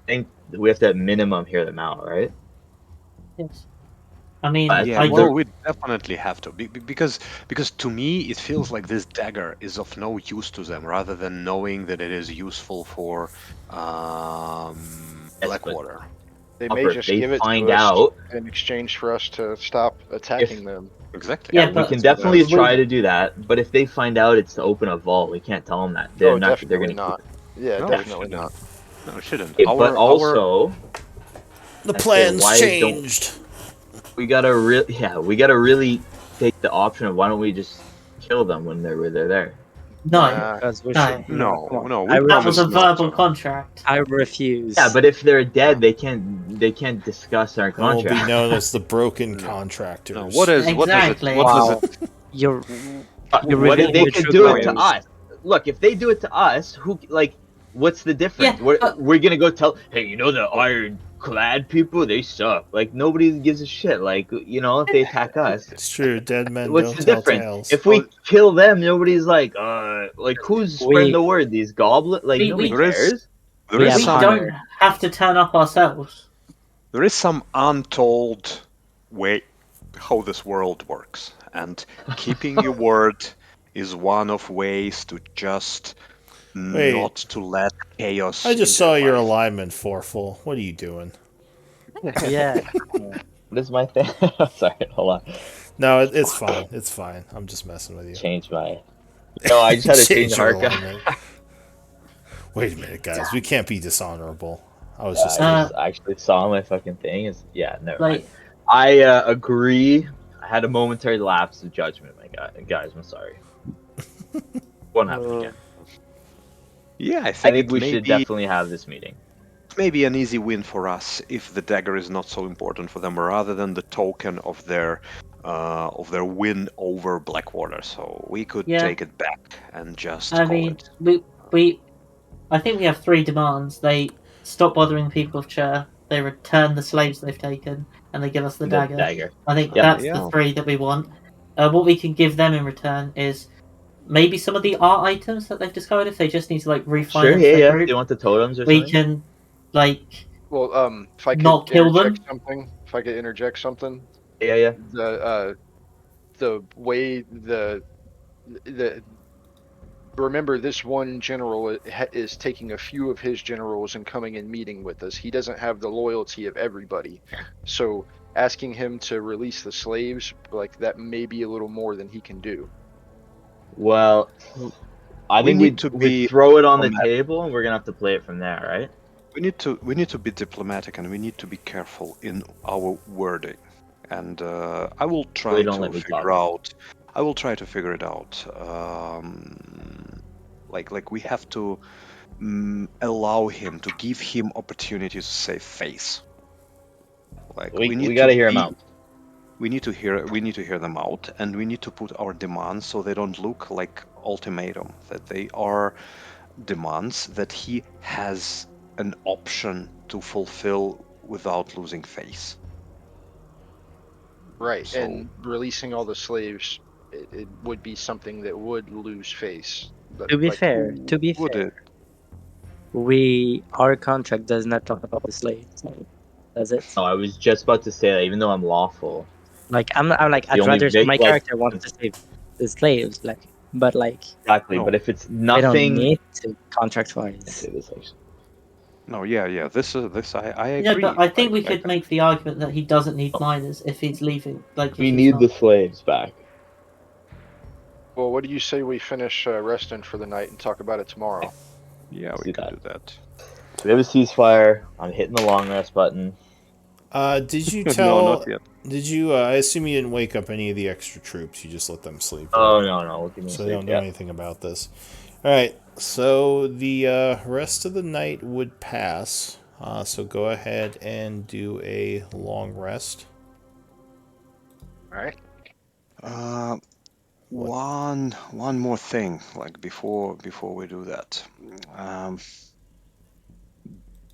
I think we have to at minimum hear them out, right? Yes. I mean, Yeah, I well, don't. we definitely have to because to me it feels like this dagger is of no use to them, rather than knowing that it is useful for Blackwater. They may If just they give it find to us out, in exchange for us to stop attacking them. Exactly. Yeah, we but can definitely we- try to do that. But if they find out it's to open a vault, we can't tell them that. They're Oh, not. They're definitely gonna not. Yeah, No, definitely it not. No, it shouldn't. keep it. But also, The I say, plan's why changed. we gotta really take the option of why don't we just kill them when they're there. No, Nah, Because we No. should. No, come on. no, I we that was a promise not verbal to. contract. I refuse. Yeah, but if they're dead, they can't discuss our That will be contract. known as the broken No. contractors. No, what is Exactly. what does Wow. it? You're What You're if revealing they the could true do it to colors. us? Look, if they do it to us, what's the difference? Yeah, we're, but- we're gonna go tell, hey, you know the ironclad people? They suck. Like nobody gives a shit. Like if they attack us, It's true. Dead men what's don't the tell difference? tales. If we kill them, nobody's like who's spreading We- the word? These goblins? Like We- nobody we- There is- cares. There We is have We some don't have to turn up ourselves. there is some untold way how this world works, and keeping your word is one of ways to just Wait. not to let chaos. I just into saw your life. alignment, Forful. What are you doing? Yeah. This is my thing. Sorry, hold on. No, it's fine. It's fine. I'm just messing with you. Change my. No, I just had to change your Harka. alignment. Wait a minute, guys. We can't be dishonorable. I was Yeah, just. I just actually saw my fucking thing. Never mind. Like, I agree. I had a momentary lapse of judgment, my guys. I'm sorry. Won't happen again. Yeah, I think we should maybe definitely have this meeting. maybe an easy win for us if the dagger is not so important for them, rather than the token of their win over Blackwater. So we could Yeah. take it back and just I call mean, it. I think we have three demands. They stop bothering the people of Chaur, they return the slaves they've taken, and they give us the dagger. I think Yeah. that's Yeah. the three that we want. What we can give them in return is maybe some of the art items that they've discovered. If they just need to refine Sure, them yeah, for yeah. their They group, want the totems or we something. can well, if I could Not kill them? interject something, if I could interject something, Yeah. the way the remember, this one general is taking a few of his generals and coming and meeting with us. He doesn't have the loyalty of everybody, so asking him to release the slaves, like, that may be a little more than he can do. Well, I We think need to we be throw it on the diplomatic. table, and we're gonna have to play it from there, right? We need to be diplomatic, and we need to be careful in our wording. And I will try Wait, don't to let me figure talk. out. I will try to figure it out. Like we have to allow him to give him opportunity to save face. Like We need gotta to hear him be- out. we need to hear them out, and we need to put our demands so they don't look like ultimatum. That they are demands that he has an option to fulfill without losing face. Right, So- and releasing all the slaves, it would be something that would lose face. But, To be like, fair, Would it? our contract does not talk about the slaves, does it? No, I was just about to say that even though I'm lawful, Like I'm like The I'd only rather big, my like- character wants to save the slaves, like, but like exactly. No. But if it's I don't nothing, need to contract I'll wise. say this actually. No, yeah. This I Yeah, agree. but I think we Like, could make the argument that he doesn't need miners if he's leaving. Like, if We he's need not. the slaves back. well, what do you say we finish resting for the night and talk about it tomorrow? yeah, Let's we do could that. do that. So we have a ceasefire. I'm hitting the long rest button. Did you No, tell? not yet. Did you? I assume you didn't wake up any of the extra troops. You just let them sleep. Oh right? no, we'll give me So a they sec. don't know Yeah. anything about this. All right. So the rest of the night would pass. So go ahead and do a long rest. All right. One more thing, like before we do that.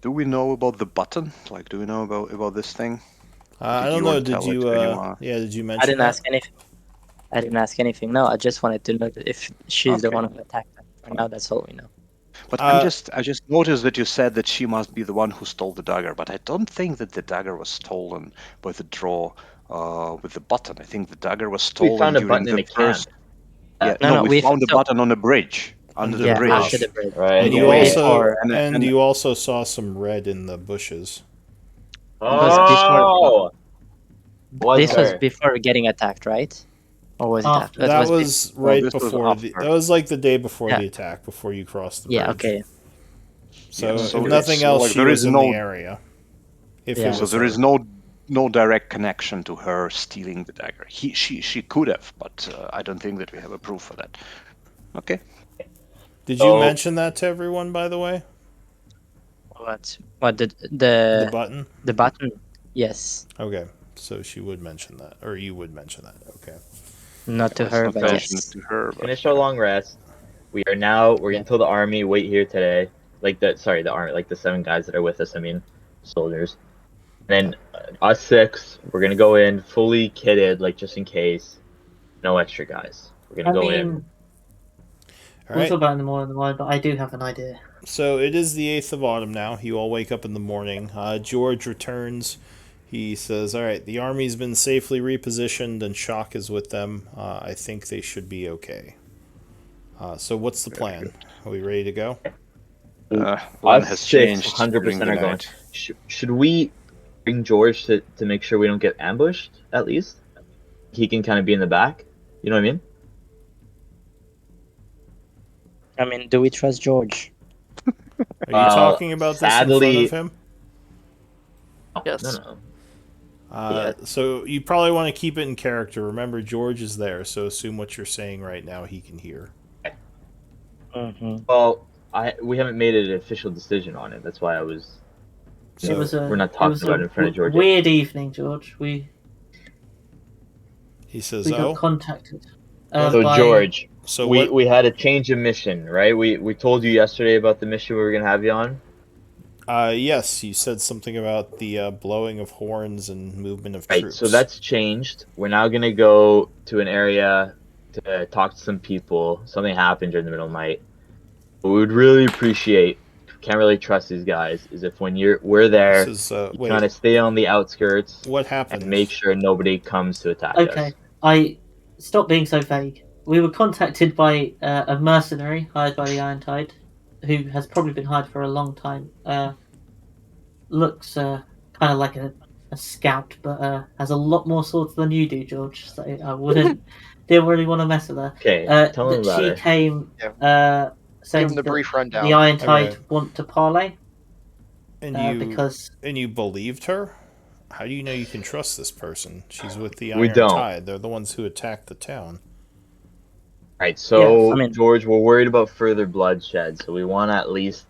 Do we know about the button? Like, do we know about this thing? I Did don't you know. want to Did tell it you? to anyone? Yeah. Did you mention? I didn't that? ask anything. I didn't ask anything. No, I just wanted to know if she's the Okay. one who attacked them. For now, that's all we know. But Uh, I just noticed that you said that she must be the one who stole the dagger, but I don't think that the dagger was stolen by the draw with the button. I think the dagger was We stolen found a during button in the a camp. first. Yeah, No, we we found a so- button on a bridge under the Yeah, bridge. after the bridge. Right. And yeah, you we- also and- you also saw some red in the bushes. was before- Oh. Was This was there? before getting attacked, right? Or was it After. after? That was right this was before the. after. That was like the day before Yeah. the attack, before you crossed the Yeah. bridge. Okay. So, Yeah, so if nothing it's else, like she there was is in no- the area. If Yeah. it So was there her. is no direct connection to her stealing the dagger. She could have, but I don't think that we have a proof for that. Okay. Did you Oh. mention that to everyone, by the way? What The the button. the button? Yes, Okay, so she would mention that, or you would mention that. Okay. not to Let's her, not but mention yes. it to her. But Finish our long rest. We're gonna Yeah. tell the army wait here today. The army, like the 7 guys that are with us. I mean, soldiers. And then us 6, we're gonna go in fully kitted, like just in case. No extra guys. We're gonna I go in. mean, All we'll right. talk about it in the morning, but I do have an idea. So it is the 8th of autumn now. You all wake up in the morning. George returns. He says, "All right, the army's been safely repositioned, and Shock is with them. I think they should be okay." So what's the plan? Are we ready to go? Plan Us has 6, changed 100% during are the going. night. Should we bring George to make sure we don't get ambushed? At least he can kind of be in the back. You know what I mean? I mean, do we trust George? Are you Well, talking about this in sadly- front of him? Yes. No. So you probably want to keep it in character. Remember, George is there, so assume what you're saying right now he can hear. Mm-hmm. Well, we haven't made an official decision on it. That's why I was. So It was a, we're not it talking was about a it in front of George yet. weird evening, George. We he says, got "Oh, contacted. So by- George, so we what?" we had a change of mission, right? We told you yesterday about the mission we were gonna have you on. Yes, you said something about the blowing of horns and movement of Right. troops. So that's changed. We're now gonna go to an area to talk to some people. Something happened during the middle of the night. What we would really appreciate. Can't really trust these guys. Is if when we're there, This is, you wait, kind of stay on the outskirts what happened? and make sure nobody comes to attack Okay, us. I stop being so vague. We were contacted by a mercenary hired by the Iron Tide, who has probably been hired for a long time. Looks kind of like a scout, but has a lot more swords than you do, George. So I didn't really want to mess with her. Okay, tell them That about she her. came Give saying him the that brief rundown. the Iron Tide Okay. want to parley And you because and you believed her? How do you know you can trust this person? She's with the We Iron don't. Tide. They're the ones who attacked the town. Right, so Yes, I mean- George, we're worried about further bloodshed, so we want to at least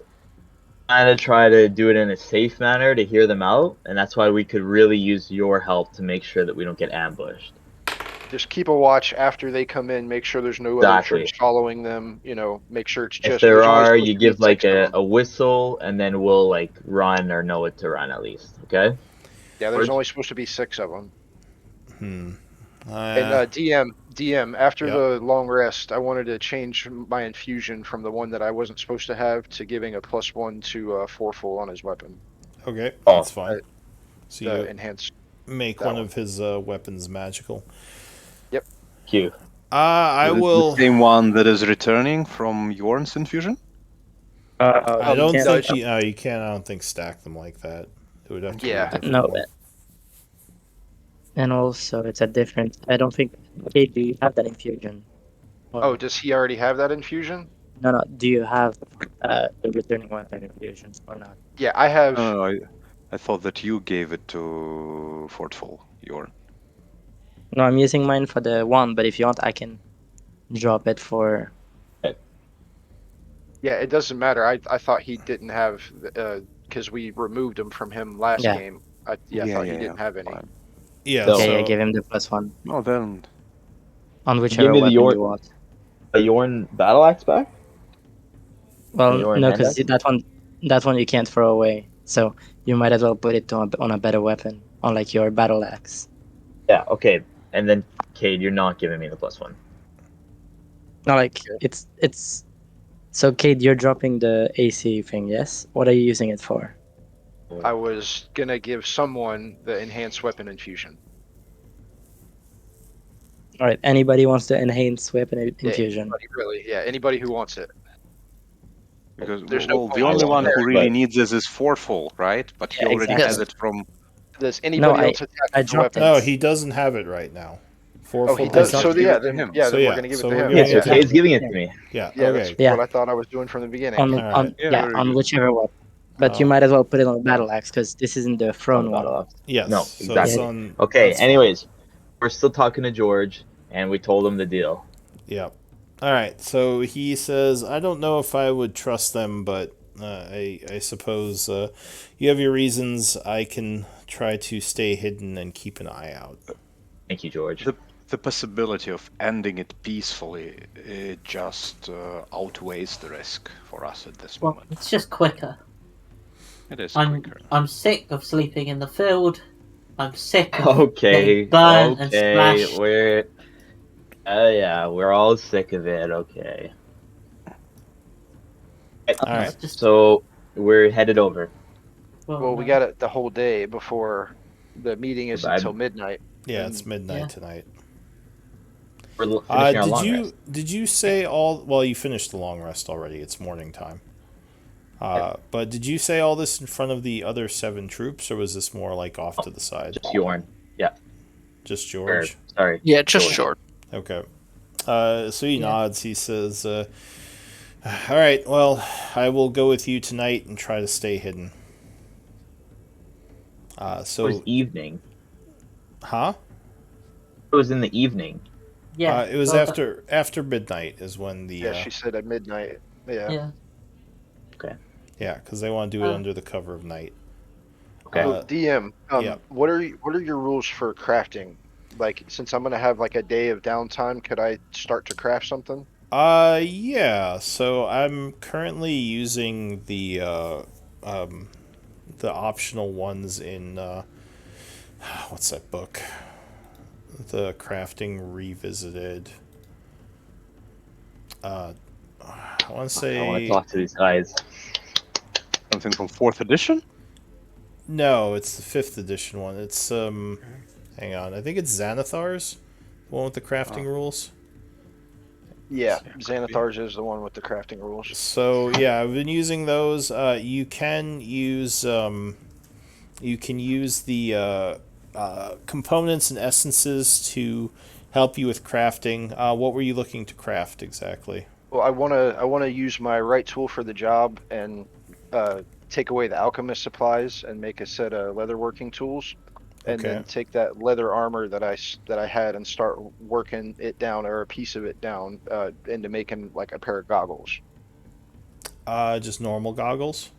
kind of try to do it in a safe manner to hear them out, and that's why we could really use your help to make sure that we don't get ambushed. Just keep a watch after they come in. Make sure there's no other Exactly. troops following them. You know, make sure it's If just. there There's only are, supposed you to be give like 6 of them. a whistle, and then we'll like run or know what to run at least. Okay. Yeah, there's George? only supposed to be 6 of them. Hmm. And DM, after Yep. the long rest, I wanted to change my infusion from the one that I wasn't supposed to have to giving a +1 to foreful on his weapon. Okay, Oh. that's fine. So The you enhanced. make that one one. of his weapons magical. Q. I Is it will. the same one that is returning from Yorn's infusion? I don't can't- think you can. I don't think stack them like that. It would have to Yeah. be a different No, one. and also it's a different. I don't think. Okay, do you have that infusion? Or- Oh, does he already have that infusion? no. Do you have the returning weapon infusion or not? Yeah, I have. I thought that you gave it to Fortful, Yorn. No, I'm using mine for the one, but if you want, I can drop it for. Yeah, it doesn't matter. I thought he didn't have because we removed him from him last Yeah. game. I thought he didn't have any. Fine. Yeah. So- Okay, So I give him the +1 No, then on Give whichever me the weapon you want. a Yorn battle axe back. Well, Your no, hand because axe? that one you can't throw away. So you might as well put it on a better weapon, on like your battle axe. Yeah. Okay. And then Cade, you're not giving me the +1. No, like it's. So Kate, you're dropping the AC thing, yes? What are you using it for? I was gonna give someone the enhanced weapon infusion. All right. Anybody wants to enhance weapon infusion? Anybody really? Yeah, anybody who wants it. because There's no well, the point only in one who comparing. really But- needs this is Fortful, right? But he Yeah, already exactly. has it from. Does anybody I- else attack I with the dropped weapon? no, he doesn't have it right now. Oh, he Forful does. does. So Give yeah, it to then him. So we're yeah, gonna give so it to we're him. giving Yeah. So it to Cade's giving it to me. Yeah. Yeah, Okay. that's Yeah. what I thought I was doing from the beginning. on Alright. on Yeah, yeah very on good. whichever weapon. But you Oh. might as well put it on the battle axe because this isn't the On throne the one. battle axe. Yes. No, So exactly. it's on. Okay. that's fine. Anyways, we're still talking to George, and we told him the deal. Yeah. All right. So he says, "I don't know if I would trust them, but I suppose you have your reasons. I can try to stay hidden and keep an eye out." Thank you, George. The possibility of ending it peacefully it just outweighs the risk for us at this Well, moment. it's just quicker. It is I'm quicker. I'm sick of sleeping in the field. I'm sick of Okay. getting burned and Okay. smashed. Yeah, we're all sick of it. Okay. All right. It's just So we're headed over. Well, we no. got it the whole day before the meeting is Goodbye. until midnight. Yeah, it's midnight Yeah. tonight. We're finishing our Did long you rest. did you say all? Well, you finished the long rest already. It's morning time. But did you say all this in front of the other 7 troops, or was this more like off to the side? Just Yorn. Just Or, George. sorry. Yeah, just George. short. Okay. So he nods. He says, "All right. Well, I will go with you tonight and try to stay hidden." It was So, evening. huh? It was in the evening. Yeah. It was well, after midnight is when the Yeah, she said at midnight. Yeah. Yeah. yeah, because they want to do it Oh. under the cover of night. Okay. So DM, yeah. what are your rules for crafting? Like, since I'm gonna have like a day of downtime, could I start to craft something? Yeah. So I'm currently using the optional ones in what's that book? The Crafting Revisited. I want to I want to say talk to these guys. Something from 4th edition? no. It's the 5th edition one. It's hang on. I think it's Xanathar's, the one with the crafting rules. Yeah, Yeah, Xanathar's is the one with the crafting rules. So yeah, I've been using those. You can use the components and essences to help you with crafting. What were you looking to craft exactly? Well, I wanna use my right tool for the job and take away the alchemist supplies and make a set of leatherworking tools, and Okay. then take that leather armor that I had and start working it down or a piece of it down into making like a pair of goggles. Just normal goggles.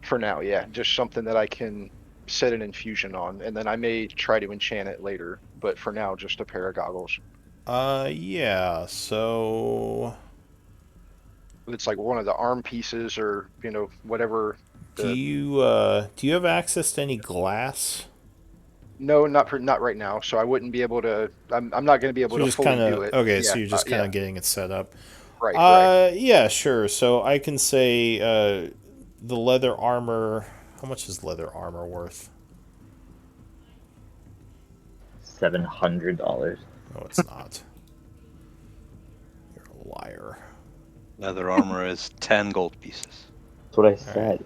For now, yeah, just something that I can set an infusion on, and then I may try to enchant it later. But for now, just a pair of goggles. Yeah. So, It's like one of the arm pieces, or whatever. do you have access to any glass? No, not right now. So I wouldn't be able to. I'm not going to be So able you're to just fully kind do of it. okay. Yeah, So you're just kind yeah. of getting it set up. Right. Yeah, sure. So I can say the leather armor. How much is leather armor worth? $700. No, it's not. You're a liar. Leather armor is 10 gold pieces. That's what I All right. said.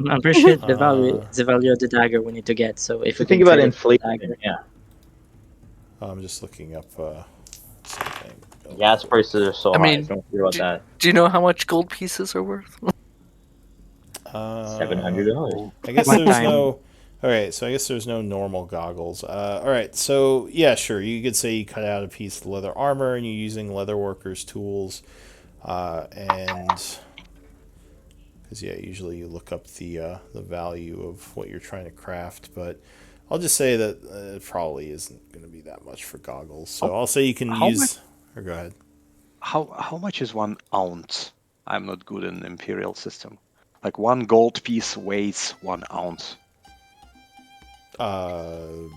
I'm pretty sure the value Uh, is the value of the dagger we need to get. So if we Just think can about trade it for the inflation. dagger, Yeah. I'm just looking up something. Gas prices are so I high. mean, Don't worry about that. Do you know how much gold pieces are worth? $700. I guess One there's time. no. All right, so I guess there's no normal goggles. All right, so yeah, sure. You could say you cut out a piece of leather armor and you're using leather workers' tools, and because yeah, usually you look up the value of what you're trying to craft, but I'll just say that it probably isn't going to be that much for goggles. So I'll say you can How use. Or go ahead. How much is 1 ounce? I'm not good in imperial system. Like 1 gold piece weighs 1 ounce. I'm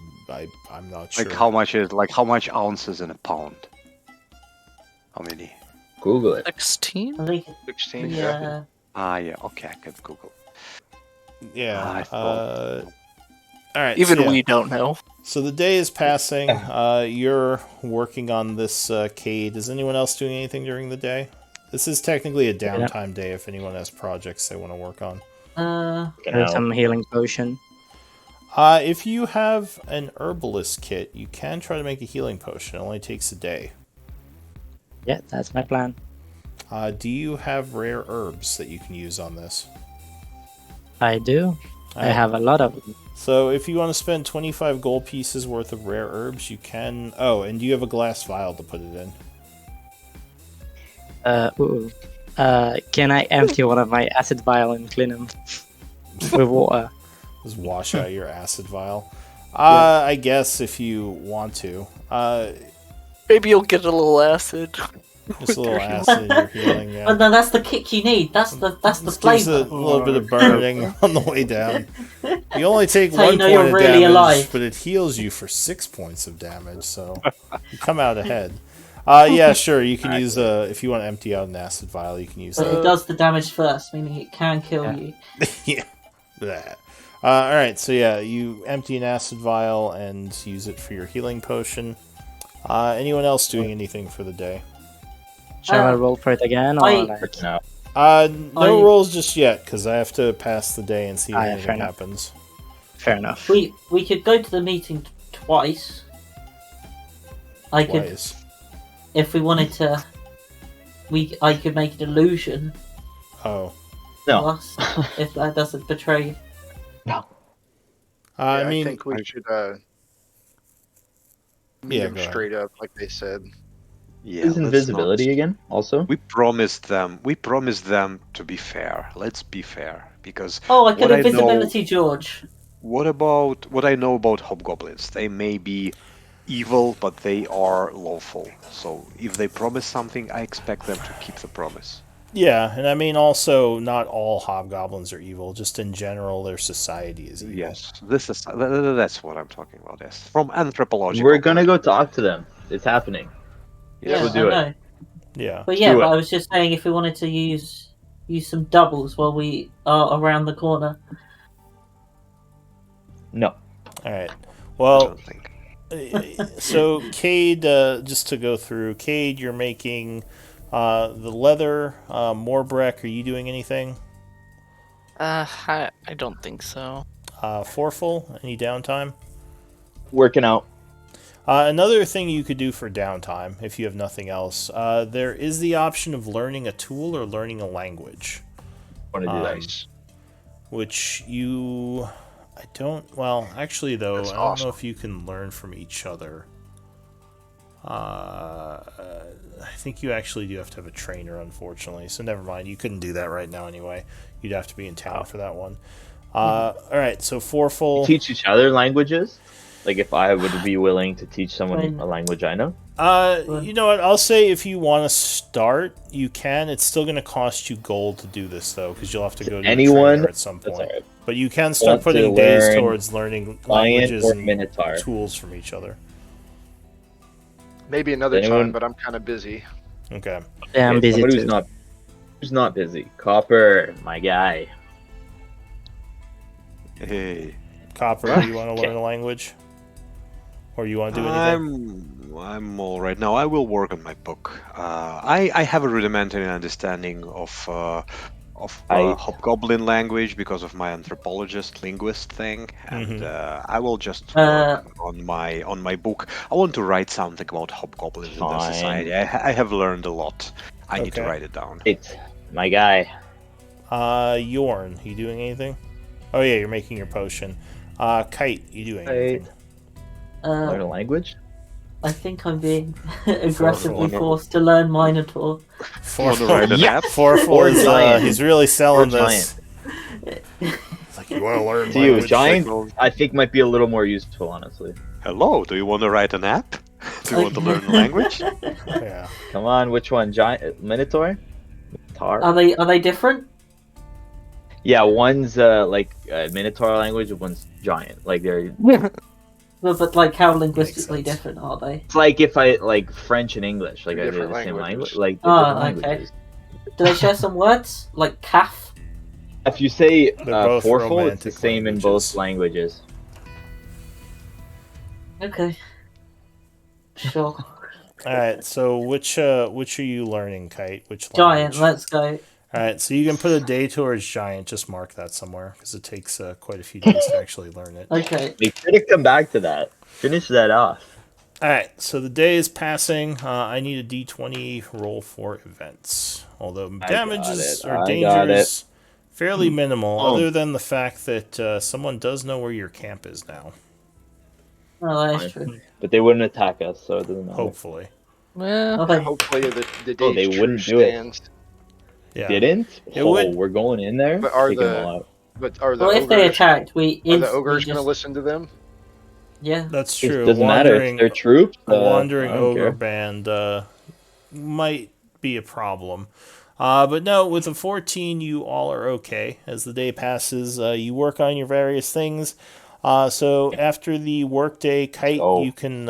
not sure. Like how much ounces in a pound? How many? Google it. 16? I think 16. yeah. Yeah, okay, I can Google. Yeah. I thought. All right. Even so yeah. we don't know. So the day is passing. You're working on this Cade. Is anyone else doing anything during the day? This is technically a downtime day if anyone has projects they want to work on. There's some healing potion. If you have an herbalist kit, you can try to make a healing potion. It only takes a day. Yeah, that's my plan. Do you have rare herbs that you can use on this? I do. I have a lot of them. So if you want to spend 25 gold pieces worth of rare herbs, you can... Oh, and do you have a glass vial to put it in? Can I empty one of my acid vial and clean them with water? Just wash out your acid vial. I guess if you want to. Maybe you'll get a little acid. Just a little acid in your healing, yeah. But no, that's the kick you need. That's the Just gives flavour. a little bit of burning on the way down. You only take So you 1 know point you're of really damage, alive. but it heals you for 6 points of damage, so you come out ahead. Yeah, sure, you can use if you want to empty out an acid vial, you can use But that. it does the damage first, meaning it can kill you. Yeah, that. Alright, so yeah, you empty an acid vial and use it for your healing potion. Anyone else doing anything for the day? Shall I roll for it again? Or Freaking out. No rolls just yet, because I have to pass the day and see if fair anything enough. happens. Fair enough. We could go to the meeting twice. I could, Twice. if we wanted to. I could make an illusion Oh. to No. us if that doesn't betray. I I mean, think we should meet Yeah, them go ahead. straight up, like they said. Yeah, Is let's invisibility not- again? Also, We promised them to be fair. Let's be fair, because Oh, I could What I know- invisibility George. what I know about hobgoblins? They may be evil, but they are lawful. So if they promise something, I expect them to keep the promise. yeah, and I mean also, not all hobgoblins are evil. Just in general, their society is evil. Yes, that's what I'm talking about. Yes, from anthropological. we're gonna go talk to them. It's happening. Yeah, We'll do I it. know. Yeah. But yeah, do but it. I was just saying if we wanted to use some doubles while we are around the corner. No. All right. I Well, don't think. so Cade, just to go through, Cade, you're making the leather. Morbrek, are you doing anything? I don't think so. Forful, any downtime? Working out. Another thing you could do for downtime, if you have nothing else, there is the option of learning a tool or learning a language, Want to do that? Nice. which you... I don't... Well, actually, though, That's I don't know awesome. if you can learn from each other. I think you actually do have to have a trainer, unfortunately. So never mind. You couldn't do that right now anyway. You'd have to be in town for that one. All right, so 4 full. Teach each other languages. Like if I would be willing to teach someone a language I know. You know what? I'll say if you want to start, you can. It's still going to cost you gold to do this, though, because you'll have to go to a trainer at some point. Right. But you can start putting days towards learning languages and Minotaur. tools from each other. Maybe another time, but I'm kind of busy. Okay. Yeah, I'm busy Somebody too. who's not busy. Copper, my guy. Hey, Copper, do you want to learn a language? Or you want to do anything? I'm all right now. I will work on my book. I have a rudimentary understanding of Hobgoblin language because of my anthropologist linguist thing, and I will just work on my book. I want to write something about hobgoblins in the society. I have learned a lot. I need to write it down. It's my guy. Yorn, you doing anything? Oh yeah, you're making your potion. Kite, you doing anything? Learn a language? I think I'm being aggressively forced to learn Minotaur. Forful is he's really selling this. It's like, you want to learn To you, language? giant, I think might be a little more useful, honestly. Hello, do you want to write an app? Do you want to learn a language? Yeah. Come on, which one? Giant Minotaur? Tar? Are they different? Yeah, one's like Minotaur language, and one's giant. Like they're. But like, how linguistically different are they? It's like if I like French and English, like They're they're the different same language. languages. Like Oh, different okay. languages. Do they share some words? Like calf? If you say both forful, it's the romantic same in both languages. Okay. Sure. Alright, so which are you learning, Kite? Which Giant, language? let's go. Alright, so you can put a day towards giant. Just mark that somewhere, because it takes quite a few days to actually learn it. Okay. Make sure to come back to that. Finish that off. Alright, so the day is passing. I need a d20 roll for events. Although damages or dangers fairly minimal, other than the fact that someone does know where your camp is now. Oh, that is true. But they wouldn't attack us, so it doesn't matter. Hopefully. Well, Hopefully the day's they true wouldn't do it. stands. Yeah. Didn't? It would- We're going in there. But are Take 'em the- all out. But are the Well, if they ogres, attacked, we are the ogres instantly going to listen to them? Yeah. That's true. It doesn't matter if they're troops. A wandering I don't ogre care. band might be a problem. But no, with a 14, you all are okay. As the day passes, you work on your various things. So after the workday, Kite, you can,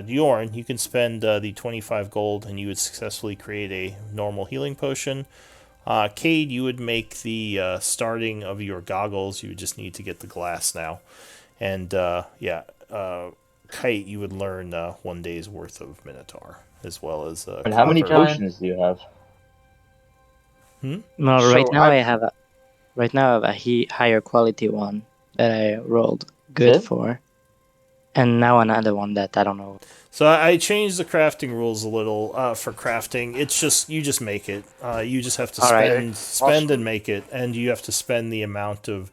Yorn, you can spend the 25 gold and you would successfully create a normal healing potion. Cade, you would make the starting of your goggles. You would just need to get the glass now. And Kite, you would learn 1 day's worth of Minotaur, as well as. And how many copper. potions do you have? no, So right now I- I have a higher quality one that I rolled good Is it? for, and now another one that I don't know. So I changed the crafting rules a little for crafting. It's just you just make it. You just have to Alright. spend and make it, and you have to spend the amount of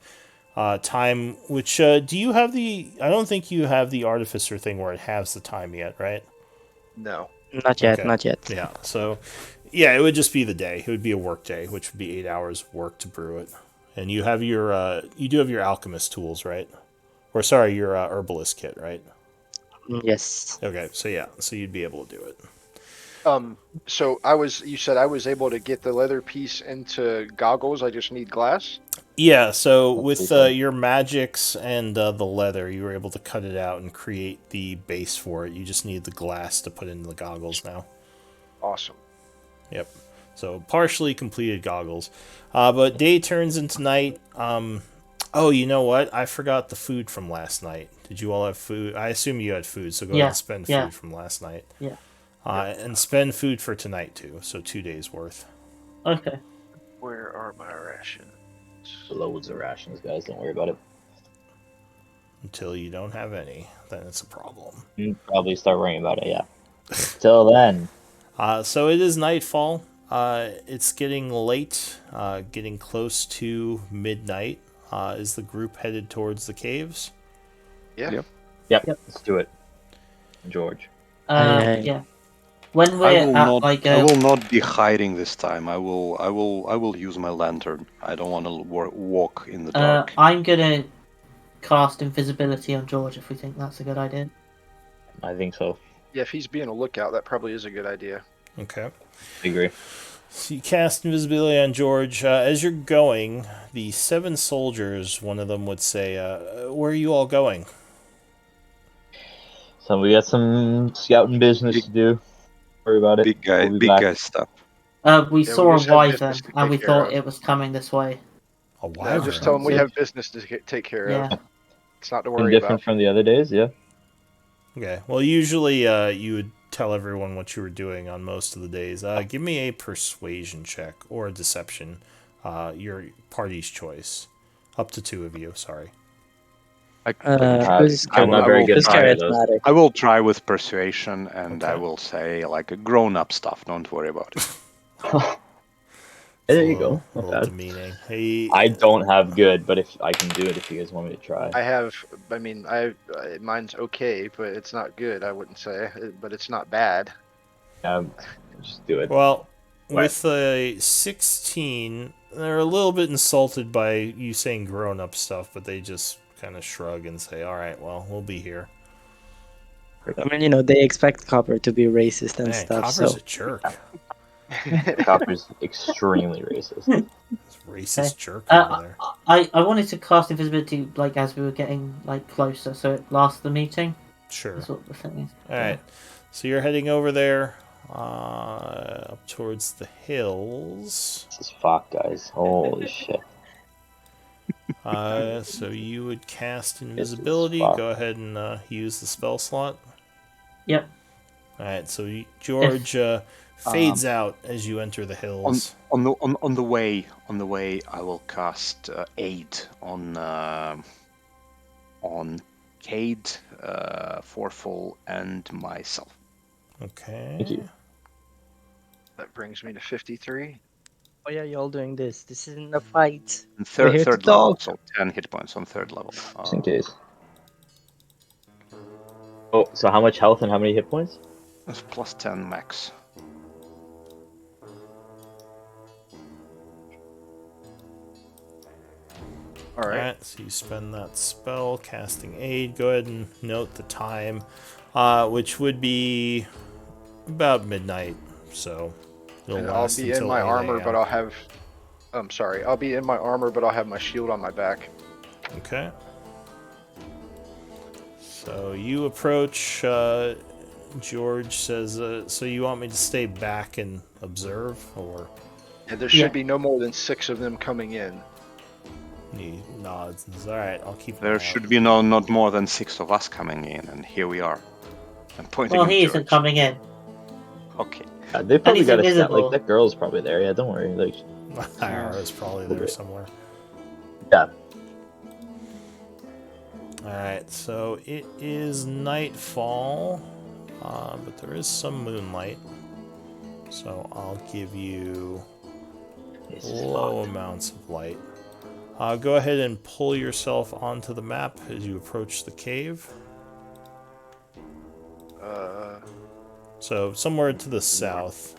time. Which do you have the? I don't think you have the artificer thing where it has the time yet, right? No. Not yet, Okay. not yet. Yeah. So yeah, it would just be the day. It would be a work day, which would be 8 hours of work to brew it. And you have your you do have your alchemist tools, right? Or sorry, your herbalist kit, right? Yes. Okay, so yeah, so you'd be able to do it. So you said I was able to get the leather piece into goggles. I just need glass. Yeah, so with pretty cool. your magics and the leather, you were able to cut it out and create the base for it. You just need the glass to put into the goggles now. Awesome. Yep. So partially completed goggles. But day turns into night. Oh, you know what? I forgot the food from last night. Did you all have food? I assume you had food, so go ahead and spend food from last night. Yeah. And spend food for tonight, too. So 2 days worth. Okay. Where are my rations? Loads of rations, guys. Don't worry about it. Until you don't have any, then it's a problem. Probably start worrying about it, yeah. Till then. So it is nightfall. It's getting late, getting close to midnight. Is the group headed towards the caves? Yeah. Yep. Let's do it. George. Yeah. When I we're will at not. like I will not be hiding this time. I will. I will use my lantern. I don't want to walk in the dark. I'm gonna cast invisibility on George if we think that's a good idea. I think so. Yeah, if he's being a lookout, that probably is a good idea. Okay. I agree. So you cast invisibility on George. As you're going, the 7 soldiers, one of them would say, where are you all going? So we got some scouting business to do. Don't worry about it. We'll be Big back. guy stuff. We Yeah, saw we a just have wyvern business to and we take care thought of. it was coming this way. A No, wyvern. just tell him we Yeah. have business to take care Yeah. of. It's not to Something worry different about. from the other days, yeah. Okay. Well, usually you would tell everyone what you were doing on most of the days. Give me a persuasion check or a deception. Your party's choice. Up to 2 of you, sorry. Who's I'm not very good who's at either of those. charismatic? I will try with persuasion, and I Okay. will say like a grown-up stuff. Don't worry about it. There It's a you go. little, Not little bad. demeaning. Hey, I don't have good, but if I can do it, if you guys want me to try. Mine's okay, but it's not good. I wouldn't say, but it's not bad. Just do it. well, Right. with a 16, they're a little bit insulted by you saying grown-up stuff, but they just kind of shrug and say, all right, well, we'll be here. I mean, you know, they expect Copper to be racist and Man, stuff. Copper's So a jerk. Copper's extremely racist. This racist jerk over there. I wanted to cast invisibility like as we were getting like closer, so it lasts the meeting. Sure. That's what the thing is. All right. So you're heading over there, up towards the hills. This is fuck, guys. Holy shit. So you would cast invisibility. fuck. Go ahead and use the spell slot. Yep. All right. So George fades out as you enter the hills. On the way, I will cast aid on Cade, Forful, and myself. Okay. Thank you. That brings me to 53. why are y'all doing this? This isn't a fight. And We're here to third level, talk. so 10 hit points on third level. Just in case. Oh, so how much health and how many hit points? That's plus 10 max. All All right. right. So you spend that spell casting aid. Go ahead and note the time, which would be about midnight. So it'll And I'll last be in until my 8 armor, a.m. but I'll have. I'm sorry. I'll be in my armor, but I'll have my shield on my back. Okay. So you approach. George says, "So you want me to stay back and observe, or?" And there should be no more than 6 of them coming in. He nods and says, "All right, I'll keep." an eye There out." should be not more than 6 of us coming in, and here we are. I'm pointing Well, at he George. isn't coming in. Okay. They probably he's got a stat. invisible. Like, that girl's probably there. Yeah, don't worry. Like, Ira's probably there Okay. somewhere. yeah. All right, so it is nightfall, but there is some moonlight. So I'll give you This is low fucked. amounts of light. Go ahead and pull yourself onto the map as you approach the cave. So somewhere to the south.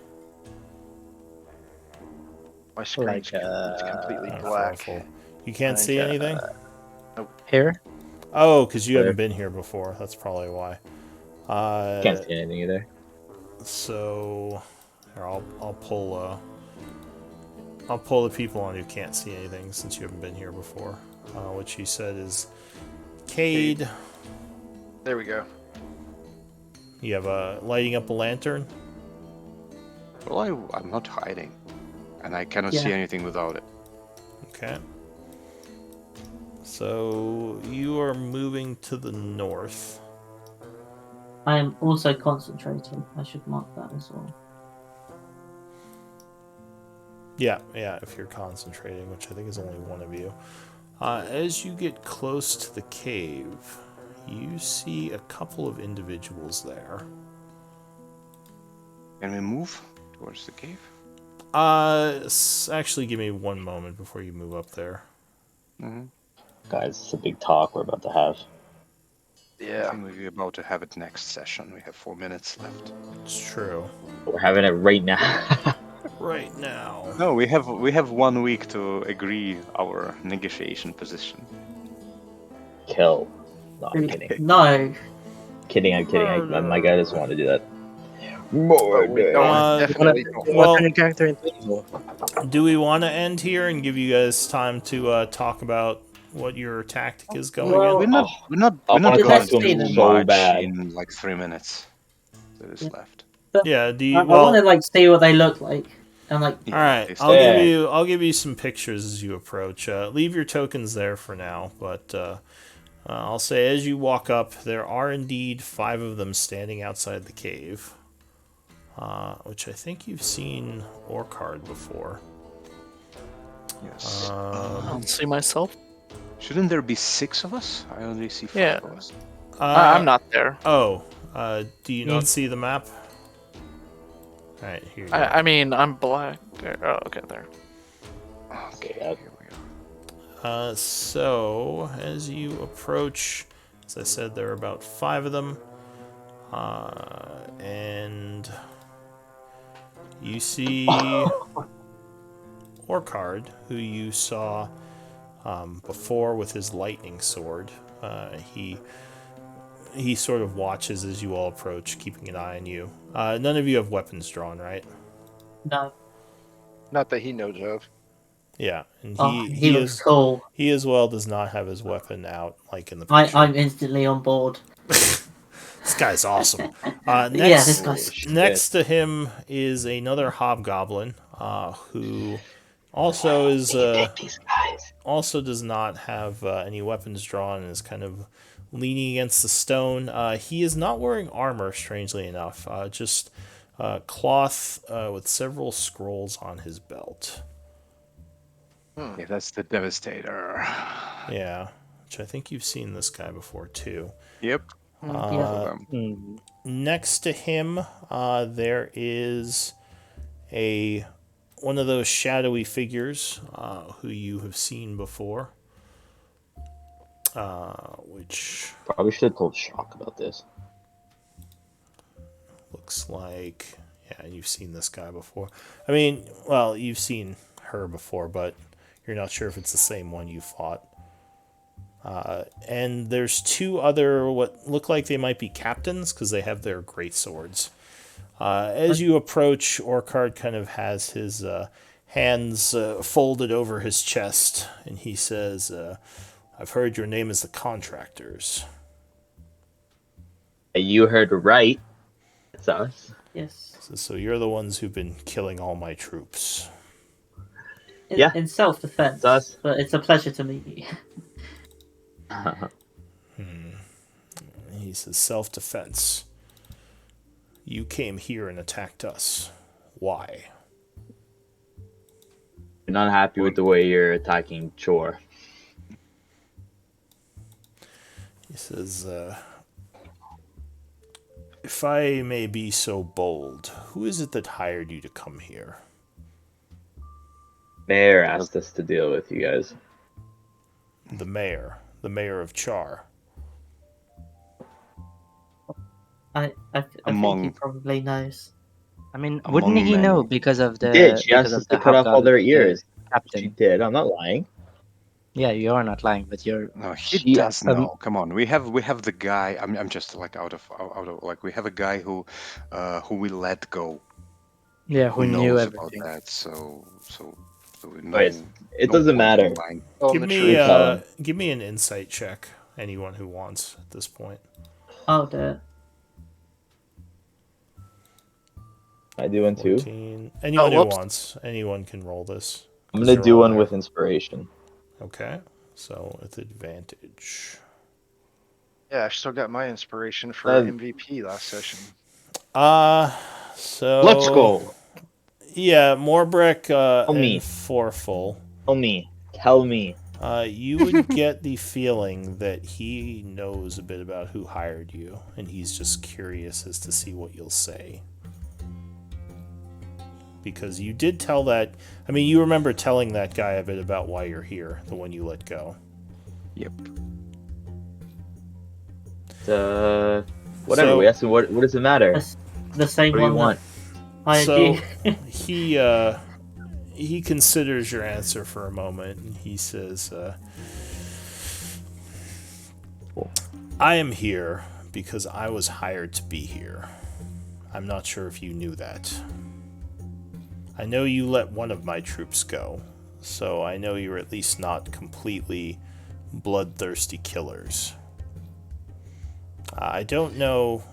My screen's it's completely black. Awful. You can't see anything? Here? Oh, because you There. haven't been here before. That's probably why. Can't see anything either. So here, I'll pull the people on who can't see anything since you haven't been here before. What she said is, Cade, There we go. you have lighting up a lantern. Well, I'm not hiding, and I cannot Yeah. see anything without it. Okay. So you are moving to the north. I am also concentrating. I should mark that as well. Yeah, if you're concentrating, which I think is only one of you. As you get close to the cave, you see a couple of individuals there. Can we move towards the cave? Actually, give me one moment before you move up there. Mm-hmm. Guys, it's a big talk we're about to have. I Yeah. think we're about to have it next session. We have 4 minutes left. It's true. We're having it right now. Right now. No, we have 1 week to agree our negotiation position. Kill. No, I'm kidding. No. Kidding, I'm kidding. I'm like, I just want to do that. But we don't, definitely don't. Well, Turn your character into evil. do we want to end here and give you guys time to talk about what your tactic is going Well, in? We're not I going wanna to talk to do him so much bad. in like 3 minutes that is Yeah. left. Yeah. Do I you? want to Well, like see what they look like, and like all right. It's- I'll give you some pictures as you approach. Leave your tokens there for now, but I'll say as you walk up, there are indeed 5 of them standing outside the cave, which I think you've seen Orcard before. Yes. I don't see myself. Shouldn't there be 6 of us? I only see 5 Yeah. of us. I'm not there. Oh, do you not see the map? All right, here you go. I mean, I'm black. Oh, okay, there. Okay, Yeah. here we go. So, as you approach, as I said, there are about 5 of them. And you see Orcard, who you saw before with his lightning sword. He sort of watches as you all approach, keeping an eye on you. None of you have weapons drawn, right? no. Not that he knows of. Yeah, and He looks cool. he as well does not have his weapon out like in the picture. I'm instantly on board. This guy's awesome. Yeah, Next, this guy's. next to him is another hobgoblin who also is also does not have any weapons drawn and is kind of leaning against the stone. He is not wearing armor, strangely enough. Just cloth with several scrolls on his belt. Yeah, that's the Devastator. Yeah, which I think you've seen this guy before too. Yep. Yeah. Both of them. Hmm. Next to him, there is one of those shadowy figures who you have seen before. Which Probably should have told Shock about this. looks like, yeah, you've seen this guy before. I mean, well, you've seen her before, but you're not sure if it's the same one you fought. And there's 2 other what look like they might be captains because they have their great swords. As you approach, Orcard kind of has his hands folded over his chest, and he says, I've heard your name is the Contractors. You heard right. It's us. Yes. So you're the ones who've been killing all my troops. Yeah. In self-defense, It's us. but it's a pleasure to meet you. He says, self-defense. You came here and attacked us. Why? You're not happy with the way you're attacking Chaur. He says, if I may be so bold, who is it that hired you to come here? Mayor asked us to deal with you guys. The mayor of Chaur. I Among- think he probably knows. I mean, Among wouldn't he men. know because of the? She did. She because asked of us the to cut off all their hobgoblin, ears. She Captain. did. I'm not lying. Yeah, you are not lying, but you're. No, he She- does know. Come on, we have the guy. I'm just like out of like we have a guy who we let go. Yeah, who knew knows about everything. that? So we know. Wait, it no doesn't point matter. in lying. Tell Give him the me, truth. give me an insight check. Anyone who wants at this point. I'll do it. I do one too. 14. Anyone who whoops. wants. Anyone can roll this. I'm 'cause gonna you're do all one there. with inspiration. Okay. So with advantage. Yeah, I still got my inspiration for Uh, MVP last session. So Let's go. Yeah, Morbrick Tell me. and Forful. Tell me. Tell me. You would get the feeling that he knows a bit about who hired you, and he's just curious as to see what you'll say. Because you did tell that. I mean, you remember telling that guy a bit about why you're here, the one you let go. Yep. Whatever. So- We asked him what does it matter? That's the same What do you one want? that hired So you. he considers your answer for a moment, and he says, "I am here because I was hired to be here. I'm not sure if you knew that. I know you let one of my troops go, so I know you're at least not completely bloodthirsty killers. I don't know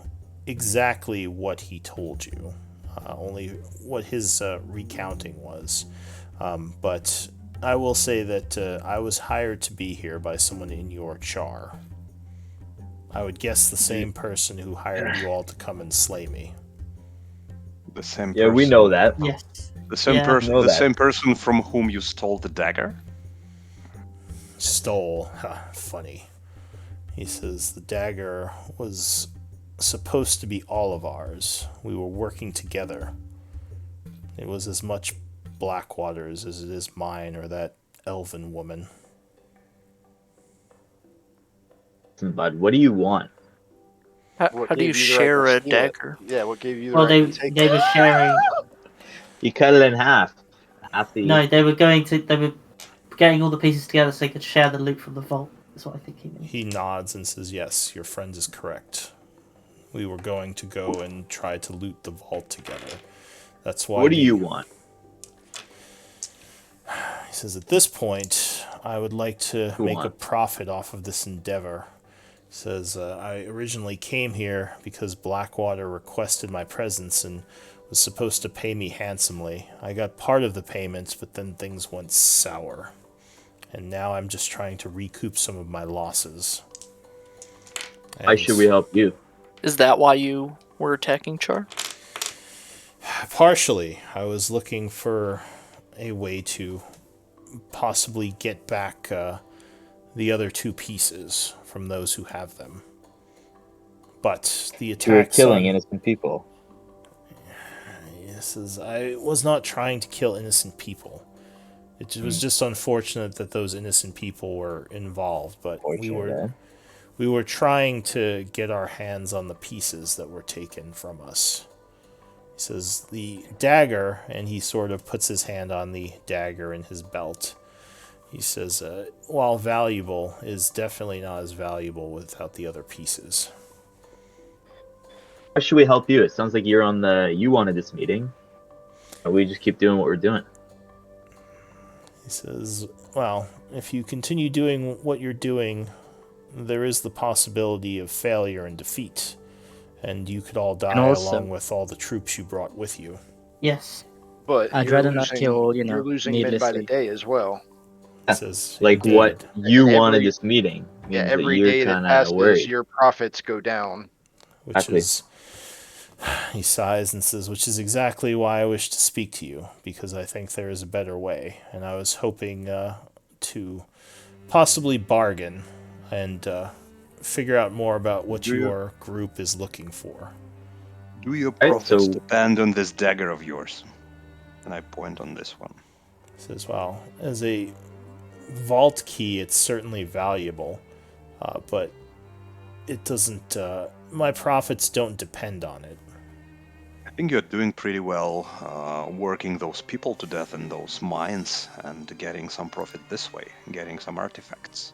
exactly what he told you, only what his recounting was. But I will say that I was hired to be here by someone in your Chaur. I would guess the same person who hired you all to come and slay me." The same Yeah, person. we know that. Yes. The same Yeah. person. Know The that. same person from whom you stole the dagger. Stole. Funny. He says the dagger was supposed to be all of ours. We were working together. It was as much Blackwater's as it is mine or that elven woman. Bud, what do you want? How What do you gave the right share to a steal it? dagger? Yeah, what gave you the Well, right to take they it? were sharing. You cut it in half. Half the. No, they were getting all the pieces together so they could share the loot from the vault. That's what I think he means. He nods and says, "Yes, your friend is correct. We were going to go and try to loot the vault together. That's why." What do you want? He says, "At this point, I would like to Go make on. a profit off of this endeavor." He says, "I originally came here because Blackwater requested my presence and was supposed to pay me handsomely. I got part of the payments, but then things went sour. And now I'm just trying to recoup some of my losses." Why should we help you? Is that why you were attacking Char? Partially, I was looking for a way to possibly get back the other two pieces from those who have them. But the You were attacks killing on... innocent people. I was not trying to kill innocent people. It was just unfortunate that those innocent people were involved, but we were trying to get our hands on the pieces that were taken from us. He says, the dagger, and he sort of puts his hand on the dagger in his belt. He says, while valuable, is definitely not as valuable without the other pieces. How should we help you? It sounds like you wanted this meeting. Or we just keep doing what we're doing. He says, well, if you continue doing what you're doing, there is the possibility of failure and defeat. And you could all die also- along with all the troops you brought with you. Yes. But I'd you're rather not losing, kill, you're losing men by the needlessly. day as well. He says, Like "Indeed." what you And wanted every- this meeting. Yeah, Means that every you're day that kinda passes, worried. your profits go down. Which Exactly. is, he sighs and says, which is exactly why I wish to speak to you, because I think there is a better way, and I was hoping to possibly bargain and figure out more about what your group is looking for. Do your Right, profits so- depend on this dagger of yours? And I point on this one. He says, well, as a vault key, it's certainly valuable, but it doesn't, my profits don't depend on it. I think you're doing pretty well working those people to death in those mines and getting some profit this way, getting some artifacts.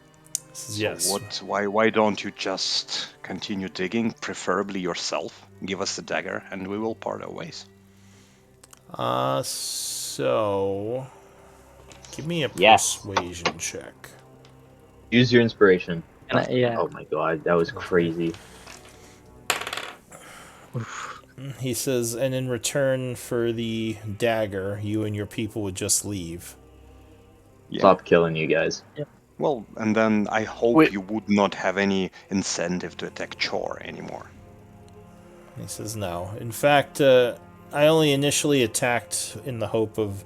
He says, So yes. why don't you just continue digging, preferably yourself? Give us the dagger and we will part our ways. So give me a Yes. persuasion check. Use your inspiration. Yeah. Oh my god, that was crazy. He says, and in return for the dagger, you and your people would just leave. Yeah. Stop killing you guys. Well, and then I hope Wait. you would not have any incentive to attack Chaur anymore. He says, no. In fact, I only initially attacked in the hope of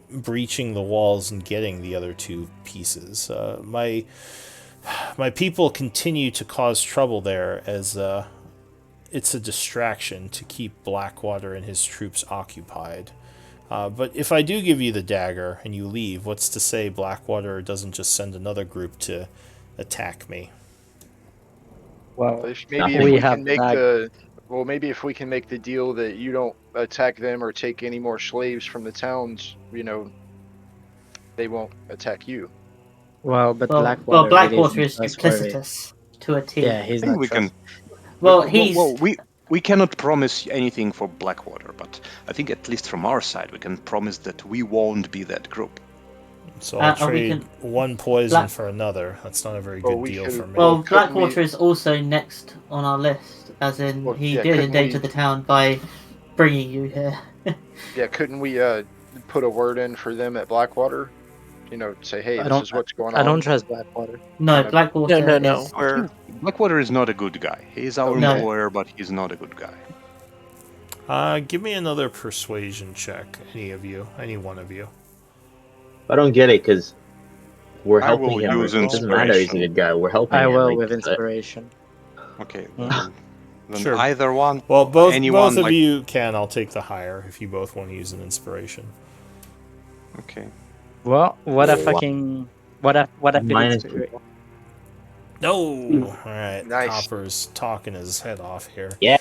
breaching the walls and getting the other two pieces. My people continue to cause trouble there as it's a distraction to keep Blackwater and his troops occupied. But if I do give you the dagger and you leave, what's to say Blackwater doesn't just send another group to attack me? Well, If maybe Nothing. if we we have can make that. the well, maybe if we can make the deal that you don't attack them or take any more slaves from the towns, they won't attack you. Well, but Well, Blackwater really Blackwater isn't is trustworthy. duplicitous to a T. Yeah, I he's think not we can. Well, Well, we cannot promise anything for Blackwater, but I think at least from our side, we can promise that we won't be that group. So I'll and we trade can. one poison Black- for another. That's not a very Well, good we deal could- for me. Well, couldn't Blackwater we- is also next on our list, as in Well, he yeah, did couldn't endanger we- the town by bringing you here. Yeah, couldn't we put a word in for them at Blackwater? Say, hey, I this don't. is what's going I on. don't trust Blackwater. No, Kinda- Blackwater No. is. We're Blackwater is not a good guy. He is our No. employer, but he's not a good guy. Give me another persuasion check, any one of you. I don't get it because we're I helping will him. use It doesn't matter. He's a inspiration. good guy. We're helping I him. will like, with inspiration. Okay, Hmm? then Sure. either one. Well, both anyone, of like- you can. I'll take the higher if you both want to use an inspiration. Okay. Well, what a Oh, wow. fucking what a Minus inspiration. No! Alright, Nice. Copper's talking his head off here. Yeah.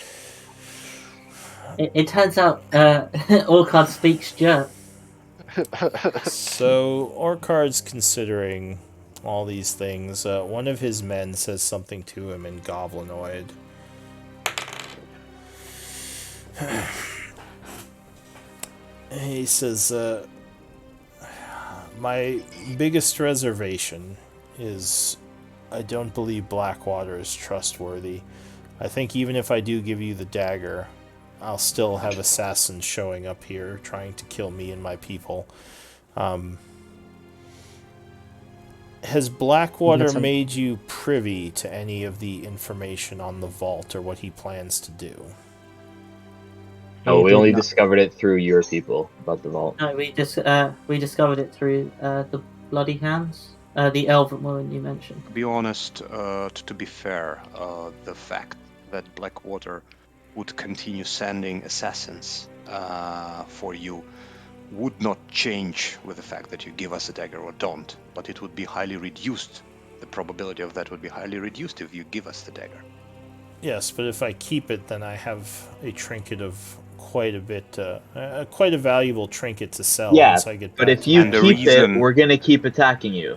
It turns out Orcard speaks Ger. So, Orcard's considering all these things. One of his men says something to him in Goblinoid. He says, my biggest reservation is I don't believe Blackwater is trustworthy. I think even if I do give you the dagger, I'll still have assassins showing up here trying to kill me and my people. Has Blackwater That's made you privy to any of the information on the vault or what he plans to do? No, He we did only not. discovered it through your people about the vault. No, we discovered it through the Bloody Hands, the elven woman you mentioned. To be honest, to be fair, the fact that Blackwater would continue sending assassins for you would not change with the fact that you give us a dagger or don't, but it would be highly reduced. The probability of that would be highly reduced if you give us the dagger. Yes, but if I keep it, then I have a trinket of quite a bit, quite a valuable trinket to sell Yeah, once I get But back if to you And the keep reason- it, we're gonna keep attacking you.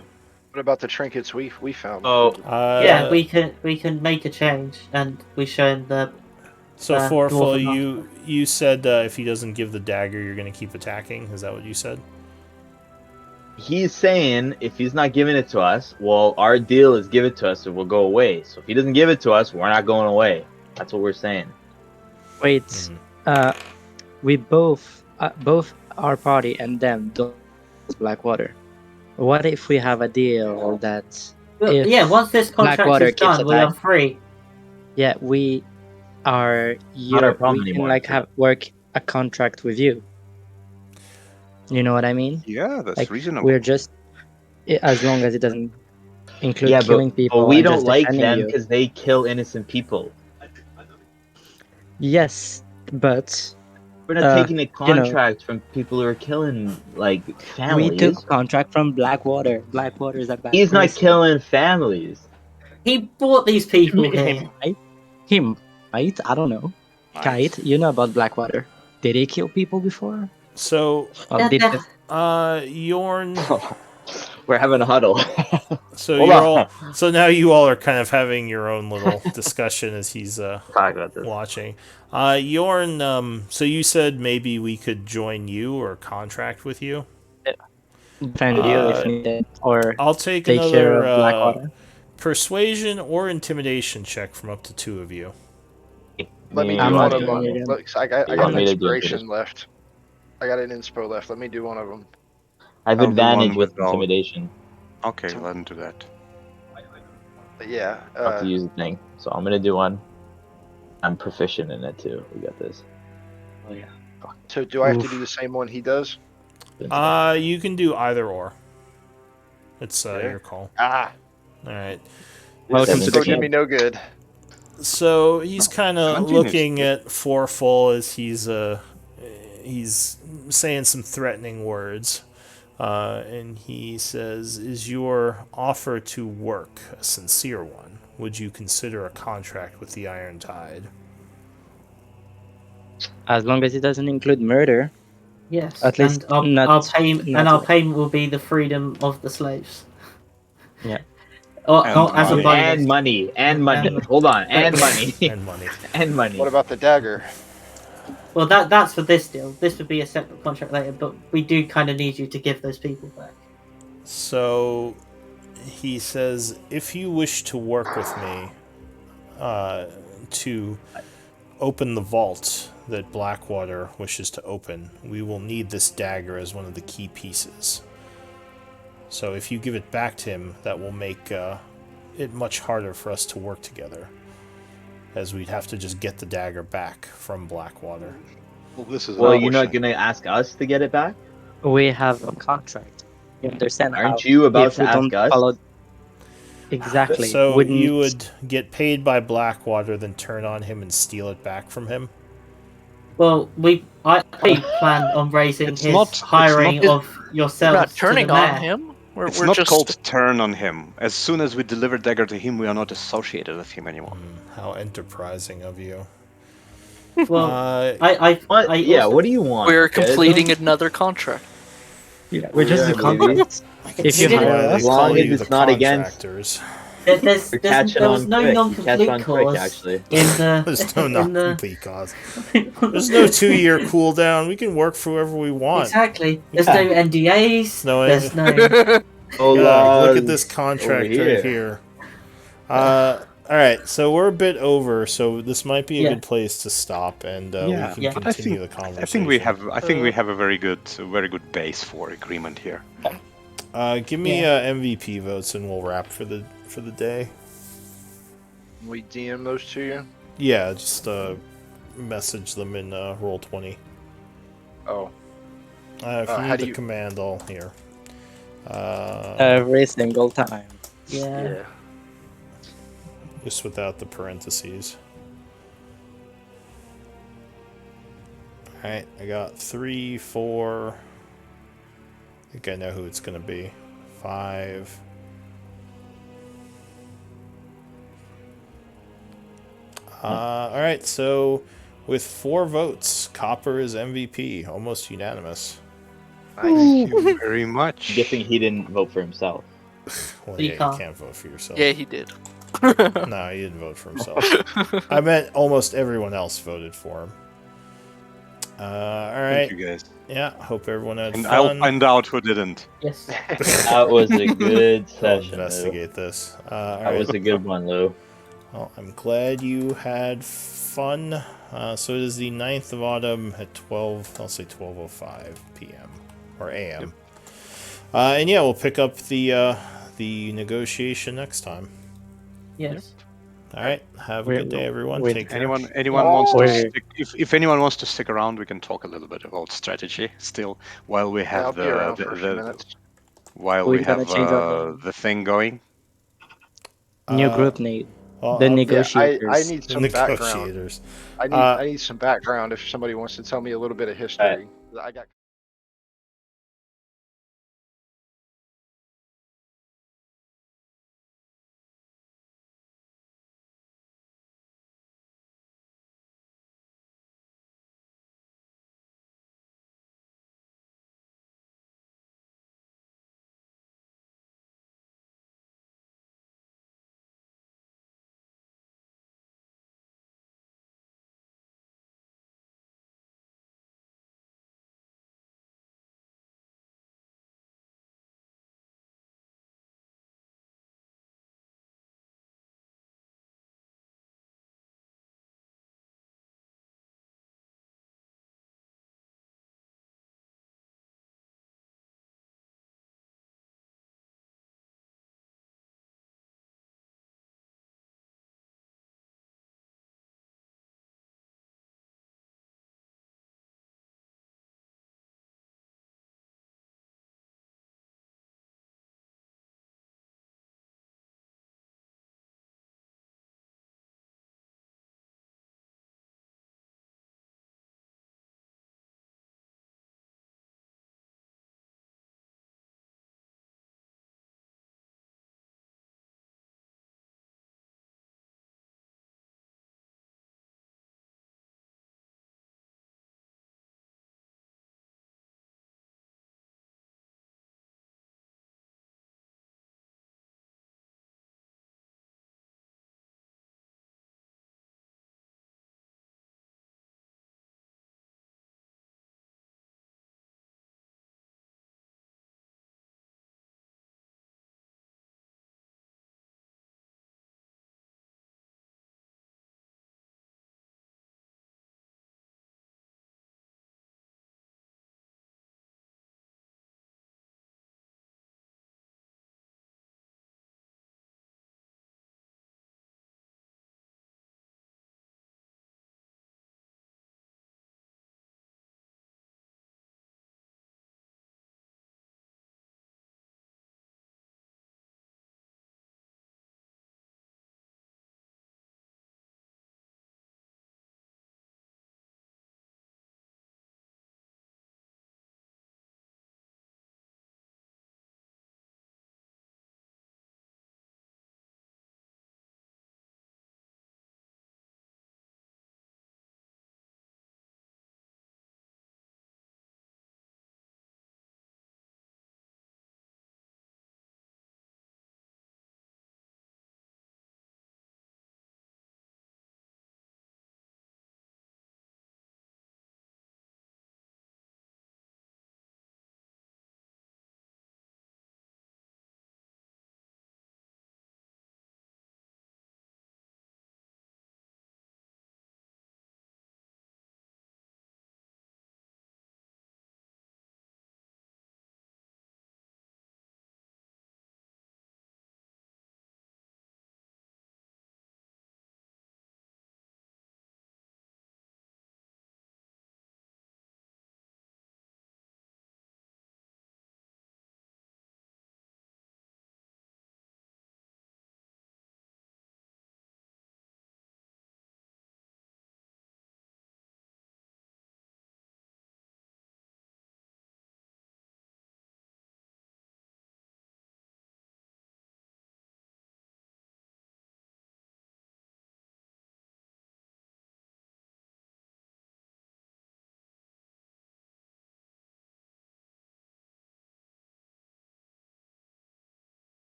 What about the trinkets we found? Oh, Yeah, we can make a change, and we show him the. So, Dwarven Forful, you said if he doesn't give the dagger, you're going to keep attacking? Is that what you said? he's saying if he's not giving it to us, well, our deal is give it to us, and we'll go away. So if he doesn't give it to us, we're not going away. That's what we're saying. Wait, Mhm. we both our party and them don't use Blackwater. What if we have a deal that Well, if yeah, once this contract Blackwater is keeps done, we are attacking- free. yeah we are Not our problem we can anymore, like so- have work a contract with you? You know what I mean? Yeah, that's Like reasonable. we're just as long as it doesn't include Yeah, killing people. but we and don't just like defending them you. because they kill innocent people. Yes, but We're not taking a contract from people who are killing like families. we took contract from Blackwater. Blackwater is a bad He's not person. killing families. He brought these people He here. might. He might. I don't know. Kite, you know about Blackwater. Did he kill people before? So, Or Yeah, did yeah. Yorn... We're having a huddle. So Hold you're on. all. So now you all are kind of having your own little discussion as he's Talk about this. watching. Yorn. So you said maybe we could join you or contract with you. defend you if needed, or I'll take take care another of Blackwater? persuasion or intimidation check from up to 2 of you. Let me Me do I'm one not of doing them. it. Look, I got You want an me to do inspiration intimidation? left. I got an inspo left. Let me do one of them. I have I'll do advantage one with without- intimidation. Okay, let him do that. But yeah. Not to use the thing. So I'm gonna do one. I'm proficient in it too. We got this. Oh yeah. So do I have to do the same one he does? You can do either or. It's Okay. your call. Ah, All right. Welcome this to the did me team. no good. So he's kind of 17 is looking good. at Forful as he's saying some threatening words, and he says, "Is your offer to work a sincere one? would you consider a contract with the Iron Tide? As long as it doesn't include murder. Yes, At least and our not- payment not our yet. payment will be the freedom of the slaves. Yeah. Or as a money. bonus. And money. And money. And- Hold on. And money. And money. And money. What about the dagger? Well, that's for this deal. This would be a separate contract later, but we do kind of need you to give those people back. So he says, if you wish to work with me to open the vault that Blackwater wishes to open, we will need this dagger as one of the key pieces. So if you give it back to him, that will make it much harder for us to work together, as we'd have to just get the dagger back from Blackwater. Well, this is Well, a you're not question. gonna ask us to get it back? We have a contract. You understand? Aren't how you about if to we ask don't us? follow- Exactly. So Wouldn't- you would get paid by Blackwater, then turn on him and steal it back from him? Well, I plan on raising It's his not- hiring it's not- of We're yourselves not turning to the on mayor. him. It's We're not just called turn on him. As soon as we deliver dagger to him, we are not associated with him anymore. How enterprising of you. Well, Uh, What? I also, What do you want? we're kid? completing another contract. Yeah, we're just Yeah, the contracts. If you see hire why they us, As long call as you it's the not against- contractors. there was no non-complete quick, clause actually. in the There's no in non-complete cause. There's no 2-year cooldown. We can work for whoever we want. Exactly. There's Yeah. no NDAs. No, there's no. Oh, Yeah, look at laws this contract over right here. All right, so we're a bit over, so this might be a Yeah. good place to stop, and Yeah, we can Yeah. but I continue think the conversation. I think we have a very good base for agreement here. Give me Yeah. MVP votes, and we'll wrap for the day. We DM those to you. Yeah, just message them in Roll20. Oh, If you how need do the you- command, I'll here. every single time. Yeah. Just without the parentheses. Alright, I got 3, 4. I think I know who it's gonna be. 5. Alright, so with 4 votes, Copper is MVP, almost unanimous. Thank you very much. Guessing he didn't vote for himself. Well, You yeah, you can't. can't vote for yourself. Yeah, he did. No, he didn't vote for himself. I meant almost everyone else voted for him. Alright. Thank you guys. Yeah, hope everyone had And I'll fun. find out who didn't. Yes. That was a good I'll session, Lou. investigate this. That Alright. was a good one, Lou. Well, I'm glad you had fun. So it is the 9th of autumn at 12, I'll say 12:05 p.m. or a.m. And yeah, we'll pick up the negotiation next time. Yes. All right, have a Wait, good day, everyone. wait, Take care. Anyone wants to Wait. stick, if anyone wants to stick around, we can talk a little bit about strategy still while we I'll have be around for a few minutes. while We're we gonna have change our name. the thing going. New Uh, group name. Well, The I'll- negotiators. I need the some background. negotiators. I need some background if somebody wants to tell me a little bit of history. I got